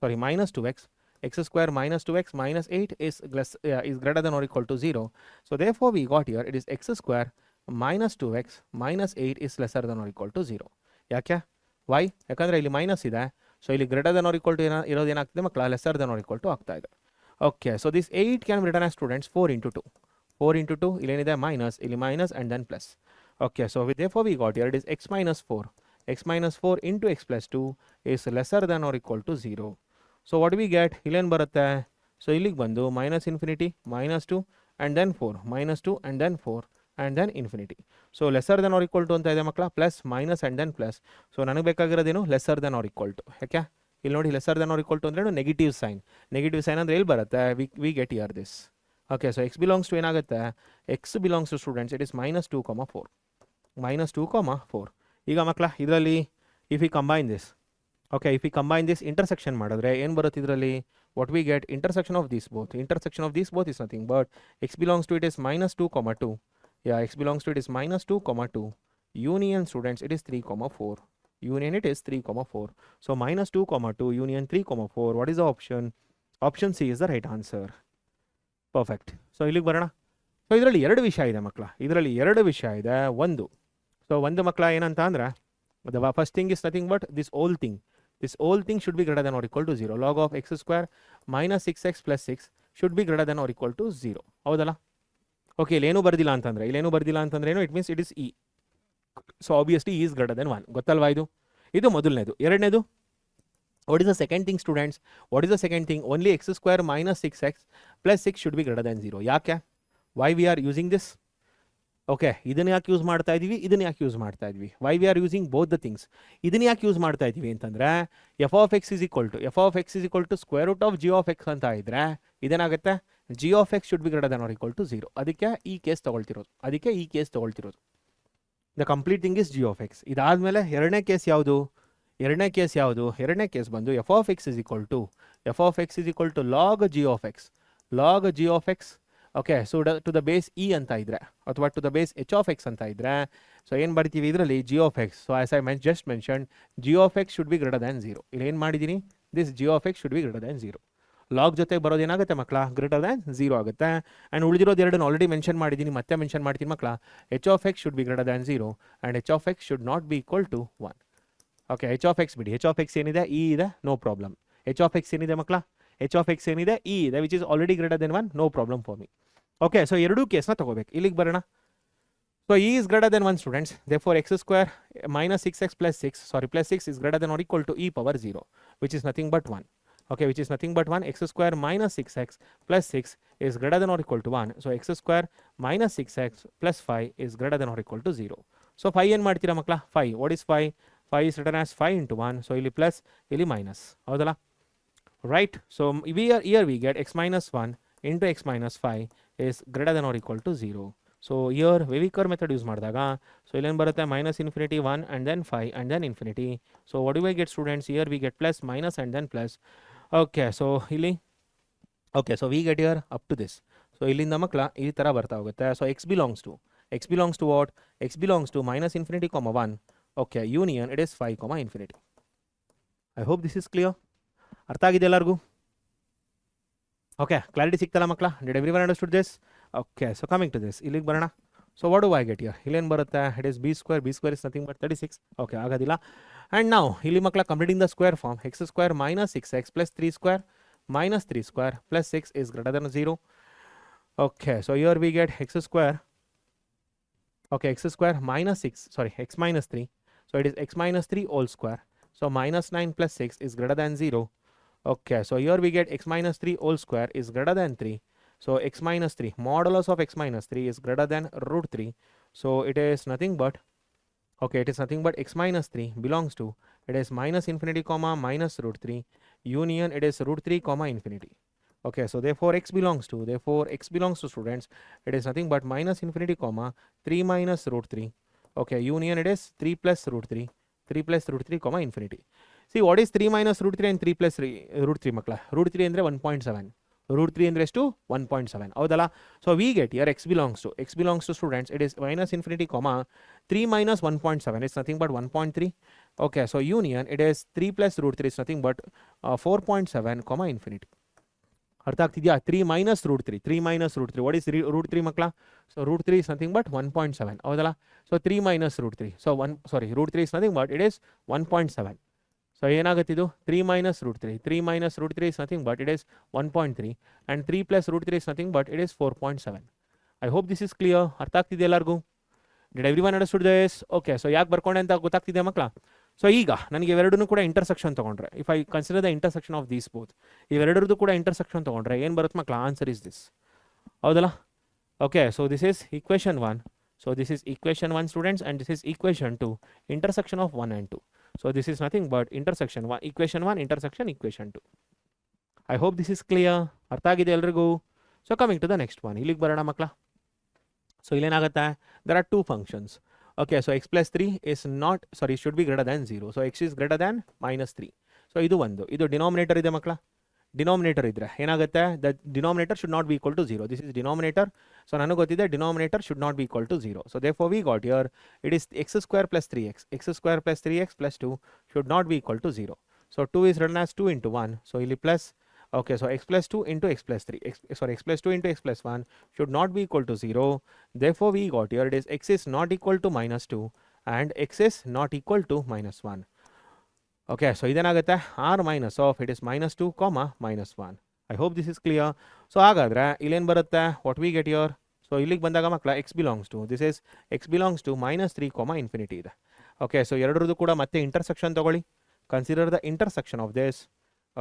sorry -2x, x² - 2x - 8 is greater than or equal to 0. So therefore we got here it is x² - 2x - 8 is lesser than or equal to 0. ಯಾಕೆ? Y? ಯಾಕಂದರೆ ಇಲ್ಲಿ minus ಇದೆ. So ಇಲ್ಲಿ greater than or equal to ಇರೋದು ಏನಾಗ್ತದೆ ಮಕ್ಕಳ, lesser than or equal to ಆಗ್ತಾ ಇದೆ. Okay, so this 8 can be written as students 4 into 2. 4 into 2 ಇಲ್ಲೇನಿದೆ ಮೈನಸ್, ಇಲ್ಲಿ minus and then plus. Okay, so therefore we got here it is x - 4. x - 4 into x + 2 is lesser than or equal to 0. So what we get, ಇಲ್ಲೇನು ಬರುತ್ತೆ, so ಇಲ್ಲಿಗೆ ಬಂದು -infinity, -2 and then 4, -2 and then 4 and then infinity. So lesser than or equal to ಅಂತ ಇದೆ ಮಕ್ಕಳ, plus minus and then plus. So ನನಗೆ ಬೇಕಾಗಿರೋದೇನು, lesser than or equal to. ಯಾಕೆ ಇಲ್ಲಿ ನೋಡಿ, lesser than or equal to ಅಂದರೆ ನೆಗೆಟಿವ್ ಸೈನ್. ನೆಗೆಟಿವ್ ಸೈನ್ ಅಂದರೆ ಎಲ್ಲಿ ಬರುತ್ತೆ, we get here this. Okay, so x belongs to ಏನಾಗುತ್ತೆ, x belongs to students it is -2, 4. -2, 4. ಈಗ ಮಕ್ಕಳ ಇದರಲ್ಲಿ if you combine this, okay, if you combine this intersection ಮಾಡಿದ್ರೆ ಏನು ಬರುತ್ತೆ ಇದರಲ್ಲಿ, what we get, intersection of these both. Intersection of these both is nothing but x belongs to it is -2, 2. Yeah, x belongs to it is -2, 2. Union students it is 3, 4. Union it is 3, 4. So -2, 2 union 3, 4. What is the option? Option C is the right answer. Perfect. So ಇಲ್ಲಿಗೆ ಬರೋಣ. So ಇದರಲ್ಲಿ 2 ವಿಷಯ ಇದೆ ಮಕ್ಕಳ. ಇದರಲ್ಲಿ 2 ವಿಷಯ ಇದೆ. ಒಂದು ಮಕ್ಕಳ ಏನಂತ ಅಂದರೆ, the first thing is nothing but this whole thing should be greater than or equal to 0. Log of x² - 6x + 6 should be greater than or equal to 0. ಹೌದಲ್ಲ? ಓಕೆ, ಇಲ್ಲೇನು ಬರ್ದಿಲ್ಲ ಅಂತಂದ್ರೆ ಏನು, it means it is E. So obviously E is greater than 1. ಗೊತ್ತಲ್ವಾ ಇದು? ಇದು ಮೊದಲನೇದು. ಎರಡನೇದು, what is the second thing students? What is the second thing? Only x square minus 6x plus 6 should be greater than 0. ಯಾಕೆ? Why we are using this? Okay, ಇದನ್ನ ಯಾಕೆ use ಮಾಡ್ತಾ ಇದೀವಿ, ಇದನ್ನ ಯಾಕೆ ಯೂಸ್ ಮಾಡ್ತಾ ಇದೀವಿ? Why we are using both the things. ಇದನ್ನ ಯಾಕೆ ಯೂಸ್ ಮಾಡ್ತಾ ಇದೀವಿ ಅಂತಂದ್ರೆ f of x is equal to square root of g of x ಅಂತ ಇದ್ರೆ ಇದೇನಾಗುತ್ತೆ, g of x should be greater than or equal to 0. ಅದಕ್ಕೆ ಈ ಕೇಸ್ ತಗೊಳ್ತಿರೋದು. The complete thing is g of x. ಇದಾದ್ಮೇಲೆ ಎರಡನೇ ಕೇಸ್ ಬಂದು f of x is equal to log g of x. Okay, so to the base e ಅಂತ ಇದ್ರೆ ಅಥವಾ to the base h of x ಅಂತ ಇದ್ರೆ, so ಏನು ಬರ್ತೀವಿ ಇದರಲ್ಲಿ, g of x. So as I just mention, g of x should be greater than 0. ಇಲ್ಲಿ ಏನು ಮಾಡಿದ್ದೀನಿ, this g of x should be greater than 0. Log ಜೊತೆ ಬರೋದೇನಾಗುತ್ತೆ ಮಕ್ಕಳ, ಗ್ರೇಟರ್ ದ್ಯಾನ್ 0 ಆಗುತ್ತೆ. ಆ್ಯಂಡ್ ಉಳಿದಿರೋದು ಎರಡನ್ನು ಆಲ್ರೆಡಿ ಮೆನ್ಷನ್ ಮಾಡಿದ್ದೀನಿ, ಮತ್ತೆ ಮೆನ್ಷನ್ ಮಾಡ್ತೀನಿ ಮಕ್ಕಳ. H of x should be greater than 0 and h of x should not be equal to 1. Okay, h of x ಬಿಡಿ, ಎಚ್ ಆಫ್ ಎಕ್ಸ್ ಏನಿದೆ, ಇ ಇದೆ, no problem. H of x ಏನಿದೆ ಮಕ್ಕಳ, h of x ಏನಿದೆ, e ಇದೆ, which is already greater than 1, no problem for me. Okay, so ಎರಡೂ ಕೇಸ್ನ ತಗೋಬೇಕು. ಇಲ್ಲಿಗೆ ಬರೋಣ. So e is greater than 1 students. therefore x square minus 6x plus 6 is greater than or equal to e power 0, which is nothing but 1. Okay, which is nothing but 1. X square minus 6x plus 6 is greater than or equal to 1. So x square minus 6x plus 5 is greater than or equal to 0. So 5 ಏನು ಮಾಡ್ತೀರಾ ಮಕ್ಕಳ, 5. What is 5? 5 is written as 5 into 1. So ಇಲ್ಲಿ plus, ಇಲ್ಲಿ minus. ಹೌದಲ್ಲ? Right? So here we get x minus 1 into x minus 5 is greater than or equal to 0. So here Weaver method use ಮಾಡಿದಾಗ, so ಇಲ್ಲೇನು ಬರುತ್ತೆ, minus infinity 1 and then 5 and then infinity. So what do we get students? Here we get plus, minus and then plus. Okay, so ಇಲ್ಲಿ, okay, so we get here up to this. So ಇಲ್ಲಿಂದ ಮಕ್ಕಳ ಈ ಥರ ಬರ್ತಾ ಹೋಗುತ್ತೆ. So x belongs to what? X belongs to minus infinity comma 1. Okay, union it is 5 comma infinity. I hope this is clear. ಅರ್ಥ ಆಗಿದೆ ಎಲ್ಲರಿಗೂ? Okay, clarity ಸಿಕ್ತಲ್ಲ ಮಕ್ಕಳ? Did everyone understood this? Okay, so coming to this, ಇಲ್ಲಿಗೆ ಬರೋಣ. So what do I get here? ಇಲ್ಲೇನು ಬರುತ್ತೆ, it is b square is nothing but 36. Okay, ಆಗೋದಿಲ್ಲ. ಆ್ಯಂಡ್ ನಾವು ಇಲ್ಲಿ ಮಕ್ಕಳ completing the square form, x square minus 6x plus 3 square minus 3 square plus 6 is greater than 0. Okay, so here we get x square. Okay, x square minus 6, sorry, x minus 3. So it is x minus 3 whole square. So minus 9 plus 6 is greater than 0. Okay, so here we get x minus 3 whole square is greater than 3. So x minus 3, modulus of x minus 3 is greater than root 3. So it is nothing but, okay, it is nothing but x minus 3 belongs to, it is minus infinity comma minus root 3 union, it is root 3 comma infinity. Okay, so therefore x belongs to students, it is nothing but minus infinity comma 3 minus root 3. Okay, union it is 3 plus root 3 comma infinity. See, what is 3 minus root 3 and 3 plus root 3 makla? Root 3 andre 1.7. Root 3 andre ಎಷ್ಟು 1.7. ಹೌದಲ್ಲ? So we get here x belongs to students, it is minus infinity comma 3 minus 1.7, it's nothing but 1.3. Okay, so union it is 3 plus root 3 is nothing but 4.7 comma infinity. ಅರ್ಥ ಆಗ್ತಿದೆಯಾ? 3 minus root 3. What is root 3 ಮಕ್ಕಳ? So root 3 is nothing but 1.7. ಹೌದಲ್ಲ? So 3 minus root 3. So root 3 is nothing but it is 1.7. So ಏನಾಗುತ್ತೆ ಇದು? 3 minus root 3. 3 minus root 3 is nothing but it is 1.3 and 3 plus root 3 is nothing but it is 4.7. I hope this is clear. ಅರ್ಥ ಆಗ್ತಿದೆ ಎಲ್ಲರಿಗೂ? Did everyone understood this? Okay, so ಯಾಕೆ ಬರ್ಕೊಂಡೆ ಅಂತ ಗೊತ್ತಾಗ್ತಿದೆ ಮಕ್ಕಳ? So ಈಗ ನನಗೆ ಇವೆರಡೂ ಕೂಡ ಇಂಟರ್ಸೆಕ್ಷನ್ ತೊಗೊಂಡ್ರೆ, if I consider the intersection of these both, ಇವೆರಡರದ್ದು ಕೂಡ ಇಂಟರ್ಸೆಕ್ಷನ್ ತೊಗೊಂಡ್ರೆ ಏನು ಬರುತ್ತೆ ಮಕ್ಕಳ? Answer is this. ಹೌದಲ್ಲ? Okay, so this is equation 1. So this is equation 1 students and this is equation 2, intersection of 1 and 2. So this is nothing but intersection 1, equation 1 intersection equation 2. I hope this is clear. ಅರ್ಥ ಆಗಿದೆ ಎಲ್ರಿಗೂ? So coming to the next one, ಇಲ್ಲಿಗೆ ಬರೋಣ ಮಕ್ಕಳ. So ಇಲ್ಲೇನಾಗುತ್ತೆ? There are two functions. Okay, so x plus 3 is not, sorry, should be greater than 0. So x is greater than minus 3. So ಇದು ಒಂದು, ಇದು denominator ಇದೆ ಮಕ್ಕಳ. ಡಿನಾಮಿನೇಟರ್ ಇದ್ರೆ ಏನಾಗುತ್ತೆ? The denominator should not be equal to 0. This is denominator. So ನನಗೆ ಗೊತ್ತಿದೆ denominator should not be equal to 0. So therefore we got here it is x square plus 3x. x square plus 3x plus 2 should not be equal to 0. So 2 is written as 2 into 1. So ಇಲ್ಲಿ plus, okay, so x plus 2 into x plus 3. X plus 2 into x plus 1 should not be equal to 0. Therefore we got here it is x is not equal to minus 2 and x is not equal to minus 1. Okay, so ಇದೇನಾಗುತ್ತೆ? r minus of it is minus 2 comma minus 1. I hope this is clear. So ಹಾಗಾದರೆ ಇಲ್ಲೇನು ಬರುತ್ತೆ, what we get here, so ಇಲ್ಲಿಗೆ ಬಂದಾಗ ಮಕ್ಕಳ x belongs to this is x belongs to -3, infinity ಇದೆ. Okay, so ಎರಡರದ್ದು ಕೂಡ ಮತ್ತೆ ಇಂಟರ್ಸೆಕ್ಷನ್ ತಗೊಳ್ಳಿ. Consider the intersection of this.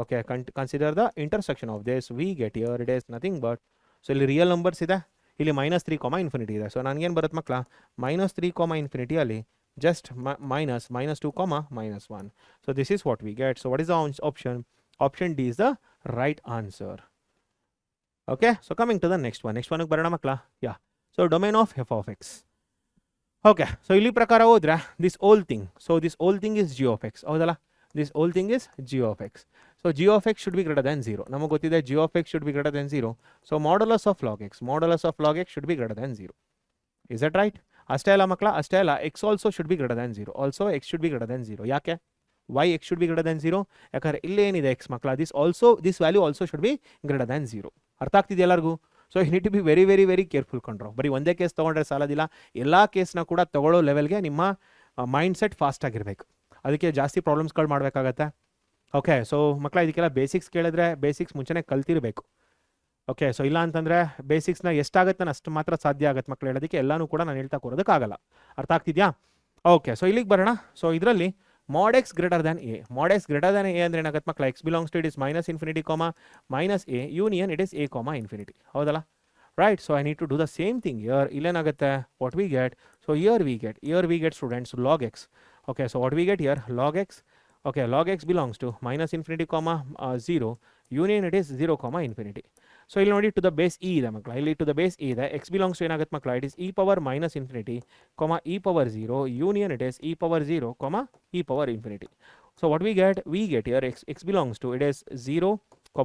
Okay, consider the intersection of this. We get here it is nothing but, so ಇಲ್ಲಿ real numbers ಇದೆ, ಇಲ್ಲಿ -3, infinity ಇದೆ. So ನನಗೇನು ಬರುತ್ತೆ ಮಕ್ಕಳ, -3, ಇನ್ಫಿನಿಟಿಯಲ್ಲಿ just -2, -1. So this is what we get. So what is the option? Option D is the right answer. Okay, so coming to the next one. Next one barana makla. Yeah. So domain of f of x. Okay, so ಇಲ್ಲಿ ಪ್ರಕಾರ ಹೋದ್ರೆ this whole thing. So this whole thing is g of x. ಹೌದಲ್ಲ? This whole thing is g of x. So g of x should be greater than 0. ನಮಗೆ ಗೊತ್ತಿದೆ g of x should be greater than 0. So modulus of log x should be greater than 0. Is that right? ಅಷ್ಟೇ ಅಲ್ಲ ಮಕ್ಕಳ, ಅಷ್ಟೇ ಅಲ್ಲ, x also should be greater than 0. Also x should be greater than 0. ಯಾಕೆ? Why x should be greater than 0? ಯಾಕಂದರೆ ಇಲ್ಲೇನಿದೆ x ಮಕ್ಕಳ, this value also should be greater than 0. ಅರ್ಥ ಆಗ್ತಿದೆ ಎಲ್ಲರಿಗೂ? So you need to be very very very careful ಕಂಡ್ರೋ. ಬರೀ ಒಂದೇ ಕೇಸ್ ತೊಗೊಂಡ್ರೆ ಸಾಲದಿಲ್ಲ, ಎಲ್ಲ ಕೇಸ್ನ ಕೂಡ ತೊಗೊಳ್ಳೋ ಲೆವೆಲ್ಗೆ ನಿಮ್ಮ ಮೈಂಡ್ ಸೆಟ್ ಫಾಸ್ಟ್ ಆಗಿರಬೇಕು. ಅದಕ್ಕೆ ಜಾಸ್ತಿ ಪ್ರಾಬ್ಲಮ್ಸ್ಗಳು ಮಾಡಬೇಕಾಗತ್ತೆ. ಓಕೆ, ಸೊ ಮಕ್ಕಳ ಇದಕ್ಕೆಲ್ಲ ಬೇಸಿಕ್ಸ್ ಕೇಳಿದ್ರೆ ಬೇಸಿಕ್ಸ್ ಮುಂಚೆನೇ ಕಲ್ತಿರಬೇಕು. ಓಕೆ, ಸೊ ಇಲ್ಲ ಅಂತಂದರೆ ಬೇಸಿಕ್ಸ್ನ ಎಷ್ಟಾಗುತ್ತೆ ಅಷ್ಟು ಮಾತ್ರ ಸಾಧ್ಯ ಆಗುತ್ತೆ ಮಕ್ಕಳು ಹೇಳೋದಕ್ಕೆ, ಎಲ್ಲನೂ ಕೂಡ ನಾನು ಹೇಳ್ತಾ ಕೊಡೋದಕ್ಕಾಗಲ್ಲ. ಅರ್ಥ ಆಗ್ತಿದೆಯಾ? ಓಕೆ, ಸೊ ಇಲ್ಲಿಗೆ ಬರೋಣ. ಸೊ ಇದರಲ್ಲಿ mod x greater than a. mod x greater than a ಅಂದರೆ ಏನಾಗುತ್ತೆ ಮಕ್ಕಳ, x belongs to it is -∞, -a union it is a, infinity. ಹೌದಲ್ಲ? Right. So I need to do the same thing here. ಇಲ್ಲೇನಾಗುತ್ತೆ, what we get, so here we get students log x. Okay, so what we get here log x. Okay, log x belongs to -∞, 0 union it is 0, infinity. So ಇಲ್ಲಿ ನೋಡಿ to the base e ಇದೆ ಮಕ್ಕಳ, ಇಲ್ಲಿ to the base e ಇದೆ. X belongs to ಏನಾಗುತ್ತೆ ಮಕ್ಕಳ, it is e power -∞, e⁻0 union it is e⁻0, e⁻∞. So what we get here x belongs to it is 0,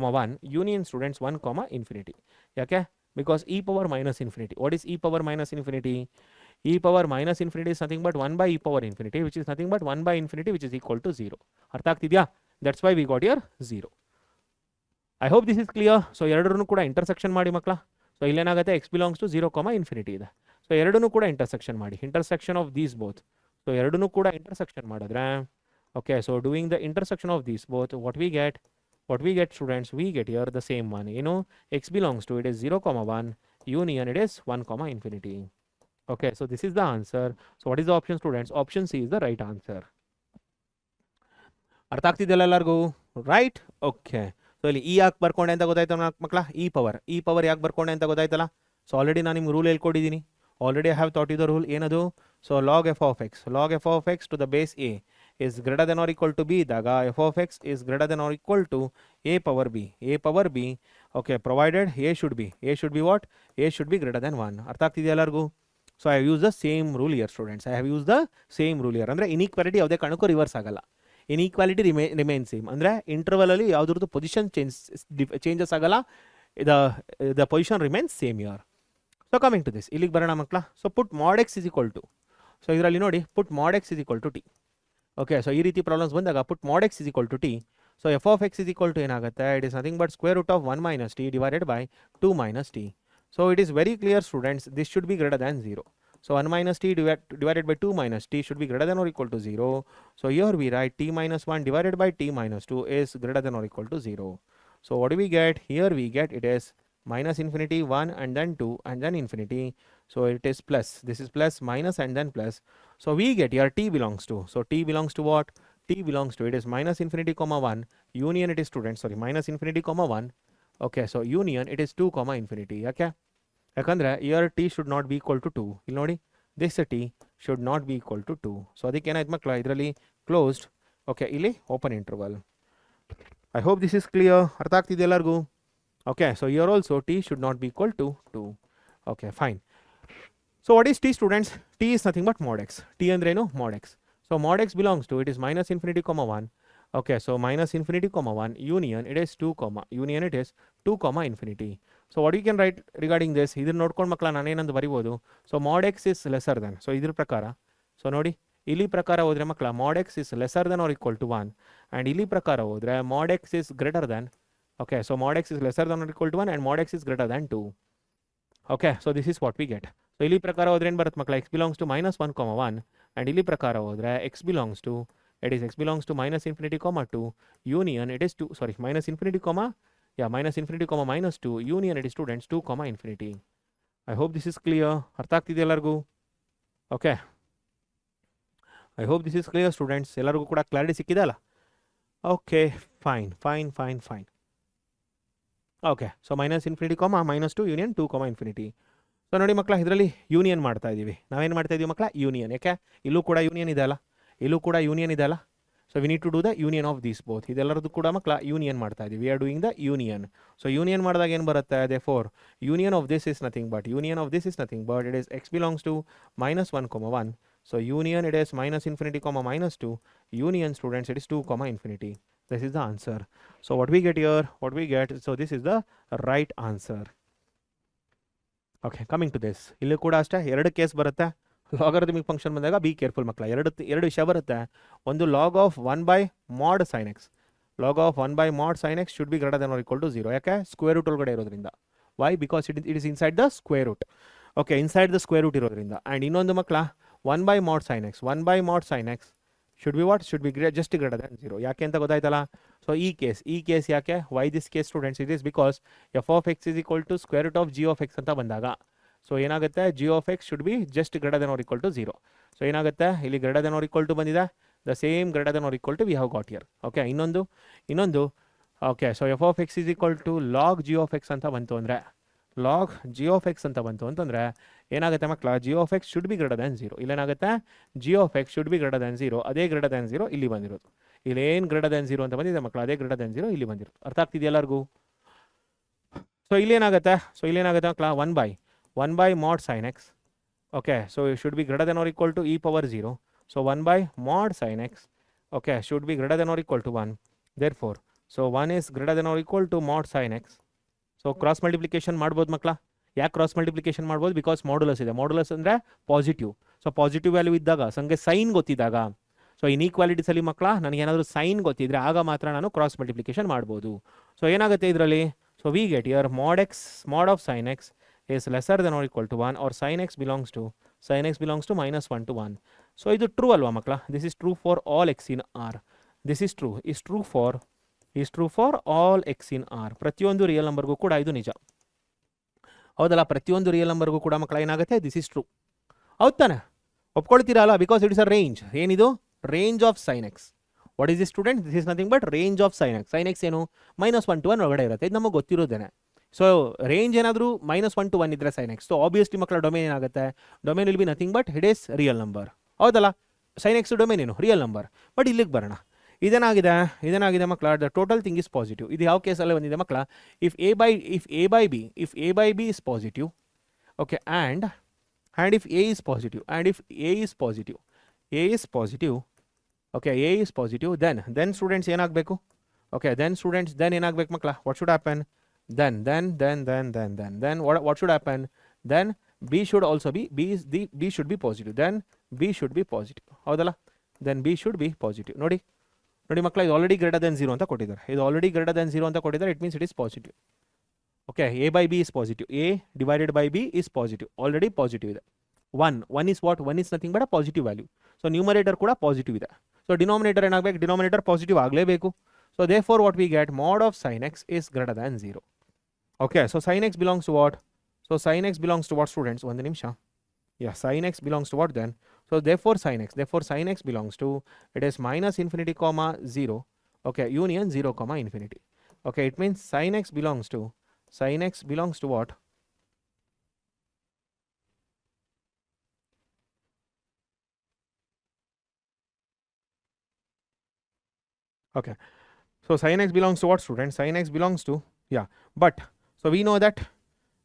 1 union students 1, infinity. ಯಾಕೆ? Because e⁻∞. What is e⁻∞? e⁻∞ is nothing but 1/e⁻∞, which is nothing but 1/∞, which is equal to 0. ಅರ್ಥ ಆಗ್ತಿದೆಯಾ? That's why we got here 0. I hope this is clear. So ಎರಡರೂ ಕೂಡ intersection ಮಾಡಿ ಮಕ್ಕಳ. So ಇಲ್ಲೇನಾಗುತ್ತೆ, x belongs to 0, infinity ಇದೆ. So ಎರಡನ್ನೂ ಕೂಡ ಇಂಟರ್ಸೆಕ್ಷನ್ ಮಾಡಿ, intersection of these both. So ಎರಡನ್ನೂ ಕೂಡ ಇಂಟರ್ಸೆಕ್ಷನ್ ಮಾಡಿದ್ರೆ, okay, so doing the intersection of these both, what we get students, we get here the same one. ಏನು? X belongs to it is 0, 1 union it is 1, infinity. Okay, so this is the answer. So what is the option students? Option C is the right answer. ಅರ್ಥ ಆಗ್ತಿದೆಯಲ್ಲ ಎಲ್ಲರಿಗೂ? Right. Okay, so ಇಲ್ಲಿ E ಯಾಕೆ ಬರ್ಕೊಂಡೆ ಅಂತ ಗೊತ್ತಾಯ್ತಲ್ಲ ಮಕ್ಕಳ, E power ಯಾಕೆ ಬರ್ಕೊಂಡೆ ಅಂತ ಗೊತ್ತಾಯ್ತಲ್ಲ. ಸೊ ಆಲ್ರೆಡಿ ನಾನು ನಿಮ್ಗೆ ರೂಲ್ ಹೇಳ್ಕೊಟ್ಟಿದ್ದೀನಿ. Already I have thought you the rule. ಏನದು? So log f of x to the base a is greater than or equal to b ಇದ್ದಾಗ f of x is greater than or equal to a power b. Okay, provided a should be what? a should be greater than 1. ಅರ್ಥ ಆಗ್ತಿದೆಯಾ ಎಲ್ಲರಿಗೂ? So I have use the same rule here students. ಅಂದರೆ inequality ಯಾವುದೇ ಕಾರಣಕ್ಕೂ reverse ಆಗಲ್ಲ. Inequality remain same. ಅಂದರೆ ಇಂಟರ್ವಲಲ್ಲಿ ಯಾವುದ್ರದ್ದು ಪೊಸಿಷನ್ ಚೇಂಜಸ್ ಆಗಲ್ಲ. The position remains same here. So coming to this, ಇಲ್ಲಿಗೆ ಬರೋಣ ಮಕ್ಕಳ. So put mod x is equal to, so ಇದರಲ್ಲಿ ನೋಡಿ put mod x is equal to t. Okay, so ಈ ರೀತಿ ಪ್ರಾಬ್ಲಮ್ಸ್ ಬಂದಾಗ put mod x is equal to t. So f of x is equal to ಏನಾಗುತ್ತೆ, it is nothing but square root of 1 - t divided by 2 - t. So it is very clear students, this should be greater than 0. So 1 - t divided by 2 - t should be greater than or equal to 0. So here we write t - 1 divided by t - 2 is greater than or equal to 0. So what do we get? Here we get it is -∞, 1 and then 2 and then infinity. So it is plus. This is plus, minus and then plus. So we get here t belongs to. So t belongs to what? T belongs to it is -∞, 1 union it is students, sorry, -∞, 1. Okay, so union it is 2, infinity. ಯಾಕಂದರೆ here t should not be equal to 2. ಇಲ್ಲಿ ನೋಡಿ, this t should not be equal to 2. So ಅದಕ್ಕೆ ಏನಾಯ್ತು ಮಕ್ಕಳ, ಇದರಲ್ಲಿ closed. Okay, ಇಲ್ಲಿ open interval. I hope this is clear. ಅರ್ಥ ಆಗ್ತಿದೆ ಎಲ್ಲರಿಗೂ? Okay, so here also t should not be equal to 2. Okay, fine. So what is t students? T is nothing but mod x. T ಅಂದ್ರೇನು? mod x. So mod x belongs to it is -∞, 1. Okay, so -∞, 1 union it is 2, union it is 2, infinity. So what you can write regarding this? ಇದನ್ನ ನೋಡ್ಕೊಂಡು ಮಕ್ಕಳ ನಾನೇನಂತ ಬರಿಬೋದು. So mod x is lesser than. So ಇದ್ರ ಪ್ರಕಾರ, so ನೋಡಿ ಇಲ್ಲಿ ಪ್ರಕಾರ ಹೋದರೆ ಮಕ್ಕಳ mod x is lesser than or equal to 1 and ಇಲ್ಲಿ ಪ್ರಕಾರ ಹೋದರೆ mod x is greater than. Okay, so mod x is lesser than or equal to 1 and mod x is greater than 2. Okay, so this is what we get. So ಇಲ್ಲಿ ಪ್ರಕಾರ ಹೋದರೆ ಏನು ಬರುತ್ತೆ ಮಕ್ಕಳ, x belongs to -1, 1 and ಇಲ್ಲಿ ಪ್ರಕಾರ ಹೋದರೆ x belongs to -∞, 2 union it is 2, sorry, -∞, Yeah, minus infinity comma minus 2 union it is students 2 comma infinity. I hope this is clear. ಅರ್ಥ ಆಗ್ತಿದೆ ಎಲ್ಲರಿಗೂ? Okay, I hope this is clear students. ಎಲ್ಲರಿಗೂ ಕೂಡ clarity ಸಿಕ್ಕಿದೆ ಅಲ್ಲ? Okay, fine fine fine fine. Okay, so minus infinity comma minus 2 union 2 ಕಾಮ infinity. So ನೋಡಿ ಮಕ್ಕಳ, ಇದರಲ್ಲಿ ಯೂನಿಯನ್ ಮಾಡ್ತಾ ಇದ್ದೀವಿ. ನಾವೇನು ಮಾಡ್ತಾ ಇದ್ದೀವಿ ಮಕ್ಕಳ? ಯೂನಿಯನ್. ಯಾಕೆ? ಇಲ್ಲೂ ಕೂಡ ಯೂನಿಯನ್ ಇದೆ ಅಲ್ಲ? ಇಲ್ಲೂ ಕೂಡ ಯೂನಿಯನ್ ಇದೆ ಅಲ್ಲ? So we need to do the union of these both. ಇದೆಲ್ಲರದ್ದು ಕೂಡ ಮಕ್ಕಳ ಯೂನಿಯನ್ ಮಾಡ್ತಾ ಇದ್ದೀವಿ. We are doing the union. So union ಮಾಡಿದಾಗ ಏನು ಬರುತ್ತೆ? Therefore union of this is nothing but it is x belongs to minus 1 comma 1. So union it is minus infinity comma minus 2. Union students it is 2 comma infinity. This is the answer. So what we get here? So this is the right answer. Okay, coming to this. ಇಲ್ಲಿ ಕೂಡ ಅಷ್ಟೇ ಎರಡು case ಬರುತ್ತೆ. Logarithmic function ಬಂದಾಗ be careful ಮಕ್ಕಳ. ಎರಡು ವಿಷಯ ಬರುತ್ತೆ. ಒಂದು log of 1 by mod sin x. Log of 1 by mod sin x should be greater than or equal to 0. ಯಾಕೆ? ಸ್ಕ್ವೇರ್ ರೂಟ್ ಒಳಗಡೆ ಇರೋದ್ರಿಂದ. Why? Because it is inside the square root. Okay, inside the square root ಇರೋದ್ರಿಂದ. And ಇನ್ನೊಂದು ಮಕ್ಕಳ 1 by mod sin x. 1 by mod sin x should be what? Should be just greater than 0. ಯಾಕೆ ಅಂತ ಗೊತ್ತಾಯ್ತಲ್ಲ? So ಈ case ಯಾಕೆ? Why this case students? It is because f of x is equal to square root of g of x ಅಂತ ಬಂದಾಗ so ಏನಾಗುತ್ತೆ? g of x should be just greater than or equal to 0. So ಏನಾಗುತ್ತೆ? ಇಲ್ಲಿ greater than or equal to ಬಂದಿದೆ. The same greater than or equal to we have got here. Okay, ಇನ್ನೊಂದು okay, so f of x is equal to log g of x ಅಂತ ಬಂತು ಅಂದರೆ log g of x ಅಂತ ಬಂತು ಅಂತಂದರೆ ಏನಾಗುತ್ತೆ ಮಕ್ಕಳ? g of x should be greater than 0. ಇಲ್ಲೇನಾಗುತ್ತೆ? g of x should be greater than 0. ಅದೇ greater than 0 ಇಲ್ಲಿ ಬಂದಿರೋದು. ಇಲ್ಲೇನು greater than 0 ಅಂತ ಬಂದಿದೆ ಮಕ್ಕಳ? ಅದೇ greater than 0 ಇಲ್ಲಿ ಬಂದಿರೋದು. ಅರ್ಥ ಆಗ್ತಿದೆಯಾ ಎಲ್ಲರಿಗೂ? ಸೊ ಇಲ್ಲೇನಾಗುತ್ತೆ ಮಕ್ಕಳ? 1 by mod sin x. Okay, so it should be greater than or equal to e power 0. So 1 by mod sin x, okay, should be greater than or equal to 1. Therefore, so 1 is greater than or equal to mod sin x. So cross multiplication ಮಾಡ್ಬೋದು ಮಕ್ಕಳ. ಯಾಕೆ cross multiplication ಮಾಡ್ಬೋದು? Because modulus ಇದೆ. Modulus ಅಂದರೆ positive. So positive value ಇದ್ದಾಗ, Sange sign ಗೊತ್ತಿದ್ದಾಗ, so ಇನ್ಈಕ್ವಾಲಿಟೀಸಲ್ಲಿ ಮಕ್ಕಳ ನನಗೇನಾದರೂ sign ಗೊತ್ತಿದ್ರೆ ಆಗ ಮಾತ್ರ ನಾನು ಕ್ರಾಸ್ ಮಲ್ಟಿಪ್ಲಿಕೇಶನ್ ಮಾಡ್ಬೋದು. ಸೊ ಏನಾಗುತ್ತೆ ಇದರಲ್ಲಿ? So we get year mod of sin x is lesser than or equal to 1 or sin x belongs to minus 1 to 1. So ಇದು ಟ್ರೂ ಅಲ್ವಾ ಮಕ್ಕಳ? This is true for all x in R. This is true for all x in R. ಪ್ರತಿಯೊಂದು real ನಂಬರ್ಗೂ ಕೂಡ ಇದು ನಿಜ. ಹೌದಲ್ಲ? ಪ್ರತಿಯೊಂದು ರಿಯಲ್ ನಂಬರ್ಗೂ ಕೂಡ ಮಕ್ಕಳ ಏನಾಗುತ್ತೆ? This is true. ಹೌದು ತಾನೆ? ಒಪ್ಕೊಳ್ತೀರಲ್ಲ? Because it is a range. ಏನಿದು? Range of sine x. What is the student? This is nothing but range of sine x. Sine x ಏನು? -1 to 1 ಒಳಗಡೆ ಇರುತ್ತೆ. ಇದು ನಮಗೆ ಗೊತ್ತಿರೋದೇನೆ. ಸೊ ರೇಂಜ್ ಏನಾದರೂ -1 to 1 ಇದ್ರೆ ಸೈನ್ ಎಕ್ಸ್. ಸೊ ಆಬ್ವಿಯಸ್ಲಿ ಮಕ್ಕಳ domain ಏನಾಗುತ್ತೆ? Domain will be nothing but it is real number. ಹೌದಲ್ಲ? ಸೈನ್ ಎಕ್ಸ್ ಡೊಮೇನ್ ಏನು? Real number. ಬಟ್ ಇಲ್ಲಿಗೆ ಬರೋಣ. ಇದೇನಾಗಿದೆ ಮಕ್ಕಳ? The total thing is positive. ಇದು ಯಾವ ಕೇಸಲ್ಲಿ ಬಂದಿದೆ ಮಕ್ಕಳ? If a by b is positive, okay, and if a is positive, okay, a is positive, then students ಏನಾಗಬೇಕು? ಓಕೆ, ದೆನ್ ಏನಾಗಬೇಕು ಮಕ್ಕಳ? What should happen? then what should happen? Then b should also be b should be positive. Then b should be positive. ಹೌದಲ್ಲ? then b should be positive. ನೋಡಿ ಮಕ್ಕಳ, ಇದು already greater than 0 ಅಂತ ಕೊಟ್ಟಿದ್ದಾರೆ. It means it is positive. Okay, a by b is positive. a divided by b is positive. Already positive ಇದೆ. 1 is what? 1 is nothing but a positive value. So numerator ಕೂಡ positive ಇದೆ. So denominator ಏನಾಗಬೇಕು? Denominator positive ಆಗಲೇಬೇಕು. So therefore what we get? Mod of sin x is greater than 0. Okay, so sin x belongs to what? So sin x belongs to what, students? One ನಿಮಿಷ. Yeah, sin x belongs to what then? So therefore sin x belongs to, it is minus infinity comma 0. Okay, union 0 comma infinity. Okay, it means sin x belongs to what? Okay, so sin x belongs to what, students? Sin x belongs to, yeah, but so we know that,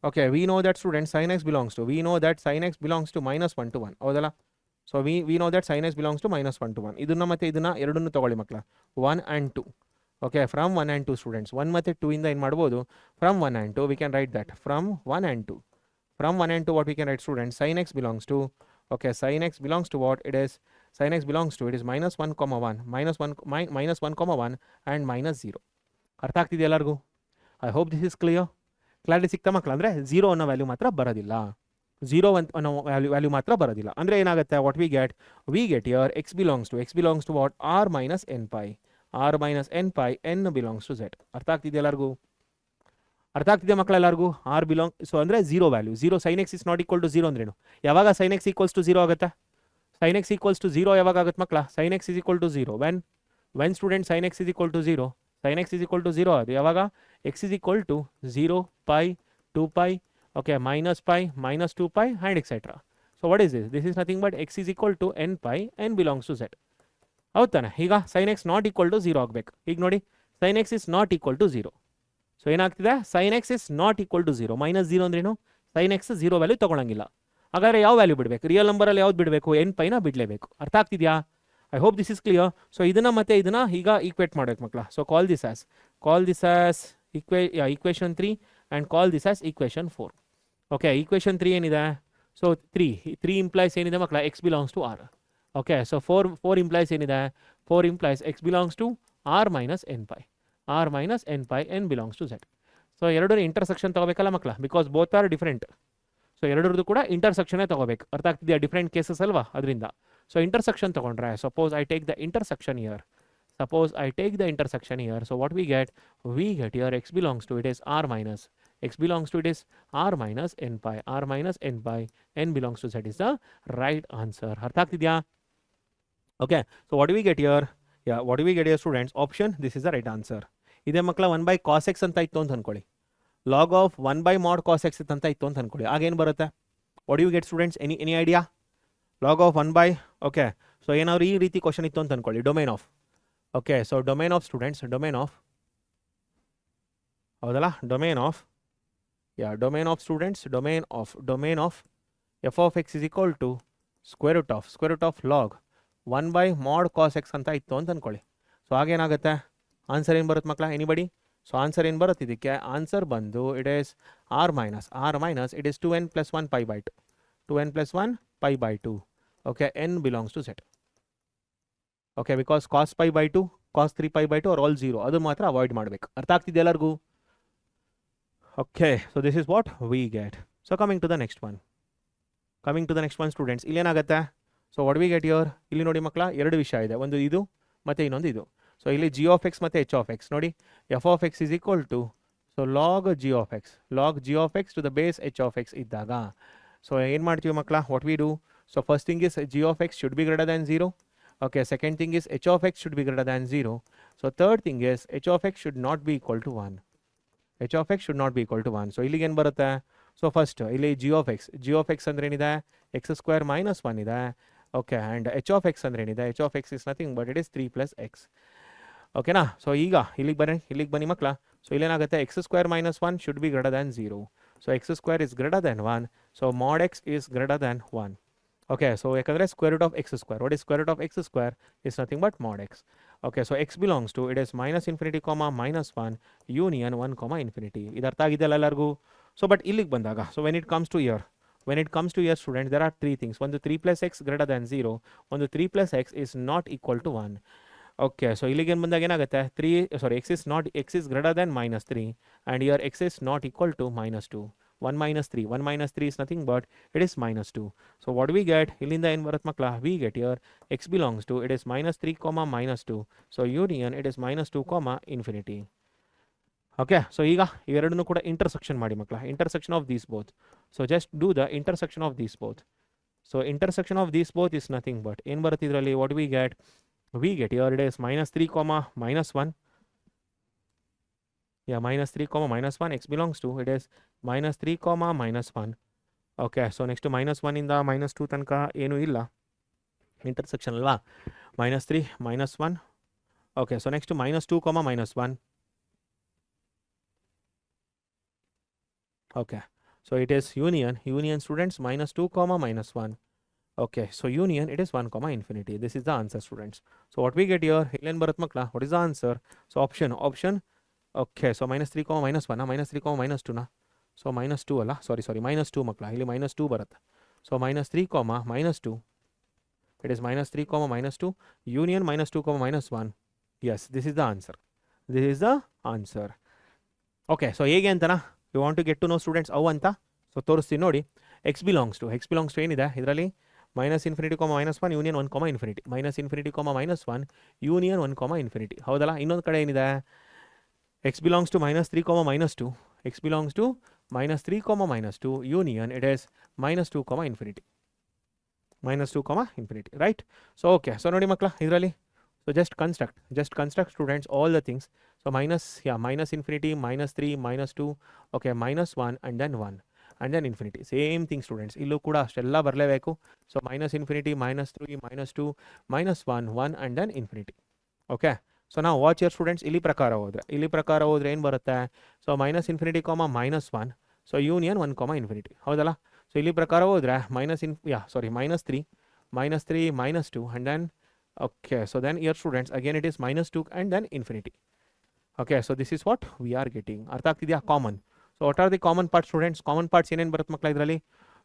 okay, we know that students sin x belongs to minus 1 to 1. ಹೌದಲ್ಲ? So we know that sin x belongs to minus 1 to 1. ಇದನ್ನ ಮತ್ತೆ ಇದನ್ನ ಎರಡನ್ನೂ ತಗೊಳ್ಳಿ ಮಕ್ಕಳ. 1 and 2. Okay, from 1 and 2 students. 1 ಮತ್ತೆ 2 ಇಂದ ಏನು ಮಾಡ್ಬೋದು? From 1 and 2 we can write that. From 1 and 2 what we can write, students? Sin x belongs to, okay, sin x belongs to what? It is it is minus 1 comma 1 and minus 0. ಅರ್ಥ ಆಗ್ತಿದೆಯಾ ಎಲ್ಲರಿಗೂ? I hope this is clear. Clarity ಸಿಕ್ತಾ ಮಕ್ಕಳ? ಅಂದರೆ 0 ಅನ್ನೋ value ಮಾತ್ರ ಬರೋದಿಲ್ಲ. 0 ಅನ್ನೋ ವ್ಯಾಲ್ಯೂ ಮಾತ್ರ ಬರೋದಿಲ್ಲ. ಅಂದರೆ ಏನಾಗುತ್ತೆ? What we get here x belongs to what? r minus n pi. n belongs to z. ಅರ್ಥ ಆಗ್ತಿದೆಯಾ ಎಲ್ಲರಿಗೂ? ಅರ್ಥ ಆಗ್ತಿದೆ ಮಕ್ಕಳ ಎಲ್ಲರಿಗೂ? ಆರ್ ಬಿಲಾಂಗ್ ಸೊ ಅಂದರೆ zero value, zero sine x is not equal to zero ಅಂದ್ರೇನು? ಯಾವಾಗ sine x equals to zero ಆಗುತ್ತೆ? Sine x equals to zero ಯಾವಾಗ ಆಗುತ್ತೆ ಮಕ್ಕಳ? Sine x is equal to zero when student sine x is equal to zero, sine x is equal to zero ಅದು ಯಾವಾಗ? X is equal to 0, pi, 2 pi, okay, minus pi, minus 2 pi and etcetera. So what is this? This is nothing but x is equal to n pi, n belongs to z. ಹೌದು ತಾನೆ? ಈಗ sine x not equal to zero ಆಗಬೇಕು. ಈಗ ನೋಡಿ, sine x is not equal to zero. So ಏನಾಗ್ತಿದೆ? Sine x is not equal to zero. Minus zero ಅಂದ್ರೇನು? Sine x zero value ತೊಗೊಳಂಗಿಲ್ಲ. ಹಾಗಾದರೆ ಯಾವ ವ್ಯಾಲ್ಯೂ ಬಿಡಬೇಕು? ರಿಯಲ್ ನಂಬರಲ್ಲಿ ಯಾವ್ದು ಬಿಡಬೇಕು? ಎನ್ ಪೈನ ಬಿಡಲೇಬೇಕು. ಅರ್ಥ ಆಗ್ತಿದೆಯಾ? I hope this is clear. So ಇದನ್ನು ಮತ್ತೆ ಇದನ್ನು ಈಗ ಈಕ್ವೇಟ್ ಮಾಡಬೇಕು ಮಕ್ಕಳ. So call this as equation 3 and call this as equation 4. Okay, equation 3 ಏನಿದೆ? ಸೊ 3 ಇಂಪ್ಲೈಸ್ ಏನಿದೆ ಮಕ್ಕಳ? X belongs to R. Okay, so 4 implies ಏನಿದೆ? 4 implies x belongs to R minus n pi, R minus n pi, n belongs to z. So ಎರಡೂ intersection ತಗೋಬೇಕಲ್ಲ ಮಕ್ಕಳ, because both are different. So ಎರಡರದ್ದು ಕೂಡ ಇಂಟರ್ಸೆಕ್ಷನೇ ತಗೋಬೇಕು. ಅರ್ಥ ಆಗ್ತಿದೆಯಾ? ಡಿಫರೆಂಟ್ ಕೇಸಸ್ ಅಲ್ವಾ, ಅದರಿಂದ. ಸೊ ಇಂಟರ್ಸೆಕ್ಷನ್ ತಗೊಂಡ್ರೆ, suppose I take the intersection here, so what we get here x belongs to it is r minus, x belongs to it is r minus n pi, r minus n pi, n belongs to z is the right answer. ಅರ್ಥ ಆಗ್ತಿದೆಯಾ? Okay, so what do we get here? Yeah, what do we get here students? Option, this is the right answer. ಇದೇ ಮಕ್ಕಳ 1 by cos x ಅಂತ ಇತ್ತು ಅಂತ ಅನ್ಕೊಳ್ಳಿ, log of 1 by mod cos x ಅಂತ ಇತ್ತು ಅಂತ ಅನ್ಕೊಳ್ಳಿ, ಆಗೇನು ಬರುತ್ತೆ? What do you get students? Any idea? Log of 1 by, okay, so ಏನಾದ್ರು ಈ ರೀತಿ ಕ್ವಶನ್ ಇತ್ತು ಅಂತ ಅನ್ಕೊಳ್ಳಿ, domain of, okay, so domain of students, ಹೌದಲ್ಲ, domain of f of x is equal to square root of log 1 by mod cos x ಅಂತ ಇತ್ತು ಅಂತ ಅನ್ಕೊಳ್ಳಿ. ಸೊ ಆಗೇನಾಗುತ್ತೆ? ಆನ್ಸರ್ ಏನು ಬರುತ್ತೆ ಮಕ್ಕಳ? ಎನಿಬಡಿ? ಸೊ ಆನ್ಸರ್ ಏನು ಬರುತ್ತೆ ಇದಕ್ಕೆ? ಆನ್ಸರ್ ಬಂದು it is r minus it is 2n plus 1 pi by 2, 2n plus 1 pi by 2, okay, n belongs to z. Okay, because cos pi by 2, cos 3 pi by 2 are all 0, ಅದು ಮಾತ್ರ avoid ಮಾಡಬೇಕು. ಅರ್ಥ ಆಗ್ತಿದೆ ಎಲ್ಲರಿಗೂ? Okay, so this is what we get. So coming to the next one students, ಇಲ್ಲೇನಾಗುತ್ತೆ? So what we get here? ಇಲ್ಲಿ ನೋಡಿ ಮಕ್ಕಳ, ಎರಡು ವಿಷಯ ಇದೆ, ಒಂದು ಇದು ಮತ್ತು ಇನ್ನೊಂದು ಇದು. ಸೊ ಇಲ್ಲಿ ಜಿ ಆಫ್ ಎಕ್ಸ್ ಮತ್ತು ಎಚ್ ಆಫ್ ಎಕ್ಸ್ ನೋಡಿ, f of x is equal to, so log g of x to the base h of x ಇದ್ದಾಗ, ಸೊ ಏನು ಮಾಡ್ತೀವಿ ಮಕ್ಕಳ? What we do? So first thing is g of x should be greater than 0. Okay, second thing is h of x should be greater than 0. So third thing is h of x should not be equal to 1. So ಇಲ್ಲಿಗೆ ಏನು ಬರುತ್ತೆ? So first ಇಲ್ಲಿ g of x ಅಂದ್ರೆ ಏನಿದೆ? x square minus 1 ಇದೆ. Okay, and h of x ಅಂದ್ರೆ ಏನಿದೆ? h of x is nothing but it is 3 plus x. ಓಕೆನಾ? ಸೊ ಈಗ ಇಲ್ಲಿಗೆ ಬನ್ನಿ ಮಕ್ಕಳ. ಸೊ ಇಲ್ಲೇನಾಗುತ್ತೆ? x square minus 1 should be greater than 0. So x square is greater than 1. So mod x is greater than 1. Okay, so ಯಾಕಂದರೆ square root of x square. What is square root of x square? Is nothing but mod x. Okay, so x belongs to it is minus infinity comma minus 1 union 1 comma infinity. ಇದು ಅರ್ಥ ಆಗಿದೆಯಲ್ಲ ಎಲ್ಲರಿಗೂ? So but ಇಲ್ಲಿಗೆ ಬಂದಾಗ, so when it comes to here students, there are three things. ಒಂದು 3 plus x greater than 0, ಒಂದು 3 plus x is not equal to 1. Okay, so ಇಲ್ಲಿಗೆ ಏನು ಬಂದಾಗ ಏನಾಗುತ್ತೆ? x is greater than minus 3 and here x is not equal to minus 2. 1 minus 3 is nothing but it is minus 2. So what do we get? ಇಲ್ಲಿಂದ ಏನು ಬರುತ್ತೆ ಮಕ್ಕಳ? we get here x belongs to it is minus 3 comma minus 2. So union it is minus 2 comma infinity. Okay, so ಈಗ ಇವೆರಡನ್ನೂ ಕೂಡ intersection ಮಾಡಿ ಮಕ್ಕಳ. Intersection of these both. So just do the intersection of these both. So intersection of these both is nothing but ಏನು ಬರುತ್ತೆ ಇದರಲ್ಲಿ? What we get here it is minus 3 comma minus 1. Yeah, minus 3 comma minus 1, x belongs to it is minus 3 comma minus 1. Okay, so next to minus 1 ಇಂದ minus 2 ತನಕ ಏನೂ ಇಲ್ಲ, intersection ಅಲ್ವಾ? minus 3 minus 1. Okay, so next to minus 2 comma minus 1. Okay, so it is union students minus 2 comma minus 1. Okay, so union it is 1 comma infinity. This is the answer students. So what we get here, ಇಲ್ಲೇನು ಬರುತ್ತೆ ಮಕ್ಕಳ? What is the answer? So option. Okay, so minus 3 comma minus 1, minus 3 comma minus 2 na. So minus 2 ಅಲ್ಲ, ಸಾರಿ minus 2 ಮಕ್ಕಳ, ಇಲ್ಲಿ minus 2 ಬರುತ್ತೆ. So minus 3 comma minus 2, it is minus 3 comma minus 2 union minus 2 comma minus 1. Yes, this is the answer. Okay, so ಹೇಗೆ ಅಂತನಾ? You want to get to know students how ಅಂತ? So ತೋರಿಸ್ತೀನಿ ನೋಡಿ. x belongs to ಏನಿದೆ ಇದರಲ್ಲಿ? minus infinity comma minus 1 union 1 comma infinity, minus infinity comma minus 1 union 1 comma infinity. ಹೌದಲ್ಲ? ಇನ್ನೊಂದು ಕಡೆ ಏನಿದೆ? x belongs to minus 3 comma minus 2, x belongs to minus 3 comma minus 2 union it is minus 2 comma infinity. Minus 2 comma infinity, right? So okay, so ನೋಡಿ ಮಕ್ಕಳ ಇದರಲ್ಲಿ so just construct students all the things. So minus infinity, minus 3, minus 2, okay, minus 1 and then 1 and then infinity. Same thing students, ಇಲ್ಲೂ ಕೂಡ ಅಷ್ಟೆಲ್ಲ ಬರಲೇಬೇಕು. So minus infinity, minus 3, minus 2, minus 1, 1 and then infinity. Okay, so now watch your students, ಇಲ್ಲಿ ಪ್ರಕಾರ ಹೋದ್ರೆ ಏನು ಬರುತ್ತೆ? So minus infinity comma minus 1, so union 1 comma infinity, ಹೌದಲ್ಲ? So ಇಲ್ಲಿ ಪ್ರಕಾರ ಹೋದ್ರೆ minus 3, minus 2 and then okay, so then here students again it is minus 2 and then infinity. Okay, so this is what we are getting. ಅರ್ಥ ಆಗ್ತಿದೆಯಾ? Common. So what are the common parts students? Common parts ಏನೇನು ಬರುತ್ತೆ ಮಕ್ಕಳ ಇದರಲ್ಲಿ?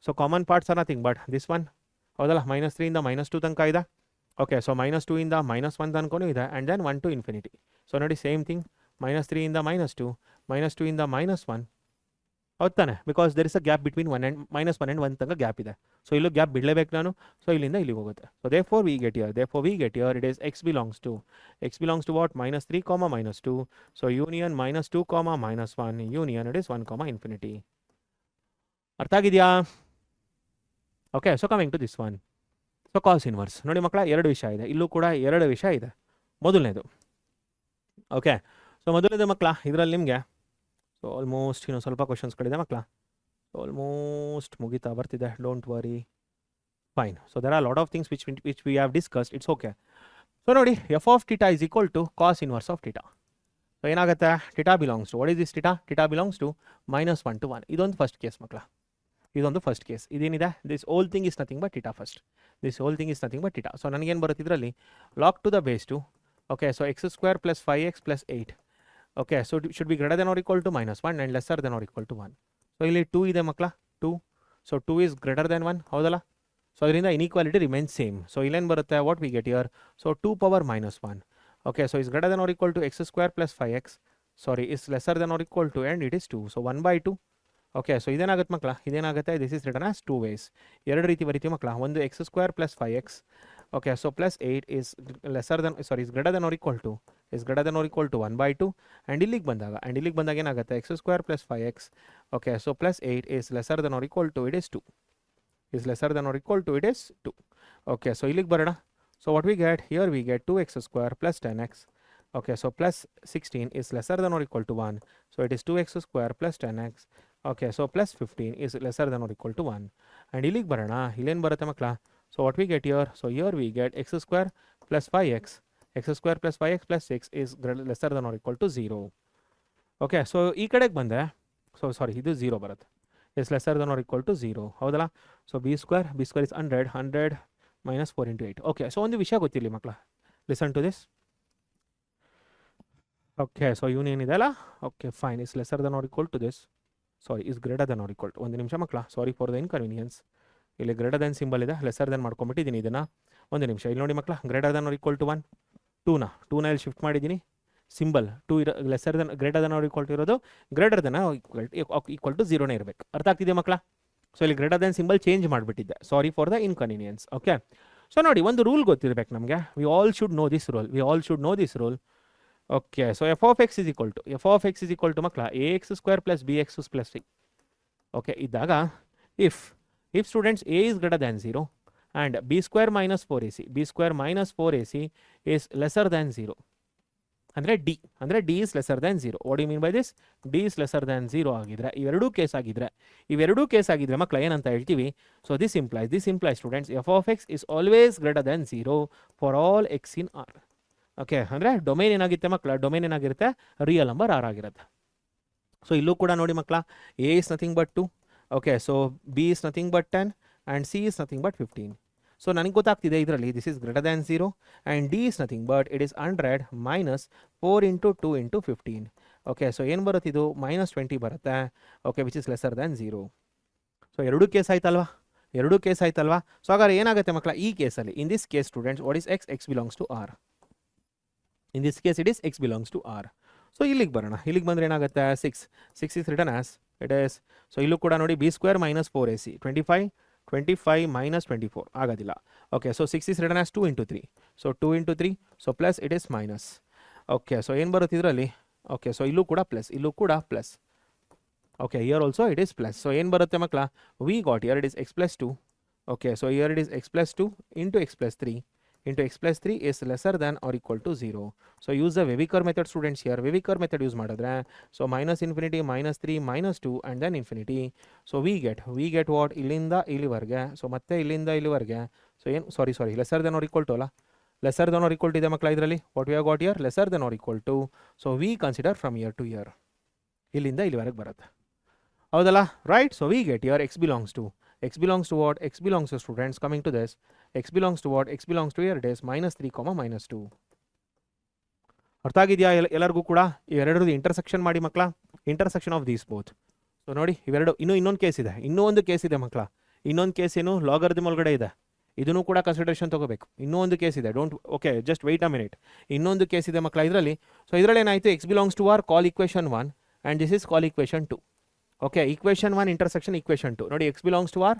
So common parts are nothing but this one, ಹೌದಲ್ಲ? minus 3 ಇಂದ minus 2 ತನಕ ಇದೆ. Okay, so minus 2 ಇಂದ minus 1 ತನಕನೂ ಇದೆ and then 1 to infinity. So ನೋಡಿ same thing, minus 3 ಇಂದ minus 2 ಇಂದ minus 1, ಹೌದು ತಾನೆ? Because there is a gap between minus 1 and 1 ತನಕ ಗ್ಯಾಪ್ ಇದೆ. ಸೊ ಇಲ್ಲೂ ಗ್ಯಾಪ್ ಬಿಡಲೇಬೇಕು ನಾನು. ಸೊ ಇಲ್ಲಿಂದ ಇಲ್ಲಿಗೆ ಹೋಗುತ್ತೆ. So therefore we get here it is x belongs to what? minus 3 comma minus 2. So union minus 2 comma minus 1 union it is 1 comma infinity. ಅರ್ಥ ಆಗಿದೆಯಾ? Okay, so coming to this one. So cos inverse ನೋಡಿ ಮಕ್ಕಳ, ಎರಡು ವಿಷಯ ಇದೆ. ಇಲ್ಲೂ ಕೂಡ ಎರಡು ವಿಷಯ ಇದೆ. ಮೊದಲನೇದು ಓಕೆ, ಸೊ ಮೊದಲನೇದು ಮಕ್ಕಳ ಇದರಲ್ಲಿ ನಿಮಗೆ ಸೊ ಆಲ್ಮೋಸ್ಟ್ ಇನ್ನೊಂದು ಸ್ವಲ್ಪ ಕ್ವಶನ್ಸ್ಗಳಿದೆ ಮಕ್ಕಳ. ಸೊ ಆಲ್ಮೋಸ್ಟ್ ಮುಗಿತಾ ಬರ್ತಿದೆ, don't worry, fine. So there are lot of things which we have discussed, it's okay. So ನೋಡಿ f of theta is equal to cos inverse of theta. So ಏನಾಗುತ್ತೆ? Theta belongs to, what is this theta belongs to minus 1 to 1. ಇದೊಂದು first case ಮಕ್ಕಳ, ಇದೊಂದು first case. ಇದೇನಿದೆ? This whole thing is nothing but theta first. This whole thing is nothing but theta. So ನನಗೇನು ಬರುತ್ತೆ ಇದರಲ್ಲಿ? Log to the base two, okay, so x square plus 5x plus 8. Okay, so it should be greater than or equal to minus 1 and lesser than or equal to 1. So ಇಲ್ಲಿ 2 ಇದೆ ಮಕ್ಕಳ, 2. So 2 is greater than 1, ಹೌದಲ್ಲ? So ಅದರಿಂದ inequality remains same. So ಇಲ್ಲೇನು ಬರುತ್ತೆ? What we get here? So 2 power minus 1. Okay, so is greater than or equal to x square plus 5x, sorry, is lesser than or equal to and it is 2. So 1/2. Okay, so ಇದೇನಾಗುತ್ತೆ ಮಕ್ಕಳ? ಇದೇನಾಗುತ್ತೆ? This is written as 2 ways. ಎರಡು ರೀತಿ ಬರೀತೀವಿ ಮಕ್ಕಳ. ಒಂದು x square plus 5x, okay, so plus 8 is lesser than, sorry, is greater than or equal to 1/2. And ಇಲ್ಲಿಗೆ ಬಂದಾಗ ಏನಾಗುತ್ತೆ? x square plus 5x, okay, so plus 8 is lesser than or equal to it is 2. Okay, so ಇಲ್ಲಿಗೆ ಬರೋಣ. So what we get here? We get 2x square plus 10x. Okay, so plus 16 is lesser than or equal to 1. So it is 2x square plus 10x. Okay, so plus 15 is lesser than or equal to 1. And ಇಲ್ಲಿಗೆ ಬರೋಣ. ಇಲ್ಲೇನು ಬರುತ್ತೆ ಮಕ್ಕಳ? So what we get here? So here we get x square plus 5x. x square plus 5x plus 6 is lesser than or equal to 0. Okay, so ಈ ಕಡೆಗೆ ಬಂದೆ. So sorry, ಇದು 0 ಬರುತ್ತೆ. is lesser than or equal to 0. ಹೌದಲ್ಲ? So b square is 100 minus 4 into 8. Okay, so ಒಂದು ವಿಷಯ ಗೊತ್ತಿರಲಿ ಮಕ್ಕಳ. Listen to this. Okay, so union ಇದೆಲ್ಲ, okay, fine, is lesser than or equal to this, sorry, is greater than or equal to, ಒಂದು ನಿಮಿಷ ಮಕ್ಕಳ, sorry for the inconvenience. ಇಲ್ಲಿ greater than symbol ಇದೆ, ಲೆಸರ್ ದೆನ್ ಮಾಡ್ಕೊಂಬಿಟ್ಟಿದ್ದೀನಿ ಇದನ್ನು. ಒಂದು ನಿಮಿಷ, ಇಲ್ಲಿ ನೋಡಿ ಮಕ್ಕಳ, greater than or equal to 1, 2ನ ಇಲ್ಲಿ ಶಿಫ್ಟ್ ಮಾಡಿದ್ದೀನಿ. Symbol 2 lesser than, greater than or equal to ಇರೋದು ಗ್ರೇಟರ್ ದೆನ್ ಈಕ್ವಲ್ ಟು 0ನೇ ಇರಬೇಕು. ಅರ್ಥ ಆಗ್ತಿದೆ ಮಕ್ಕಳ? ಸೊ ಇಲ್ಲಿ ಗ್ರೇಟರ್ ದೆನ್ ಸಿಂಬಲ್ ಚೇಂಜ್ ಮಾಡಿಬಿಟ್ಟಿದ್ದೆ, sorry for the inconvenience. Okay, so ನೋಡಿ ಒಂದು ರೂಲ್ ಗೊತ್ತಿರಬೇಕು ನಮಗೆ. We all should know this rule. Okay, so f of x is equal to ಮಕ್ಕಳ ax square plus bx plus c. Okay, ಇದ್ದಾಗ if students a is greater than 0 and b square minus 4ac is lesser than 0, ಅಂದರೆ d is lesser than 0. what do you mean by this? d is lesser than 0 ಆಗಿದ್ರೆ, ಇವೆರಡೂ case ಆಗಿದ್ರೆ ಮಕ್ಕಳ ಏನಂತ ಹೇಳ್ತೀವಿ? So this implies students f of x is always greater than 0 for all x in R. Okay, ಅಂದರೆ domain ಏನಾಗುತ್ತೆ ಮಕ್ಕಳ? Domain ಏನಾಗಿರುತ್ತೆ? ರಿಯಲ್ ನಂಬರ್ ಆರ್ ಆಗಿರುತ್ತೆ. ಸೊ ಇಲ್ಲೂ ಕೂಡ ನೋಡಿ ಮಕ್ಕಳ, A is nothing but 2, okay, so B is nothing but 10 and C is nothing but 15. So ನನಗೆ ಗೊತ್ತಾಗ್ತಿದೆ ಇದರಲ್ಲಿ this is greater than 0 and D is nothing but it is 100 minus 4 into 2 into 15. Okay, so ಏನು ಬರುತ್ತೆ? ಇದು -20 ಬರುತ್ತೆ. Okay, which is lesser than 0. So ಎರಡು case ಆಯ್ತಲ್ವಾ? So ಹಾಗಾದ್ರೆ ಏನಾಗುತ್ತೆ ಮಕ್ಕಳ ಈ ಕೇಸಲ್ಲಿ? In this case students, what is x belongs to R. In this case it is x belongs to R. So ಇಲ್ಲಿಗೆ ಬರೋಣ. ಇಲ್ಲಿಗೆ ಬಂದರೆ ಏನಾಗುತ್ತೆ? 6 is written as it is. So ಇಲ್ಲೂ ಕೂಡ ನೋಡಿ b square minus 4ac, 25 minus 24 ಆಗೋದಿಲ್ಲ. Okay, so 6 is written as 2 into 3. So 2 into 3, so plus it is minus. Okay, so ಏನು ಬರುತ್ತೆ ಇದರಲ್ಲಿ? ಓಕೆ, ಸೊ ಇಲ್ಲೂ ಕೂಡ plus. Okay, here also it is plus. So ಏನು ಬರುತ್ತೆ ಮಕ್ಕಳ, we got here it is x plus 2. Okay, so here it is x plus 2 into x plus 3 into x plus 3 is lesser than or equal to 0. So use the Weaver method students here. Weaver method use ಮಾಡಿದ್ರೆ, so minus infinity minus 3 minus 2 and then infinity. So we get what, ಇಲ್ಲಿಂದ ಇಲ್ಲಿವರೆಗೆ, so ಮತ್ತೆ ಇಲ್ಲಿಂದ ಇಲ್ಲಿವರೆಗೆ, so ಏನು ಸಾರಿ lesser than or equal to ಅಲ್ಲ, lesser than or equal to ಇದೆ ಮಕ್ಕಳ ಇದರಲ್ಲಿ. what we have got here, lesser than or equal to, so we consider from here to here, ಇಲ್ಲಿಂದ ಇಲ್ಲಿವರೆಗೆ ಬರುತ್ತೆ, ಹೌದಲ್ಲ, right. So we get here x belongs to what, x belongs to students, coming to this, x belongs to what, x belongs to here it is minus 3 minus 2. ಅರ್ಥ ಆಗಿದೆಯಾ ಎಲ್ಲರಿಗೂ ಕೂಡ? ಇವೆರಡರದ್ದು intersection ಮಾಡಿ ಮಕ್ಕಳ, intersection of these both. So ನೋಡಿ ಇವೆರಡು, ಇನ್ನೊಂದು case ಇದೆ, ಇನ್ನೊಂದು ಕೇಸ್ ಇದೆ ಮಕ್ಕಳ, ಇನ್ನೊಂದು ಕೇಸ್ ಏನು ಲಾಗರಿಥಮ್ ಒಳಗಡೆ ಇದೆ, ಇದನ್ನು ಕೂಡ ಕನ್ಸಿಡರೇಷನ್ ತಗೋಬೇಕು. ಇನ್ನೊಂದು ಕೇಸ್ ಇದೆ, don't, okay just weight a minute, ಇನ್ನೊಂದು ಕೇಸ್ ಇದೆ ಮಕ್ಕಳ ಇದರಲ್ಲಿ. ಸೊ ಇದರಲ್ಲಿ ಏನಾಯಿತು, x belongs to our call equation 1 and this is call equation 2. Okay, equation 1 intersection equation 2. ನೋಡಿ x belongs to r,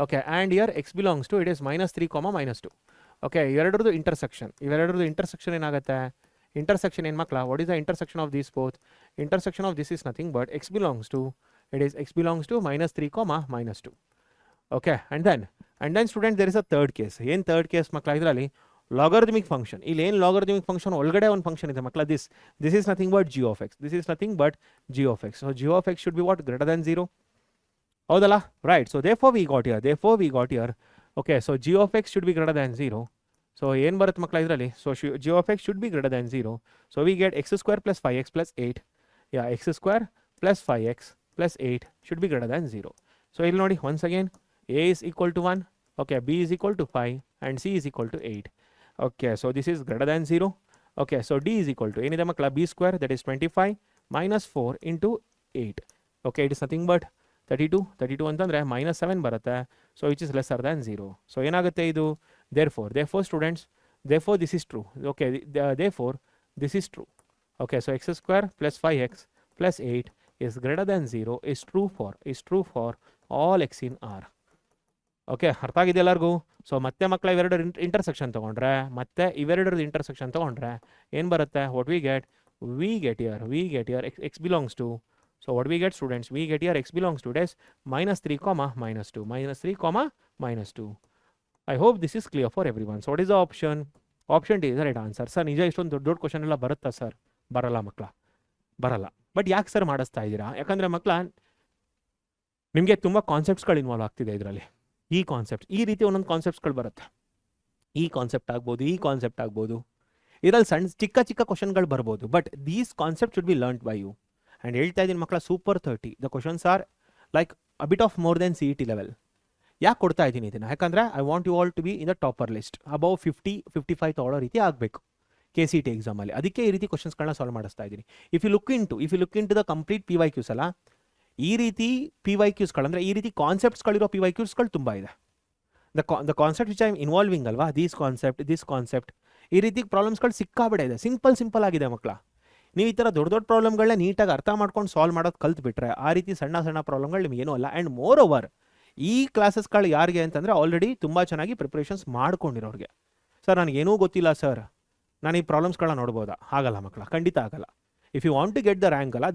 okay, and here x belongs to it is minus 3 minus 2. Okay, ಇವೆರಡರದ್ದು intersection ಏನಾಗುತ್ತೆ, intersection ಏನು ಮಕ್ಕಳ, what is the intersection of these both? Intersection of this is nothing but x belongs to, it is x belongs to minus 3 minus 2. Okay, and then student there is a third case. ಏನು third case ಮಕ್ಕಳ ಇದರಲ್ಲಿ, logarithmic function. ಇಲ್ಲಿ ಏನು logarithmic function ಒಳಗಡೆ ಒಂದು function ಇದೆ ಮಕ್ಕಳ, this is nothing but g of x, this is nothing but g of x. So g of x should be what, greater than 0, ಹೌದಲ್ಲ, right. So therefore we got here, okay, so g of x should be greater than 0. So ಏನು ಬರುತ್ತೆ ಮಕ್ಕಳ ಇದರಲ್ಲಿ, so g of x should be greater than 0. So we get x square plus 5x plus 8, yeah, x square plus 5x plus 8 should be greater than 0. So ಇಲ್ಲಿ ನೋಡಿ once again, a is equal to 1, okay, b is equal to 5 and c is equal to 8. Okay, so this is greater than 0. Okay, so d is equal to ಏನಿದೆ ಮಕ್ಕಳ, b square, that is 25 minus 4 into 8. Okay, it is nothing but 32 ಅಂತಂದರೆ minus 7 ಬರುತ್ತೆ. So which is lesser than 0. So ಏನಾಗುತ್ತೆ ಇದು, therefore students, therefore this is true. Okay, therefore this is true. Okay, so x square plus 5x plus 8 is greater than 0 is true for all x in R. Okay, ಅರ್ಥ ಆಗಿದೆ ಎಲ್ಲರಿಗೂ? So ಮತ್ತೆ ಮಕ್ಕಳ ಇವೆರಡರ intersection ತೊಗೊಂಡ್ರೆ, ಮತ್ತೆ ಇವೆರಡರದ್ದು intersection ತೊಗೊಂಡ್ರೆ ಏನು ಬರುತ್ತೆ, what we get here x belongs to, so what we get students, we get here x belongs to this minus 3 minus 2, minus 2. I hope this is clear for everyone. So what is the option? Option D is the right answer. Sir ನಿಜ ಇಷ್ಟೊಂದು ದೊಡ್ಡ question ಎಲ್ಲ ಬರುತ್ತಾ sir? ಬರಲ್ಲ ಮಕ್ಕಳ, ಬರಲ್ಲ. But ಯಾಕೆ sir ಮಾಡಿಸ್ತಾ ಇದ್ದೀರಾ? ಯಾಕಂದರೆ ಮಕ್ಕಳ ನಿಮಗೆ ತುಂಬ ಕಾನ್ಸೆಪ್ಟ್ಸ್ಗಳು ಇನ್ವಾಲ್ವ್ ಆಗ್ತಿದೆ ಇದರಲ್ಲಿ. ಈ ಕಾನ್ಸೆಪ್ಟ್, ಈ ರೀತಿ ಒಂದೊಂದು ಕಾನ್ಸೆಪ್ಟ್ಸ್ಗಳು ಬರುತ್ತೆ, ಈ ಕಾನ್ಸೆಪ್ಟ್ ಆಗ್ಬೋದು, ಇದರಲ್ಲಿ ಸಣ್ಣ ಚಿಕ್ಕ ಕ್ವಶನ್ಗಳು ಬರ್ಬೋದು, but these concept should be learned by you. And ಹೇಳ್ತಾ ಇದ್ದೀನಿ ಮಕ್ಕಳ, super 30 the questions are like a bit of more than CET level. ಯಾಕೆ ಕೊಡ್ತಾ ಇದ್ದೀನಿ ಇದನ್ನು, ಯಾಕಂದರೆ I want you all to be in the topper list, above 50-55 ತೊಗೊಳ್ಳೋ ರೀತಿ ಆಗಬೇಕು KCET ಎಕ್ಸಾಮಲ್ಲಿ. ಅದಕ್ಕೆ ಈ ರೀತಿ ಕ್ವಶನ್ಸ್ಗಳನ್ನ ಸಾಲ್ವ್ ಮಾಡಿಸ್ತಾ ಇದ್ದೀನಿ. If you look into the complete PYQs ಅಲ್ಲ, ಈ ರೀತಿ PYQsಗಳು ಅಂದರೆ ಈ ರೀತಿ ಕಾನ್ಸೆಪ್ಟ್ಸ್ಗಳಿರೋ PYQsಗಳು ತುಂಬ ಇದೆ. The concept which I am involving ಅಲ್ವಾ, ದಿಸ್ ಕಾನ್ಸೆಪ್ಟ್ ಈ ರೀತಿ ಪ್ರಾಬ್ಲಮ್ಸ್ಗಳು ಸಿಕ್ಕಾಬಿಡೆ ಇದೆ. ಸಿಂಪಲ್ ಆಗಿದೆ ಮಕ್ಕಳ. ನೀವು ಈ ಥರ ದೊಡ್ಡ ಪ್ರಾಬ್ಲಮ್ಗಳನ್ನ ನೀಟಾಗಿ ಅರ್ಥ ಮಾಡ್ಕೊಂಡು ಸಾಲ್ವ್ ಮಾಡೋದು ಕಲ್ತ್ಬಿಟ್ರೆ, ಆ ರೀತಿ ಸಣ್ಣ ಪ್ರಾಬ್ಲಮ್ಗಳು ನಿಮಗೇನೂ ಅಲ್ಲ. ಆ್ಯಂಡ್ ಮೋರ್ ಓವರ್ ಈ ಕ್ಲಾಸಸ್ಗಳು ಯಾರಿಗೆ ಅಂತಂದರೆ ಆಲ್ರೆಡಿ ತುಂಬ ಚೆನ್ನಾಗಿ ಪ್ರಿಪ್ರೇಷನ್ಸ್ ಮಾಡ್ಕೊಂಡಿರೋರಿಗೆ. ಸರ್ ನನಗೇನೂ ಗೊತ್ತಿಲ್ಲ ಸರ್, ನಾನು ಈ ಪ್ರಾಬ್ಲಮ್ಸ್ಗಳನ್ನ ನೋಡ್ಬೋದಾ? ಆಗಲ್ಲ ಮಕ್ಕಳ, ಖಂಡಿತ ಆಗಲ್ಲ. If you want to get the rank ಅಲ್ಲ,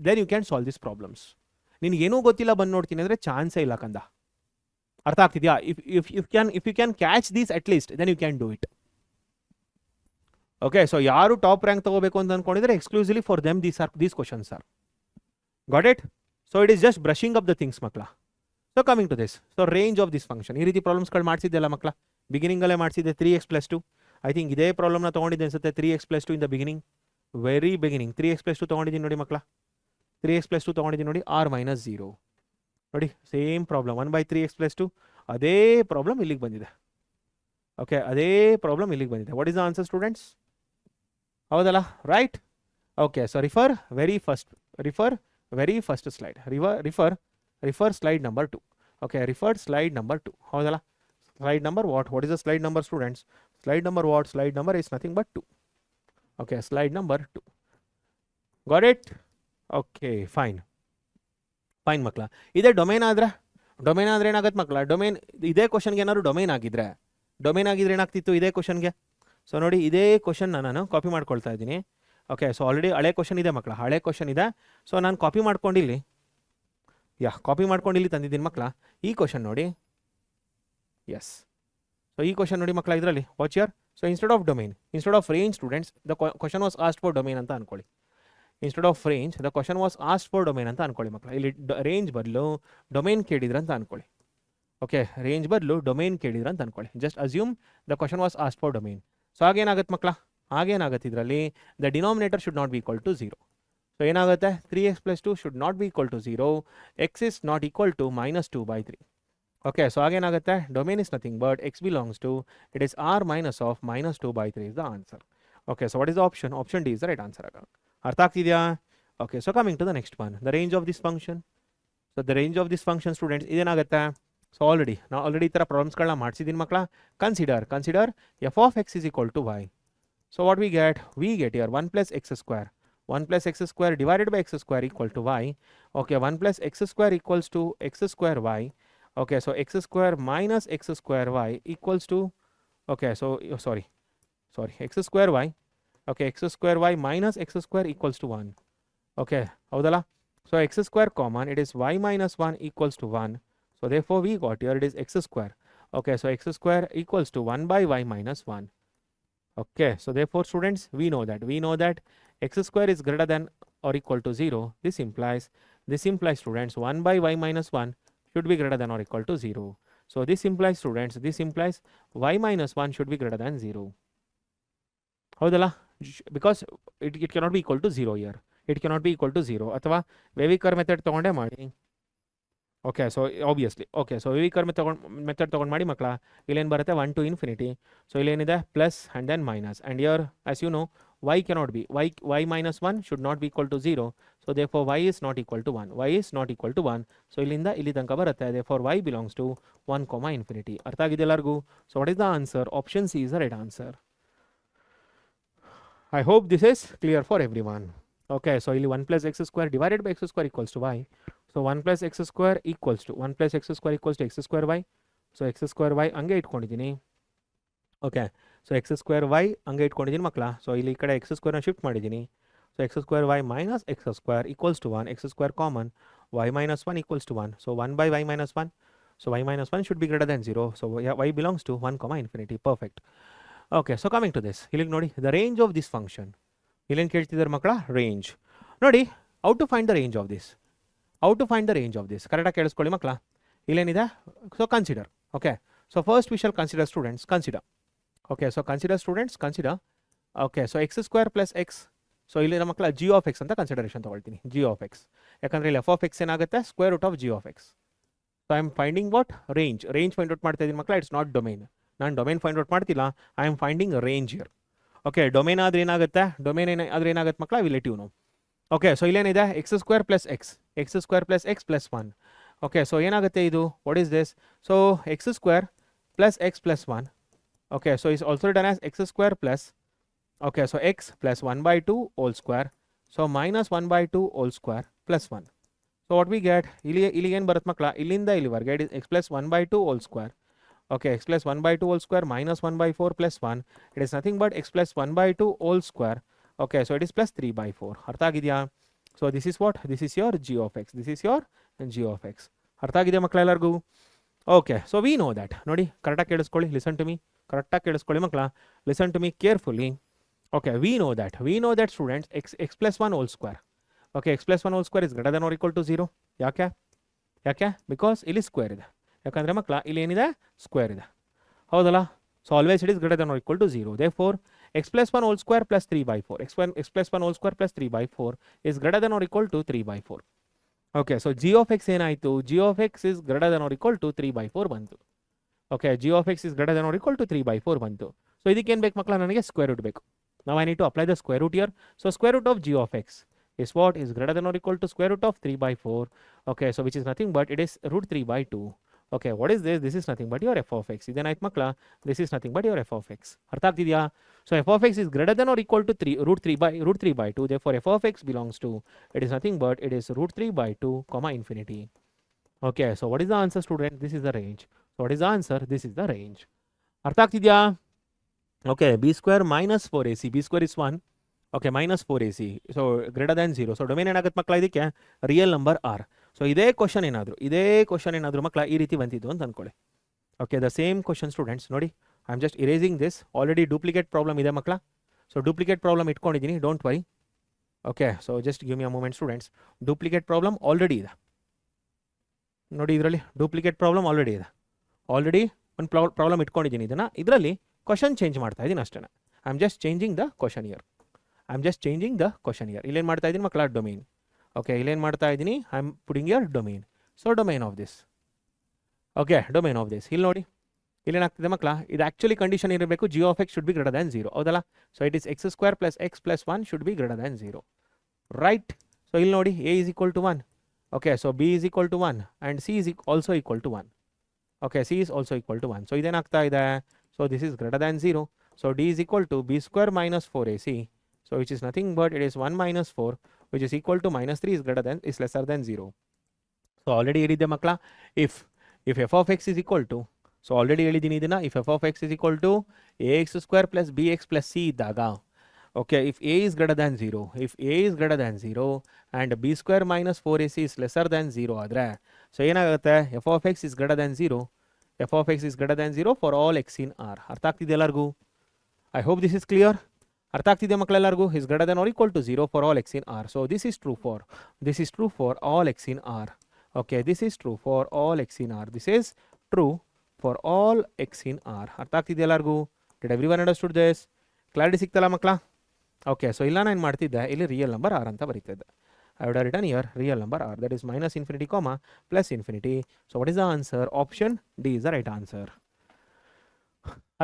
then you can solve this problems. ನಿನಗೇನೂ ಗೊತ್ತಿಲ್ಲ ಬಂದು ನೋಡ್ತೀನಿ ಅಂದರೆ ಚಾನ್ಸೇ ಇಲ್ಲ ಕಂದ. ಅರ್ಥ ಆಗ್ತಿದೆಯಾ? If you can catch these at least, then you can do it. Okay, so ಯಾರು ಟಾಪ್ ರ್ಯಾಂಕ್ ತಗೋಬೇಕು ಅಂತ ಅಂದ್ಕೊಂಡಿದ್ರೆ exclusively for them these questions are. Got it? So it is just brushing up the things ಮಕ್ಕಳ. So coming to this, so range of this function, ಈ ರೀತಿ ಪ್ರಾಬ್ಲಮ್ಸ್ಗಳು ಮಾಡಿಸಿದ್ದೆಲ್ಲ ಮಕ್ಕಳ, ಬಿಗಿನಿಂಗಲ್ಲೇ ಮಾಡಿಸಿದ್ದೆ 3x plus 2. I think ಇದೇ ಪ್ರಾಬ್ಲಮ್ನ ತೊಗೊಂಡಿದ್ದೆ ಅನ್ಸುತ್ತೆ, 3x plus 2 in the beginning, very beginning 3x plus 2 ತೊಗೊಂಡಿದ್ದೀನಿ ನೋಡಿ ಮಕ್ಕಳ, 3x plus 2 ತೊಗೊಂಡಿದ್ದೀನಿ ನೋಡಿ, r minus 0 ನೋಡಿ, ಸೇಮ್ ಪ್ರಾಬ್ಲಮ್ 1/3x plus 2, ಅದೇ ಪ್ರಾಬ್ಲಮ್ ಇಲ್ಲಿಗೆ ಬಂದಿದೆ. ಓಕೆ, ಅದೇ ಪ್ರಾಬ್ಲಮ್ ಇಲ್ಲಿಗೆ ಬಂದಿದೆ. What is the answer students? ಹೌದಲ್ಲ, right? Okay, so refer very first slide, refer slide number 2. Okay, refer slide number 2, ಹೌದಲ್ಲ? Slide number what is the slide number students? Slide number what? Slide number is nothing but 2. Okay, slide number 2. Got it? Okay, fine ಮಕ್ಕಳ. ಇದೇ domain ಆದರೆ ಏನಾಗುತ್ತೆ ಮಕ್ಕಳ? Domain ಇದೇ ಕ್ವಶನ್ಗೆ ಏನಾದ್ರು domain ಆಗಿದ್ರೆ ಏನಾಗ್ತಿತ್ತು ಇದೇ ಕ್ವಶನ್ಗೆ? ಸೊ ನೋಡಿ, ಇದೇ ಕ್ವಶನ್ನ ನಾನು ಕಾಪಿ ಮಾಡ್ಕೊಳ್ತಾ ಇದ್ದೀನಿ. ಓಕೆ, ಸೊ ಆಲ್ರೆಡಿ ಹಳೆ ಕ್ವಶನ್ ಇದೆ ಮಕ್ಕಳ, ಹಳೆ ಕ್ವಶನ್ ಇದೆ. ಸೊ ನಾನು ಕಾಪಿ ಮಾಡ್ಕೊಂಡಿಲ್ಲಿ ಯಾ ಕಾಪಿ ಮಾಡ್ಕೊಂಡು ಇಲ್ಲಿ ತಂದಿದ್ದೀನಿ ಮಕ್ಕಳ. ಈ ಕ್ವಶನ್ ನೋಡಿ, ಎಸ್. ಸೊ ಈ ಕ್ವಶನ್ ನೋಡಿ ಮಕ್ಕಳ, ಇದರಲ್ಲಿ watch here. So instead of domain, instead of range students, the question was asked for domain ಅಂತ ಅನ್ಕೊಳ್ಳಿ. Instead of range the question was asked for domain ಅಂತ ಅನ್ಕೊಳ್ಳಿ ಮಕ್ಕಳ. ಇಲ್ಲಿ ರೇಂಜ್ ಬದಲು ಡೊಮೇನ್ ಕೇಳಿದ್ರ ಅಂತ ಅನ್ಕೊಳ್ಳಿ. ಓಕೆ, ರೇಂಜ್ ಬದಲು ಡೊಮೇನ್ ಕೇಳಿದ್ರ ಅಂತ ಅನ್ಕೊಳ್ಳಿ. Just assume the question was asked for domain. So ಆಗೇನಾಗುತ್ತೆ ಮಕ್ಕಳ, ಆಗೇನಾಗುತ್ತೆ ಇದರಲ್ಲಿ, the denominator should not be equal to 0. So ಏನಾಗುತ್ತೆ, 3x + 2 should not be equal to 0. x is not equal to -2/3. Okay, so ಆಗೇನಾಗುತ್ತೆ, domain is nothing but x belongs to, it is r minus of -2/3 is the answer. Okay, so what is the option? Option D is the right answer. ಅರ್ಥ ಆಗ್ತಿದೆಯಾ? Okay, so coming to the next one, the range of this function. So the range of this function students ಇದೇನಾಗುತ್ತೆ, so ನಾವು already ಈ ಥರ ಪ್ರಾಬ್ಲಮ್ಸ್ಗಳನ್ನ ಮಾಡಿಸಿದ್ದೀನಿ ಮಕ್ಕಳ. Consider f of x is equal to y. So what we get here 1 + x². 1 + x² divided by x² equal to y. Okay, 1 + x² equals to x²y. Okay, so x² minus x²y equals to, okay, so sorry, x²y. Okay, x²y minus x² equals to 1. Okay, ಹೌದಲ್ಲ? So x² common, it is y minus 1 equals to 1. So therefore we got here it is x². Okay, so x² equals to 1 by y minus 1. Okay, so therefore students, we know that x² is greater than or equal to 0. This implies students 1 by y minus 1 should be greater than or equal to 0. So this implies students, y minus 1 should be greater than 0. ಹೌದಲ್ಲ? Because it cannot be equal to 0 here. It cannot be equal to 0. ಅಥವಾ ವೇವಿಕರ್ method ತಗೊಂಡೇ ಮಾಡಿ. Okay, so obviously, okay, so wavy curve method ತೊಗೊಂಡು ಮಾಡಿ ಮಕ್ಕಳ. ಇಲ್ಲೇನು ಬರುತ್ತೆ, 1 to infinity. So ಇಲ್ಲೇನಿದೆ plus and then minus. And here as you know, y cannot be, y minus 1 should not be equal to 0. So therefore y is not equal to 1. Y is not equal to 1. So ಇಲ್ಲಿಂದ ಇಲ್ಲಿ ತನಕ ಬರುತ್ತೆ. Therefore y belongs to 1, infinity. ಅರ್ಥ ಆಗಿದೆ ಎಲ್ಲರಿಗೂ? So what is the answer? Option C is the right answer. I hope this is clear for everyone. Okay, so ಇಲ್ಲಿ 1 + x² divided by x² equals to y. So 1 + x² equals to x²y. So x²y ಹಂಗೆ ಇಟ್ಕೊಂಡಿದ್ದೀನಿ. Okay, so x²y ಹಂಗೆ ಇಟ್ಕೊಂಡಿದ್ದೀನಿ ಮಕ್ಕಳ. So ಇಲ್ಲಿ ಈ ಕಡೆ x² shift ಮಾಡಿದ್ದೀನಿ. So x²y minus x² equals to 1. x² common, y minus 1 equals to 1. So 1 by y minus 1. So y minus 1 should be greater than 0. So y belongs to 1, infinity. Perfect. Okay, so coming to this, ಇಲ್ಲಿಗೆ ನೋಡಿ, the range of this function. ಇಲ್ಲೇನು ಕೇಳ್ತಿದ್ದಾರೆ ಮಕ್ಕಳ? Range. ನೋಡಿ, how to find the range of this? ಕರೆಕ್ಟಾಗಿ ಕೇಳಿಸ್ಕೊಳ್ಳಿ ಮಕ್ಕಳ. ಇಲ್ಲೇನಿದೆ, so consider. Okay, so first we shall consider students, consider. Okay, so consider students, consider. Okay, so x² + x. So ಇಲ್ಲಿ ನಮ್ಮ ಮಕ್ಕಳ g of x ಅಂತ consideration ತೊಗೊಳ್ತೀನಿ, g of x. ಯಾಕಂದರೆ ಇಲ್ಲಿ f of x ಏನಾಗುತ್ತೆ, √g of x. So I am finding what? Range find out ಮಾಡ್ತಾ ಇದ್ದೀನಿ ಮಕ್ಕಳ. It's not domain. ನಾನು ಡೊಮೇನ್ ಫೈಂಡ್ ಔಟ್ ಮಾಡ್ತಿಲ್ಲ, I am finding range here. Okay, domain ಆದರೆ ಏನಾಗುತ್ತೆ ಮಕ್ಕಳ? We let you know. Okay, so ಇಲ್ಲೇನಿದೆ, x² + x + 1. ಓಕೆ, ಸೊ ಏನಾಗುತ್ತೆ ಇದು? What is this? So x² + x + 1. Okay, so it's also written as x² plus, okay, so x plus 1/2 whole square. So minus 1/2 whole square plus 1. So what we get, ಇಲ್ಲಿ ಏನು ಬರುತ್ತೆ ಮಕ್ಕಳ? ಇಲ್ಲಿಂದ ಇಲ್ಲಿವರೆಗೆ it is x plus 1/2 whole square. Okay, x plus 1/2 whole square minus 1/4 plus 1. It is nothing but x plus 1/2 whole square. Okay, so it is plus 3/4. ಅರ್ಥ ಆಗಿದೆಯಾ? So this is what? This is your g of x. ಅರ್ಥ ಆಗಿದೆ ಮಕ್ಕಳ ಎಲ್ಲರಿಗೂ? Okay, so we know that. ನೋಡಿ, ಕರೆಕ್ಟಾಗಿ ಕೇಳಿಸ್ಕೊಳ್ಳಿ, listen to me. ಕರೆಕ್ಟಾಗಿ ಕೇಳಿಸ್ಕೊಳ್ಳಿ ಮಕ್ಕಳ, listen to me carefully. Okay, we know that students, x plus 1 whole square. ಓಕೆ, x plus 1 whole square is greater than or equal to 0. ಯಾಕೆ? Because ಇಲ್ಲಿ square ಇದೆ. ಯಾಕಂದರೆ ಮಕ್ಕಳ ಇಲ್ಲಿ ಏನಿದೆ? ಸ್ಕ್ವೇರ್ ಇದೆ. ಹೌದಲ್ಲ? So always it is greater than or equal to 0. Therefore x plus 1 whole square plus 3/4. x plus 1 whole square plus 3/4 is greater than or equal to 3/4. Okay, so g of x ಏನಾಯಿತು? g of x is greater than or equal to 3/4 ಬಂತು. Okay, g of x is greater than or equal to 3/4 ಬಂತು. So ಇದಕ್ಕೇನು ಬೇಕು ಮಕ್ಕಳ? ನನಗೆ square root ಬೇಕು. Now I need to apply the square root here. So square root of g of x is what? Is greater than or equal to square root of 3/4. Okay, so which is nothing but it is √3/2. Okay, what is this? This is nothing but your f of x. ಇದೇನಾಯ್ತು ಮಕ್ಕಳ? This is nothing but your f of x. ಅರ್ಥ ಆಗ್ತಿದೆಯಾ? So f of x is greater than or equal to √3/2. Therefore f of x belongs to, it is nothing but it is √3/2, infinity. Okay, so what is the answer student? This is the range. So what is the answer? This is the range. ಅರ್ಥ ಆಗ್ತಿದೆಯಾ? Okay, b square minus 4ac. b square is 1. Okay, minus 4ac. So greater than 0. So domain ಏನಾಗುತ್ತೆ ಮಕ್ಕಳ? ಇದಕ್ಕೆ real number r. So ಇದೇ question ಏನಾದರೂ ಮಕ್ಕಳ ಈ ರೀತಿ ಬಂದಿದ್ದು ಅಂತ ಅಂದ್ಕೊಳ್ಳಿ. Okay, the same question students ನೋಡಿ, I am just erasing this. Already duplicate problem ಇದೆ ಮಕ್ಕಳ. ಸೊ ಡೂಪ್ಲಿಕೇಟ್ ಪ್ರಾಬ್ಲಮ್ ಇಟ್ಕೊಂಡಿದ್ದೀನಿ, don't worry. Okay, so just give me a moment students. Duplicate problem already ಇದೆ ನೋಡಿ, ಇದರಲ್ಲಿ ಡೂಪ್ಲಿಕೇಟ್ ಪ್ರಾಬ್ಲಮ್ ಆಲ್ರೆಡಿ ಇದೆ. Already ಒಂದು problem ಇಟ್ಕೊಂಡಿದ್ದೀನಿ, ಇದರಲ್ಲಿ ಕ್ವಶನ್ ಚೇಂಜ್ ಮಾಡ್ತಾ ಇದ್ದೀನಿ ಅಷ್ಟೇ. I am just changing the question here. ಇಲ್ಲೇನು ಮಾಡ್ತಾ ಇದ್ದೀನಿ ಮಕ್ಕಳ, ಡೊಮೈನ್. ಓಕೆ, ಇಲ್ಲೇನು ಮಾಡ್ತಾ ಇದ್ದೀನಿ, I am putting here domain. So domain of this. Okay, domain of this. ಇಲ್ಲಿ ನೋಡಿ, ಇಲ್ಲೇನಾಗ್ತಿದೆ ಮಕ್ಕಳ, ಇದು ಆ್ಯಕ್ಚುಲಿ ಕಂಡೀಷನ್ ಇರಬೇಕು, g of x should be greater than 0, ಹೌದಲ್ಲ. So it is x square plus x plus 1 should be greater than 0, right. So ಇಲ್ಲಿ ನೋಡಿ, a is equal to 1. Okay, so b is equal to 1 and c is also equal to 1. Okay, c is also equal to 1. So ಇದೇನಾಗ್ತಾ ಇದೆ, so this is greater than 0. So D is equal to b square minus 4ac. So which is nothing but it is 1 minus 4 which is equal to -3 is lesser than 0. So already ಹೇಳಿದ್ದೆ ಮಕ್ಕಳ, if f of x is equal to, so already ಹೇಳಿದ್ದೀನಿ ಇದನ್ನು, if f of x is equal to a x square plus b x plus c ಇದ್ದಾಗ, okay, if a is greater than 0 and b square minus 4ac is lesser than 0 ಆದರೆ, so ಏನಾಗುತ್ತೆ, f of x is greater than 0 for all x in R. ಅರ್ಥ ಆಗ್ತಿದೆ ಎಲ್ಲರಿಗೂ? I hope this is clear. ಅರ್ಥ ಆಗ್ತಿದೆ ಮಕ್ಕಳೆಲ್ಲರಿಗೂ? Is greater than or equal to 0 for all x in R. So this is true for all x in R. Okay, this is true for all x in R. This is true for all x in R. ಅರ್ಥ ಆಗ್ತಿದೆ ಎಲ್ಲರಿಗೂ? Did everyone understood this? Clarity ಸಿಕ್ತಲ್ಲ ಮಕ್ಕಳ? Okay, so ಇಲ್ಲ ನಾನು ಏನು ಮಾಡ್ತಿದ್ದೆ, ಇಲ್ಲಿ ರಿಯಲ್ ನಂಬರ್ ಆರ್ ಅಂತ ಬರೀತಿದ್ದೆ. I would have written here real number r, that is minus infinity comma plus infinity. So what is the answer? Option D is the right answer.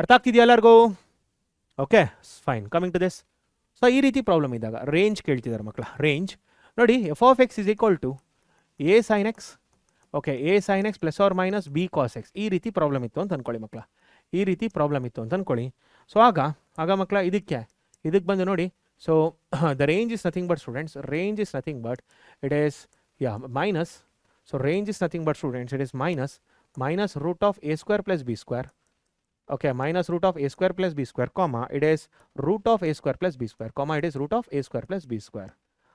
ಅರ್ಥ ಆಗ್ತಿದೆಯಾ ಎಲ್ಲರಿಗೂ? Okay, fine. Coming to this. So ಈ ರೀತಿ problem ಇದ್ದಾಗ range ಕೇಳ್ತಿದ್ದಾರೆ ಮಕ್ಕಳ. Range ನೋಡಿ, f of x is equal to a sine x, okay, a sine x plus or minus b cos x. ಈ ರೀತಿ ಪ್ರಾಬ್ಲಮ್ ಇತ್ತು ಅಂತ ಅಂದ್ಕೊಳ್ಳಿ ಮಕ್ಕಳ. ಸೊ ಆಗ ಮಕ್ಕಳ ಇದಕ್ಕೆ ಬಂದು ನೋಡಿ, so the range is nothing but students, it is minus. So range is nothing but students, it is minus root of a square plus b square. Okay, minus root of a square plus b square comma it is root of a square plus b square comma it is root of a square plus b square.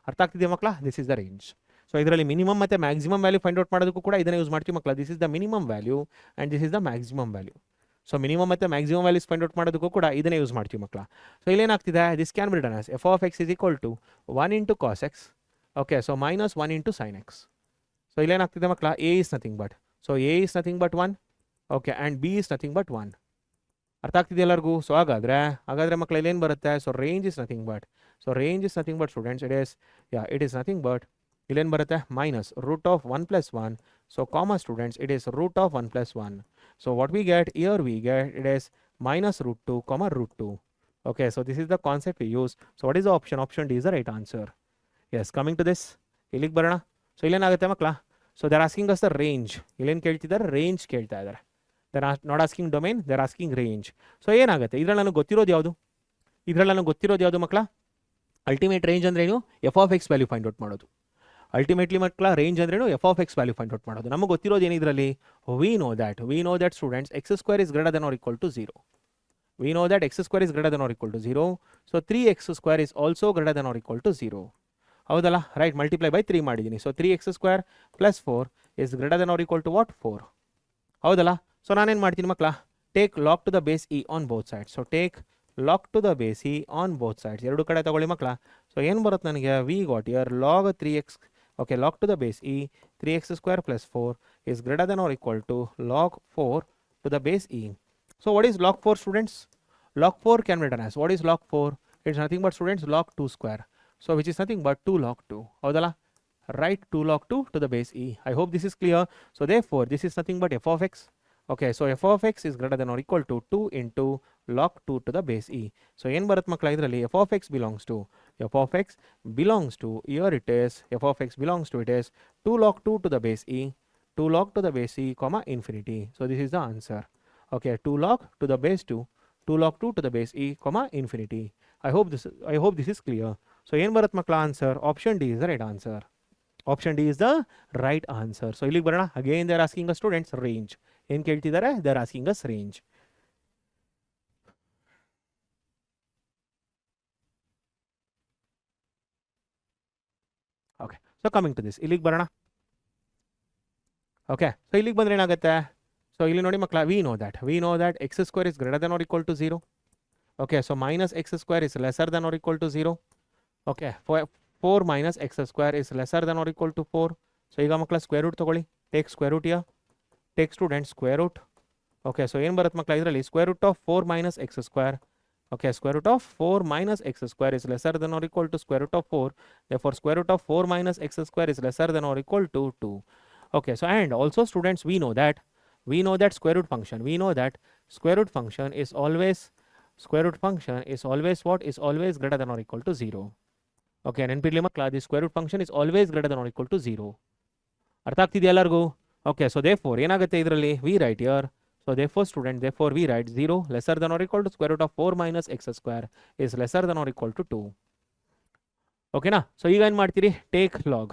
ಅರ್ಥ ಆಗ್ತಿದೆಯಾ ಮಕ್ಕಳ? This is the range. So ಇದರಲ್ಲಿ minimum ಮತ್ತು maximum value find out ಮಾಡೋದಕ್ಕೂ ಕೂಡ ಇದನ್ನೇ use ಮಾಡ್ತೀವಿ ಮಕ್ಕಳ. This is the minimum value and this is the maximum value. So minimum ಮತ್ತು ಮ್ಯಾಕ್ಸಿಮಮ್ ವ್ಯಾಲ್ಯೂಸ್ ಫೈಂಡ್ ಔಟ್ ಮಾಡೋದಕ್ಕೂ ಕೂಡ ಇದನ್ನೇ ಯೂಸ್ ಮಾಡ್ತೀವಿ ಮಕ್ಕಳ. ಸೊ ಇಲ್ಲೇನಾಗ್ತಿದೆ, this can be written as f of x is equal to 1 into cos x. Okay, so minus 1 into sine x. So ಇಲ್ಲೇನಾಗ್ತಿದೆ ಮಕ್ಕಳ, a is nothing but, so a is nothing but 1. Okay, and b is nothing but 1. ಅರ್ಥ ಆಗ್ತಿದೆ ಎಲ್ಲರಿಗೂ? So ಹಾಗಾದರೆ ಮಕ್ಕಳ ಇಲ್ಲೇನು ಬರುತ್ತೆ, so range is nothing but, students it is nothing but ಇಲ್ಲೇನು ಬರುತ್ತೆ, minus root of 1 plus 1. So comma students, it is root of 1 plus 1. So what we get here, it is minus root 2 comma root 2. Okay, so this is the concept we use. So what is the option? Option D is the right answer. Yes, coming to this, ಇಲ್ಲಿಗೆ ಬರೋಣ. So ಇಲ್ಲೇನಾಗುತ್ತೆ ಮಕ್ಕಳ, so they are asking us the range. ಇಲ್ಲೇನು ಕೇಳ್ತಿದ್ದಾರೆ, range ಕೇಳ್ತಾ ಇದ್ದಾರೆ. They are not asking domain, they are asking range. So ಏನಾಗುತ್ತೆ, ಇದರಲ್ಲಿ ನನಗೆ ಗೊತ್ತಿರೋದು ಯಾವುದು ಮಕ್ಕಳ? ಅಲ್ಟಿಮೇಟ್ ರೇಂಜ್ ಅಂದ್ರೆ ಏನು? F of x value find out ಮಾಡೋದು. ಅಲ್ಟಿಮೇಟ್ಲಿ ಮಕ್ಕಳ ರೇಂಜ್ ಅಂದ್ರೇನು? F of x value find out ಮಾಡೋದು. ನಮಗೆ ಗೊತ್ತಿರೋದು ಏನಿದ್ರಲ್ಲಿ, we know that students x square is greater than or equal to 0. We know that x square is greater than or equal to 0. So 3x square is also greater than or equal to 0. ಹೌದಲ್ಲ, right. Multiply by 3 ಮಾಡಿದ್ದೀನಿ. So 3x square plus 4 is greater than or equal to what? 4. ಹೌದಲ್ಲ. ಸೊ ನಾನೇನು ಮಾಡ್ತೀನಿ ಮಕ್ಕಳ, take log to the base e on both sides. So take log to the base e on both sides, ಎರಡು ಕಡೆ ತಗೊಳ್ಳಿ ಮಕ್ಕಳ. ಸೊ ಏನು ಬರುತ್ತೆ ನನಗೆ, we got here log 3x. Okay, log to the base e, 3x square plus 4 is greater than or equal to log 4 to the base e. So what is log 4 students? Log 4 can be written as, what is log 4? It's nothing but students log 2 square. So which is nothing but 2 log 2. Howdala? Right, 2 log 2 to the base e. I hope this is clear. So therefore this is nothing but f of x. Okay, so f of x is greater than or equal to 2 into log 2 to the base e. So ಏನು ಬರುತ್ತೆ ಮಕ್ಕಳ ಇದರಲ್ಲಿ, f of x belongs to, here it is, f of x belongs to, it is 2 log 2 to the base e, 2 log to the base e comma infinity. So this is the answer. Okay, 2 log to the base 2, 2 log 2 to the base e comma infinity. I hope this is clear. So ಏನು ಬರುತ್ತೆ ಮಕ್ಕಳ answer? Option D is the right answer. Option D is the right answer. So ಇಲ್ಲಿಗೆ ಬರೋಣ. Again they are asking us students range. ಏನು ಕೇಳ್ತಿದ್ದಾರೆ? They are asking us range. Okay, so coming to this, ಇಲ್ಲಿಗೆ ಬರೋಣ. Okay, so ಇಲ್ಲಿಗೆ ಬಂದರೆ ಏನಾಗುತ್ತೆ? So ಇಲ್ಲಿ ನೋಡಿ ಮಕ್ಕಳ, we know that x square is greater than or equal to 0. Okay, so minus x square is lesser than or equal to 0. Okay, 4 minus x square is lesser than or equal to 4. So ಈಗ ಮಕ್ಕಳ square root ತೊಗೊಳ್ಳಿ. Take square root here, take student square root. Okay, so ಏನು ಬರುತ್ತೆ ಮಕ್ಕಳ ಇದರಲ್ಲಿ? Square root of 4 minus x square. Okay, square root of 4 minus x square is lesser than or equal to square root of 4. Therefore, square root of 4 minus x square is lesser than or equal to 2. Okay, so and also students, we know that square root function, square root function is always what? Is always greater than or equal to 0. Okay, ನೆನಪಿರಲಿ ಮಕ್ಕಳ, the square root function is always greater than or equal to 0. ಅರ್ಥ ಆಗ್ತಿದೆಯಾ ಎಲ್ಲರಿಗೂ? Okay, so therefore ಏನಾಗುತ್ತೆ ಇದರಲ್ಲಿ? We write here. So therefore student, we write 0 lesser than or equal to square root of 4 minus x square is lesser than or equal to 2. Okay na? So ಈಗ ಏನು ಮಾಡ್ತೀರಿ? Take log.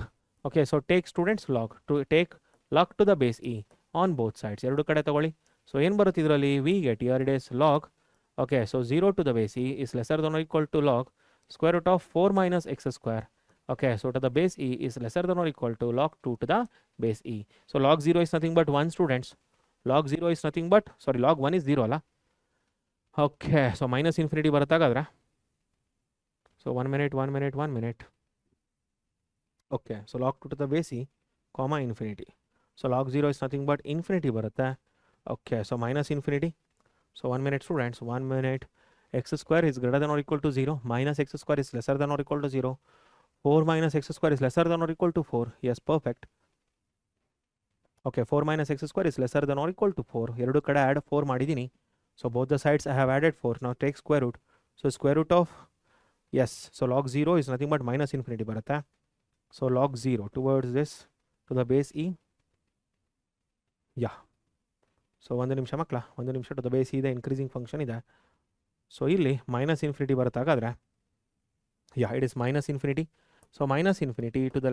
Okay, so take students log to take log to the base e on both sides. ಎರಡು ಕಡೆ ತಗೊಳ್ಳಿ. So ಏನು ಬರುತ್ತೆ ಇದರಲ್ಲಿ? We get here it is log. Okay, so 0 to the base e is lesser than or equal to log square root of 4 minus x square. Okay, so to the base e is lesser than or equal to log 2 to the base e. So log 0 is nothing but 1 students. Log 0 is nothing but, log 1 is 0 ಅಲ್ಲ? Okay, so minus infinity ಬರುತ್ತಾಗಾದ್ರೆ. So 1 minute. Okay, so log 2 to the base e, comma infinity. So log 0 is nothing but infinity ಬರುತ್ತೆ. Okay, so minus infinity. So 1 minute students, 1 minute. X square is greater than or equal to 0, minus x square is lesser than or equal to 0. 4 minus x square is lesser than or equal to 4. Yes, perfect. Okay, 4 minus x square is lesser than or equal to 4. ಎರಡು ಕಡೆ add 4 ಮಾಡಿದ್ದೀನಿ. So both the sides I have added 4. Now take square root. So square root of, yes, so log 0 is nothing but minus infinity ಬರುತ್ತೆ. So log 0 towards this to the base e. Yeah. So ಒಂದು ನಿಮಿಷ ಮಕ್ಕಳ, ಒಂದು ನಿಮಿಷ. to the base e ಇದೆ, increasing function ಇದೆ. So ಇಲ್ಲಿ minus infinity ಬರುತ್ತಾಗಾದ್ರೆ, yeah, it is minus infinity. So minus infinity to the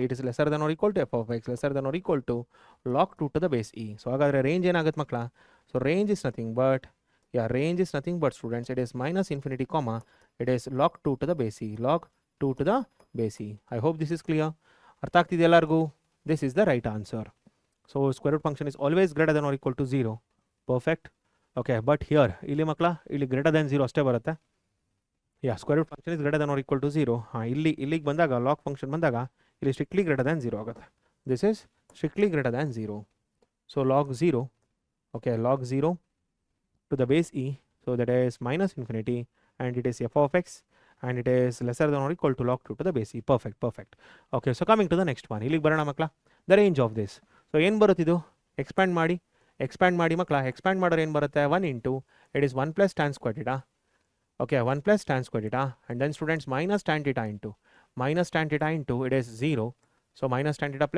it is lesser than or equal to f of x, lesser than or equal to log 2 to the base e. So ಹಾಗಾದ್ರೆ range ಏನಾಗುತ್ತೆ ಮಕ್ಕಳ? So range is nothing but students, it is minus infinity comma, it is log 2 to the base e, log 2 to the base e. I hope this is clear. ಅರ್ಥ ಆಗ್ತಿದೆ ಎಲ್ಲರಿಗೂ? This is the right answer. So square root function is always greater than or equal to 0. Perfect. Okay, but here ಇಲ್ಲಿ ಮಕ್ಕಳ, ಇಲ್ಲಿ greater than 0 ಅಷ್ಟೇ ಬರುತ್ತೆ. Yeah, square root function is greater than or equal to 0. ಇಲ್ಲಿಗೆ ಬಂದಾಗ log function ಬಂದಾಗ ಇಲ್ಲಿ strictly greater than 0 ಆಗುತ್ತೆ. This is strictly greater than 0. So log 0, okay, log 0 to the base e, so that is minus infinity, and it is f of x, and it is lesser than or equal to log 2 to the base e. Perfect. Okay, so coming to the next one. ಇಲ್ಲಿಗೆ ಬರೋಣ ಮಕ್ಕಳ, the range of this. So ಏನು ಬರುತ್ತಿದು? Expand ಮಾಡಿ ಮಕ್ಕಳ. Expand ಮಾಡೋರು ಏನು ಬರುತ್ತೆ? 1 into, it is 1 plus tan square theta. Okay, 1 plus tan square theta, and then students minus tan theta into, it is 0. So minus tan theta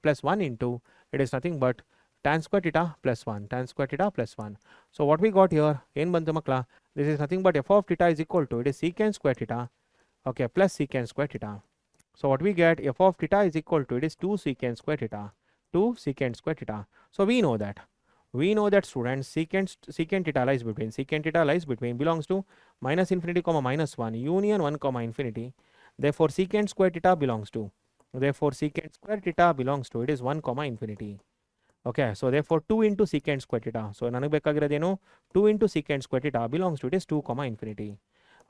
plus 1 into, it is nothing but tan square theta plus 1. So what we got here, ಏನು ಬಂತು ಮಕ್ಕಳ? This is nothing but f of theta is equal to, it is secant square theta, okay, plus secant square theta. So what we get, f of theta is equal to, it is 2 secant square theta. So we know that students, secant theta lies between, belongs to minus infinity comma minus 1 union 1 comma infinity. Therefore secant square theta belongs to, it is 1 comma infinity. Okay, so therefore 2 into secant square theta. So ನನಗೆ ಬೇಕಾಗಿರೋದೇನು? 2 into secant square theta belongs to, it is 2 comma infinity.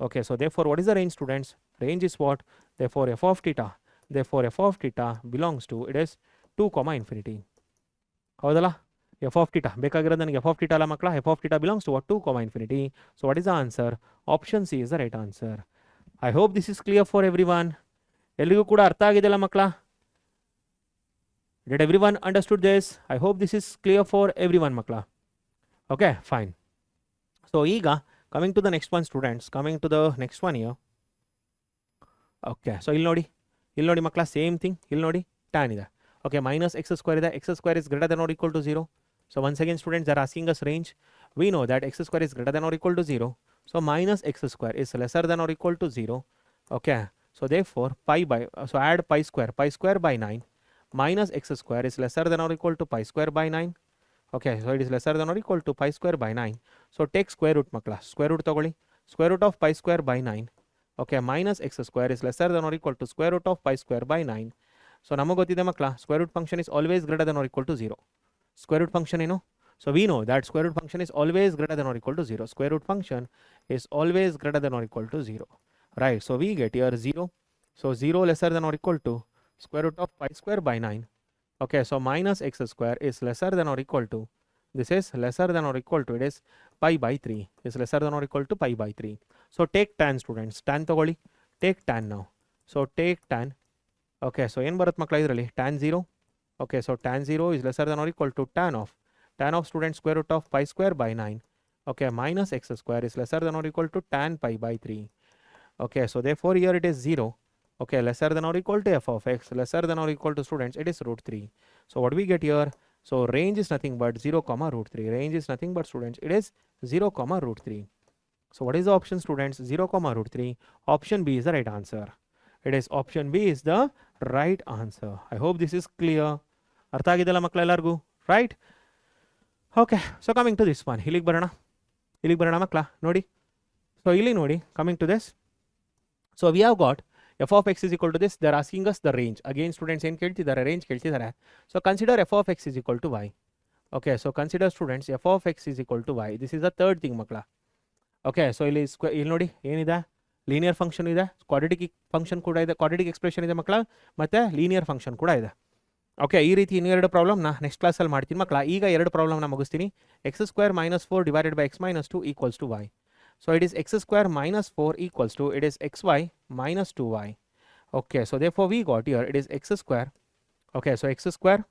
Okay, so therefore what is the range students? Range is what? Therefore f of theta belongs to, it is 2 comma infinity. ಹೌದಲ್ಲ? f of theta ಬೇಕಾಗಿರೋದು ನನಗೆ f of theta ಅಲ್ಲ ಮಕ್ಕಳ. f of theta belongs to what? 2 comma infinity. So what is the answer? Option C is the right answer. I hope this is clear for everyone. ಎಲ್ಲಿಗೂ ಕೂಡ ಅರ್ಥ ಆಗಿದೆಯಲ್ಲ ಮಕ್ಕಳ? Did everyone understood this? I hope this is clear for everyone ಮಕ್ಕಳ. Okay, fine. So ಈಗ coming to the next one students, coming to the next one here. Okay, so ಇಲ್ಲಿ ನೋಡಿ ಮಕ್ಕಳ, ಸೇಮ್ ಥಿಂಗ್. ಇಲ್ಲಿ ನೋಡಿ tan ಇದೆ. Okay, minus x square ಇದೆ. x square is greater than or equal to 0. So once again students, they are asking us range. We know that x square is greater than or equal to 0. So minus x square is lesser than or equal to 0. Okay, so therefore so add pi square by 9. Minus x square is lesser than or equal to pi square by 9. Okay, so it is lesser than or equal to pi square by 9. So take square root makla. Square root ತಗೊಳ್ಳಿ. Square root of pi square by 9. Okay, minus x square is lesser than or equal to square root of pi square by 9. So ನಮಗೆ ಗೊತ್ತಿದೆ ಮಕ್ಕಳ square root function is always greater than or equal to 0. Square root function ಏನು? So we know that square root function is always greater than or equal to 0. Square root function is always greater than or equal to 0. Right. So we get here 0. So 0 lesser than or equal to square root of pi square by 9. Okay. So minus x square is lesser than or equal to, this is lesser than or equal to, it is pi by 3 is lesser than or equal to pi by 3. So take tan students. Tan togoli. Take tan now. So take tan. Okay. So ಏನು ಬರುತ್ತೆ ಮಕ್ಕಳ ಇದರಲ್ಲಿ tan 0. Okay. So tan 0 is lesser than or equal to tan of student square root of pi square by 9. Okay, minus x square is lesser than or equal to tan pi by 3. Okay, so therefore here it is 0. Okay, lesser than or equal to f of x, lesser than or equal to students, it is root 3. So what we get here? So range is nothing but 0 comma root 3. Range is nothing but students, it is 0 comma root 3. So what is the option students? 0 comma root 3. Option B is the right answer. It is option B is the right answer. I hope this is clear. ಅರ್ಥ ಆಗಿದೆಲ್ಲ ಮಕ್ಕಳ ಎಲ್ಲರಿಗೂ? Right? Okay, so coming to this one, ಇಲ್ಲಿಗೆ ಬರೋಣ ಮಕ್ಕಳ ನೋಡಿ. ಸೊ ಇಲ್ಲಿ ನೋಡಿ, coming to this, so we have got f of x is equal to this, they are asking us the range. Again students ಏನು ಕೇಳ್ತಿದ್ದಾರೆ? ರೇಂಜ್ ಕೇಳ್ತಿದ್ದಾರೆ. So consider f of x is equal to y. Okay, so consider students f of x is equal to y. This is the third thing ಮಕ್ಕಳ. Okay, so ಇಲ್ಲಿ ನೋಡಿ ಏನಿದೆ, linear function ಇದೆ, quadratic function ಕೂಡ ಇದೆ, quadratic expression ಇದೆ ಮಕ್ಕಳ, ಮತ್ತು ಲೀನಿಯರ್ ಫಂಕ್ಷನ್ ಕೂಡ ಇದೆ. ಓಕೆ, ಈ ರೀತಿ ಇನ್ನೆರಡು ಪ್ರಾಬ್ಲಮ್ನ ನೆಕ್ಸ್ಟ್ ಕ್ಲಾಸಲ್ಲಿ ಮಾಡ್ತೀನಿ ಮಕ್ಕಳ. ಈಗ ಎರಡು ಪ್ರಾಬ್ಲಮ್ನ ಮುಗಿಸ್ತೀನಿ. X square minus 4 divided by x minus 2 equals to y. So it is x square minus 4 equals to, it is x y minus 2y. Okay, so therefore we got here it is x square. Okay, so x square,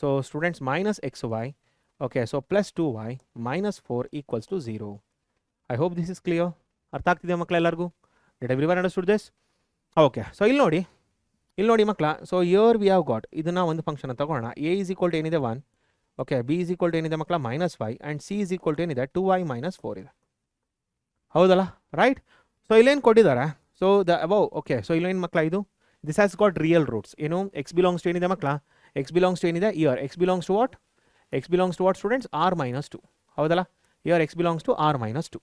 so students minus x y. Okay, so plus 2y minus 4 equals to 0. I hope this is clear. ಅರ್ಥ ಆಗ್ತಿದೆ ಮಕ್ಕಳ ಎಲ್ಲರಿಗೂ? Did everyone understood this? Okay, so ಇಲ್ಲಿ ನೋಡಿ ಮಕ್ಕಳ. So here V have got, ಇದನ್ನು ಒಂದು function ತಗೋಣ. ಎ ಈಸ್ ಈಕ್ವಲ್ ಟು ಏನಿದೆ 1. Okay, b is equal to ಏನಿದೆ ಮಕ್ಕಳ minus 5, and c is equal to ಏನಿದೆ 2y ಮೈನಸ್ 4 ಇದೆ. ಹೌದಲ್ಲ? ರೈಟ್. ಸೊ ಇಲ್ಲೇನು ಕೊಟ್ಟಿದ್ದಾರೆ? So the above. Okay, so ಇಲ್ಲೇನು ಮಕ್ಕಳ ಇದು, this has got real roots. ಏನು? ಎಕ್ಸ್ ಬಿಲಾಂಗ್ಸ್ ಟು ಏನಿದೆ ಮಕ್ಕಳ? ಎಕ್ಸ್ ಬಿಲಾಂಗ್ಸ್ ಟು ಏನಿದೆ here? X belongs to what? X belongs to what students? R minus 2. ಹೌದಲ್ಲ? Here x belongs to R minus 2.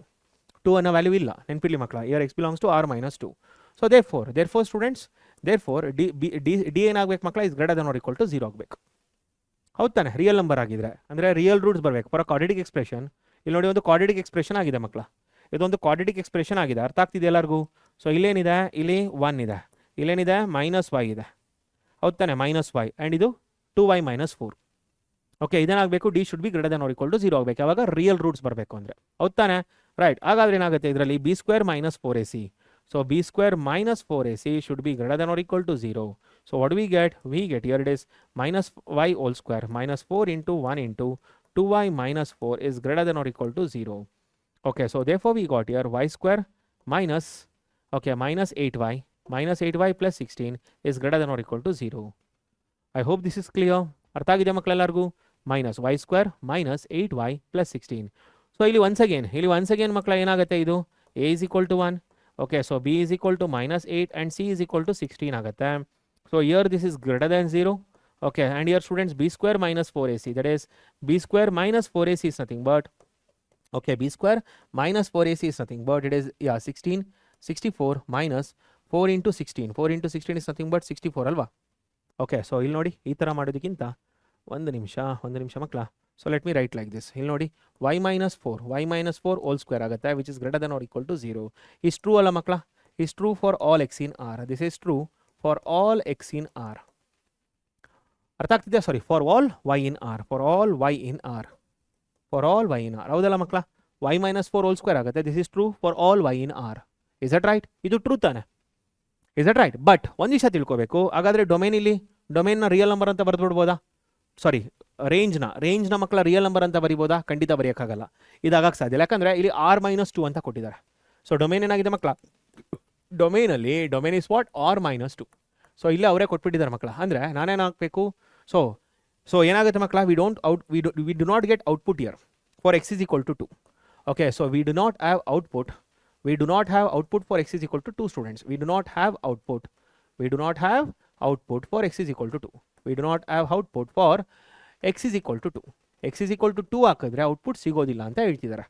2 ಅನ್ನೋ value ಇಲ್ಲ, ನೆನಪಿರಲಿ ಮಕ್ಕಳ. Here x belongs to R minus 2. So therefore students, therefore d ಏನಾಗಬೇಕು ಮಕ್ಕಳ? Is greater than or equal to 0 ಆಗಬೇಕು. ಹೌದು ತಾನೆ? ರಿಯಲ್ ನಂಬರ್ ಆಗಿದ್ರೆ, ಅಂದರೆ ರಿಯಲ್ ರೂಟ್ಸ್ ಬರಬೇಕು ಫಾರ್ ಅ ಕ್ವಾಡ್ರಾಟಿಕ್ ಎಕ್ಸ್ಪ್ರೆಷನ್. ಇಲ್ಲಿ ನೋಡಿ, ಒಂದು ಕ್ವಾಡ್ರಾಟಿಕ್ ಎಕ್ಸ್ಪ್ರೆಷನ್ ಆಗಿದೆ ಮಕ್ಕಳ. ಇದೊಂದು ಕ್ವಾಡ್ರಾಟಿಕ್ ಎಕ್ಸ್ಪ್ರೆಷನ್ ಆಗಿದೆ. ಅರ್ಥ ಆಗ್ತಿದೆ ಎಲ್ಲರಿಗೂ? ಸೊ ಇಲ್ಲೇನಿದೆ? ಇಲ್ಲಿ 1 ಇದೆ, ಇಲ್ಲೇನಿದೆ? ಮೈನಸ್ y ಇದೆ. ಹೌದು ತಾನೆ? ಮೈನಸ್ y, ಆ್ಯಂಡ್ ಇದು 2y ಮೈನಸ್ 4. ಓಕೆ, ಇದೇನಾಗಬೇಕು? D should be greater than or equal to 0 ಆಗಬೇಕು. ಯಾವಾಗ? ರಿಯಲ್ ರೂಟ್ಸ್ ಬರಬೇಕು ಅಂದರೆ. ಹೌದು ತಾನೆ? ರೈಟ್. ಹಾಗಾದ್ರೆ ಏನಾಗುತ್ತೆ ಇದರಲ್ಲಿ? B square minus 4ac. So b square minus 4ac should be greater than or equal to 0. So what do we get? We get here it is minus y whole square minus 4 into 1 into 2y minus 4 is greater than or equal to 0. Okay, so therefore we got here y square minus, okay, minus 8y plus 16 is greater than or equal to 0. I hope this is clear. ಅರ್ಥ ಆಗಿದೆ ಮಕ್ಕಳ ಎಲ್ಲರಿಗೂ? Minus y square minus 8y plus 16. So ಇಲ್ಲಿ once again ಮಕ್ಕಳ ಏನಾಗುತ್ತೆ ಇದು? a is equal to 1. Okay, so b is equal to minus 8 and c is equal to 16 ಆಗುತ್ತೆ. So here this is greater than 0. Okay, and here students b square minus 4ac, that is b square minus 4ac is nothing but, okay, b square minus 4ac is nothing but it is 64 minus 4 into 16. 4 into 16 is nothing but 64 ಅಲ್ವಾ? Okay, so ಇಲ್ಲಿ ನೋಡಿ, ಈ ಥರ ಮಾಡೋದಕ್ಕಿಂತ ಒಂದು ನಿಮಿಷ ಮಕ್ಕಳ. So let me write like this. ಇಲ್ಲಿ ನೋಡಿ, y minus 4 ಹೋಲ್ ಸ್ಕ್ವೇರ್ ಆಗುತ್ತೆ, which is greater than or equal to 0. Is true ಅಲ್ಲ ಮಕ್ಕಳ? Is true for all x in R. This is true for all x in R. ಅರ್ಥ ಆಗ್ತಿದೆ? Sorry, for all y in R. For all y in R. ಹೌದಲ್ಲ ಮಕ್ಕಳ? y minus 4 whole square ಆಗುತ್ತೆ. This is true for all y in R. Is that right? ಇದು true ತಾನೆ? Is that right? But ಒಂದು ವಿಷಯ ತಿಳ್ಕೋಬೇಕು. ಹಾಗಾದರೆ ಡೊಮೇನ್ನ ರಿಯಲ್ ನಂಬರ್ ಅಂತ ಬರೆದ್ಬಿಡ್ಬೋದಾ? ಸಾರಿ, ರೇಂಜ್ನ ಮಕ್ಕಳ ರಿಯಲ್ ನಂಬರ್ ಅಂತ ಬರಿಬೋದಾ? ಖಂಡಿತ ಬರೆಯೋಕ್ಕಾಗಲ್ಲ. ಇದಾಗಕ್ಕೆ ಸಾಧ್ಯ ಇಲ್ಲ, ಯಾಕಂದರೆ ಇಲ್ಲಿ ಆರ್ ಮೈನಸ್ 2 ಅಂತ ಕೊಟ್ಟಿದ್ದಾರೆ. ಸೊ ಡೊಮೇನ್ ಏನಾಗಿದೆ ಮಕ್ಕಳ? Domain is what? R minus 2. So ಇಲ್ಲೇ ಅವರೇ ಕೊಟ್ಬಿಟ್ಟಿದ್ದಾರೆ ಮಕ್ಕಳ. ಅಂದರೆ ನಾನೇನು ಹಾಕಬೇಕು? ಸೊ ಏನಾಗುತ್ತೆ ಮಕ್ಕಳ? We do not get output here for x is equal to 2. Okay, so we do not have output. We do not have output for x is equal to 2 students. We do not have output for x is equal to 2. We do not have output for x is equal to 2. x is equal to 2 ಹಾಕಿದ್ರೆ output ಸಿಗೋದಿಲ್ಲ ಅಂತ ಹೇಳ್ತಿದ್ದಾರೆ.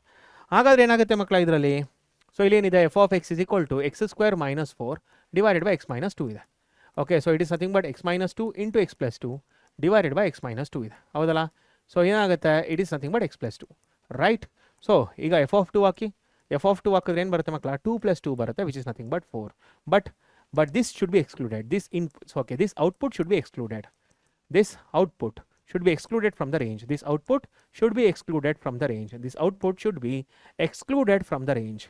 ಹಾಗಾದ್ರೆ ಏನಾಗುತ್ತೆ ಮಕ್ಕಳ ಇದರಲ್ಲಿ? So ಇಲ್ಲೇನಿದೆ? F of x is equal to x square minus 4 divided by x minus 2 ಇದೆ. Okay, so it is nothing but x minus two into x plus two divided by x minus two ಇದೆ, ಹೌದಲ್ಲ. So ಏನಾಗುತ್ತೆ, it is nothing but x plus two, right. So ಈಗ f of two ಹಾಕಿ, f of two ಹಾಕಿದ್ರೆ ಏನು ಬರುತ್ತೆ ಮಕ್ಕಳ, 2 + 2 ಬರುತ್ತೆ, which is nothing but 4. But this should be excluded, this okay, this output should be excluded, this output should be excluded from the range, this output should be excluded from the range, this output should be excluded from the range,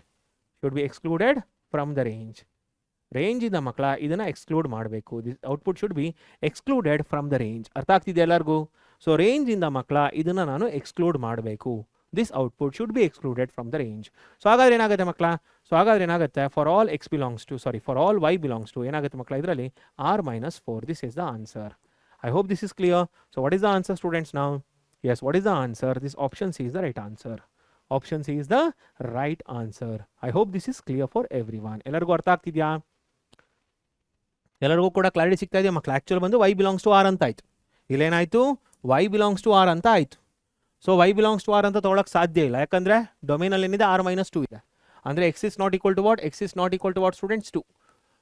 should be excluded from the range. Range ಇಂದ ಮಕ್ಕಳ ಇದನ್ನ exclude ಮಾಡಬೇಕು, this output should be excluded from the range. ಅರ್ಥ ಆಗ್ತಿದೆ ಎಲ್ಲರಿಗೂ? So range ಇಂದ ಮಕ್ಕಳ ಇದನ್ನ ನಾನು ಎಕ್ಸ್ಕ್ಲೂಡ್ ಮಾಡಬೇಕು, this output should be excluded from the range. So ಹಾಗಾದ್ರೆ ಏನಾಗುತ್ತೆ ಮಕ್ಕಳ, ಸೊ ಹಾಗಾದ್ರೆ ಏನಾಗುತ್ತೆ, for all x belongs to, sorry, for all y belongs to ಏನಾಗುತ್ತೆ ಮಕ್ಕಳ, ಇದರಲ್ಲಿ r-4, this is the answer. I hope this is clear. So what is the answer, students, now? Yes, what is the answer? This option C is the right answer. Option C is the right answer. I hope this is clear for everyone. ಎಲ್ಲರಿಗೂ ಅರ್ಥ ಆಗ್ತಿದ್ಯಾ? ಎಲ್ಲರಿಗೂ ಕೂಡ clarity ಸಿಗ್ತಾ ಇದೆಯಾ ಮಕ್ಕಳು? Actual ಬಂದು y belongs to r ಅಂತ ಆಯಿತು, ಇಲ್ಲೇನಾಯಿತು, y belongs to r ಅಂತ ಆಯಿತು. So y belongs to r ಅಂತ ತೊಗೊಳಕ್ಕೆ ಸಾಧ್ಯ ಇಲ್ಲ, ಯಾಕಂದರೆ ಡೊಮೇನಲ್ಲಿ ಏನಿದೆ r-2 ಇದೆ, ಅಂದರೆ x is not equal to what? x is not equal to what, students? 2.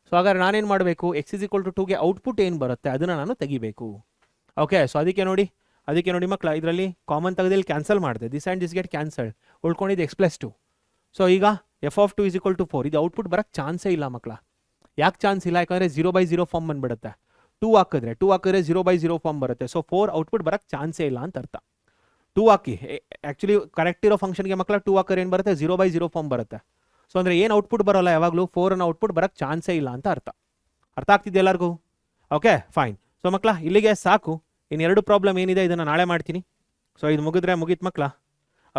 So ಹಾಗಾದ್ರೆ ನಾನೇನು ಮಾಡಬೇಕು, ಎಕ್ಸ್ ಇಸ್ ಈಕ್ವಲ್ ಟು 2ಗೆ ಔಟ್ಪುಟ್ ಏನು ಬರುತ್ತೆ ಅದನ್ನು ನಾನು ತೆಗಿಬೇಕು. ಓಕೆ, ಸೊ ಅದಕ್ಕೆ ನೋಡಿ ಮಕ್ಕಳ, ಇದರಲ್ಲಿ ಕಾಮನ್ ತೆಗೆದಲ್ಲಿ ಕ್ಯಾನ್ಸಲ್ ಮಾಡಿದೆ, this and this get cancelled, ಉಳ್ಕೊಂಡಿದ್ದು ಎಕ್ಸ್ ಪ್ಲಸ್ 2. ಸೊ ಈಗ f of 2 is equal to 4, ಇದು ಔಟ್ಪುಟ್ ಬರೋಕ್ಕೆ ಚಾನ್ಸೇ ಇಲ್ಲ ಮಕ್ಕಳ. ಯಾಕೆ ಚಾನ್ಸ್ ಇಲ್ಲ? ಯಾಕಂದರೆ 0/0 ಫಾರ್ಮ್ ಬಂದುಬಿಡುತ್ತೆ. 2 ಹಾಕಿದ್ರೆ 0/0 ಫಾರ್ಮ್ ಬರುತ್ತೆ. ಸೊ 4 ಔಟ್ಪುಟ್ ಬರೋಕ್ಕೆ ಚಾನ್ಸೇ ಇಲ್ಲ ಅಂತ ಅರ್ಥ. 2 ಹಾಕಿ, ಆ್ಯಕ್ಚುಲಿ ಕರೆಕ್ಟ್ ಇರೋ ಫಂಕ್ಷನ್ಗೆ ಮಕ್ಕಳ 2 ಹಾಕಿದ್ರೆ ಏನು ಬರುತ್ತೆ, 0/0 ಫಾರ್ಮ್ ಬರುತ್ತೆ. ಸೊ ಅಂದರೆ ಏನು ಔಟ್ಪುಟ್ ಬರೋಲ್ಲ ಯಾವಾಗಲೂ, 4 ಔಟ್ಪುಟ್ ಬರೋಕ್ಕೆ ಚಾನ್ಸೇ ಇಲ್ಲ ಅಂತ ಅರ್ಥ. ಅರ್ಥ ಆಗ್ತಿದೆ ಎಲ್ಲರಿಗೂ? Okay, fine. ಸೊ ಮಕ್ಕಳ ಇಲ್ಲಿಗೆ ಸಾಕು. ಇನ್ನು 2 ಪ್ರಾಬ್ಲಮ್ ಏನಿದೆ ಇದನ್ನು ನಾಳೆ ಮಾಡ್ತೀನಿ. ಸೊ ಇದು ಮುಗಿತು ಮಕ್ಕಳ.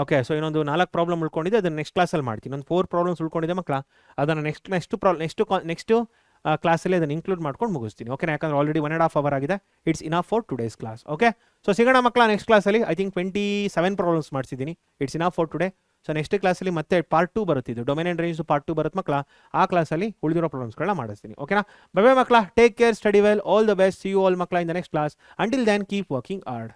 ಓಕೆ, ಸೊ ಇನ್ನೊಂದು 4 ಪ್ರಾಬ್ಲಮ್ ಉಳ್ಕೊಂಡಿದೆ, ಅದನ್ನು ನೆಕ್ಸ್ಟ್ ಕ್ಲಾಸಲ್ಲಿ ಮಾಡ್ತೀನಿ. ಒಂದು 4 ಪ್ರಾಬ್ಲಮ್ಸ್ ಉಳ್ಕೊಂಡಿದೆ ಮಕ್ಕಳ, ಅದನ್ನು ನೆಕ್ಸ್ಟ್ ಕ್ಲಾಸಲ್ಲಿ ಅದನ್ನು ಇನ್ಕ್ಲೂಡ್ ಮಾಡ್ಕೊಂಡು ಮುಗಿಸ್ತೀನಿ. ಓಕೆ, ಯಾಕಂದ್ರೆ ಆಲ್ರೆಡಿ 1.5 hour ಆಗಿದೆ. It's enough for today's class. Okay, so ಸಿಗೋಣ ಮಕ್ಕಳ ನೆಕ್ಸ್ಟ್ ಕ್ಲಾಸಲ್ಲಿ. ಐ ಥಿಂಕ್ 27 ಪ್ರಾಬ್ಲಮ್ಸ್ ಮಾಡಿಸಿದ್ದೀನಿ. It's enough for today. So next ಕ್ಲಾಸಲ್ಲಿ ಮತ್ತೆ ಪಾರ್ಟ್ 2 ಬರುತ್ತಿದ್ದು, ಡೊಮೇನ್ ಆ್ಯಂಡ್ ರೇಂಜ್ ಪಾರ್ಟ್ 2 ಬರುತ್ತೆ ಮಕ್ಕಳ. ಆ ಕ್ಲಾಸಲ್ಲಿ ಉಳಿದಿರೋ ಪ್ರಾಬ್ಲಮ್ಸ್ಗಳನ್ನ ಮಾಡಿಸ್ತೀನಿ. ಓಕೆನಾ? ಬೈ ಬೈ ಮಕ್ಕಳ, take care, study well, all the best, see you all ಮಕ್ಕಳ in the next class. Until then keep working hard.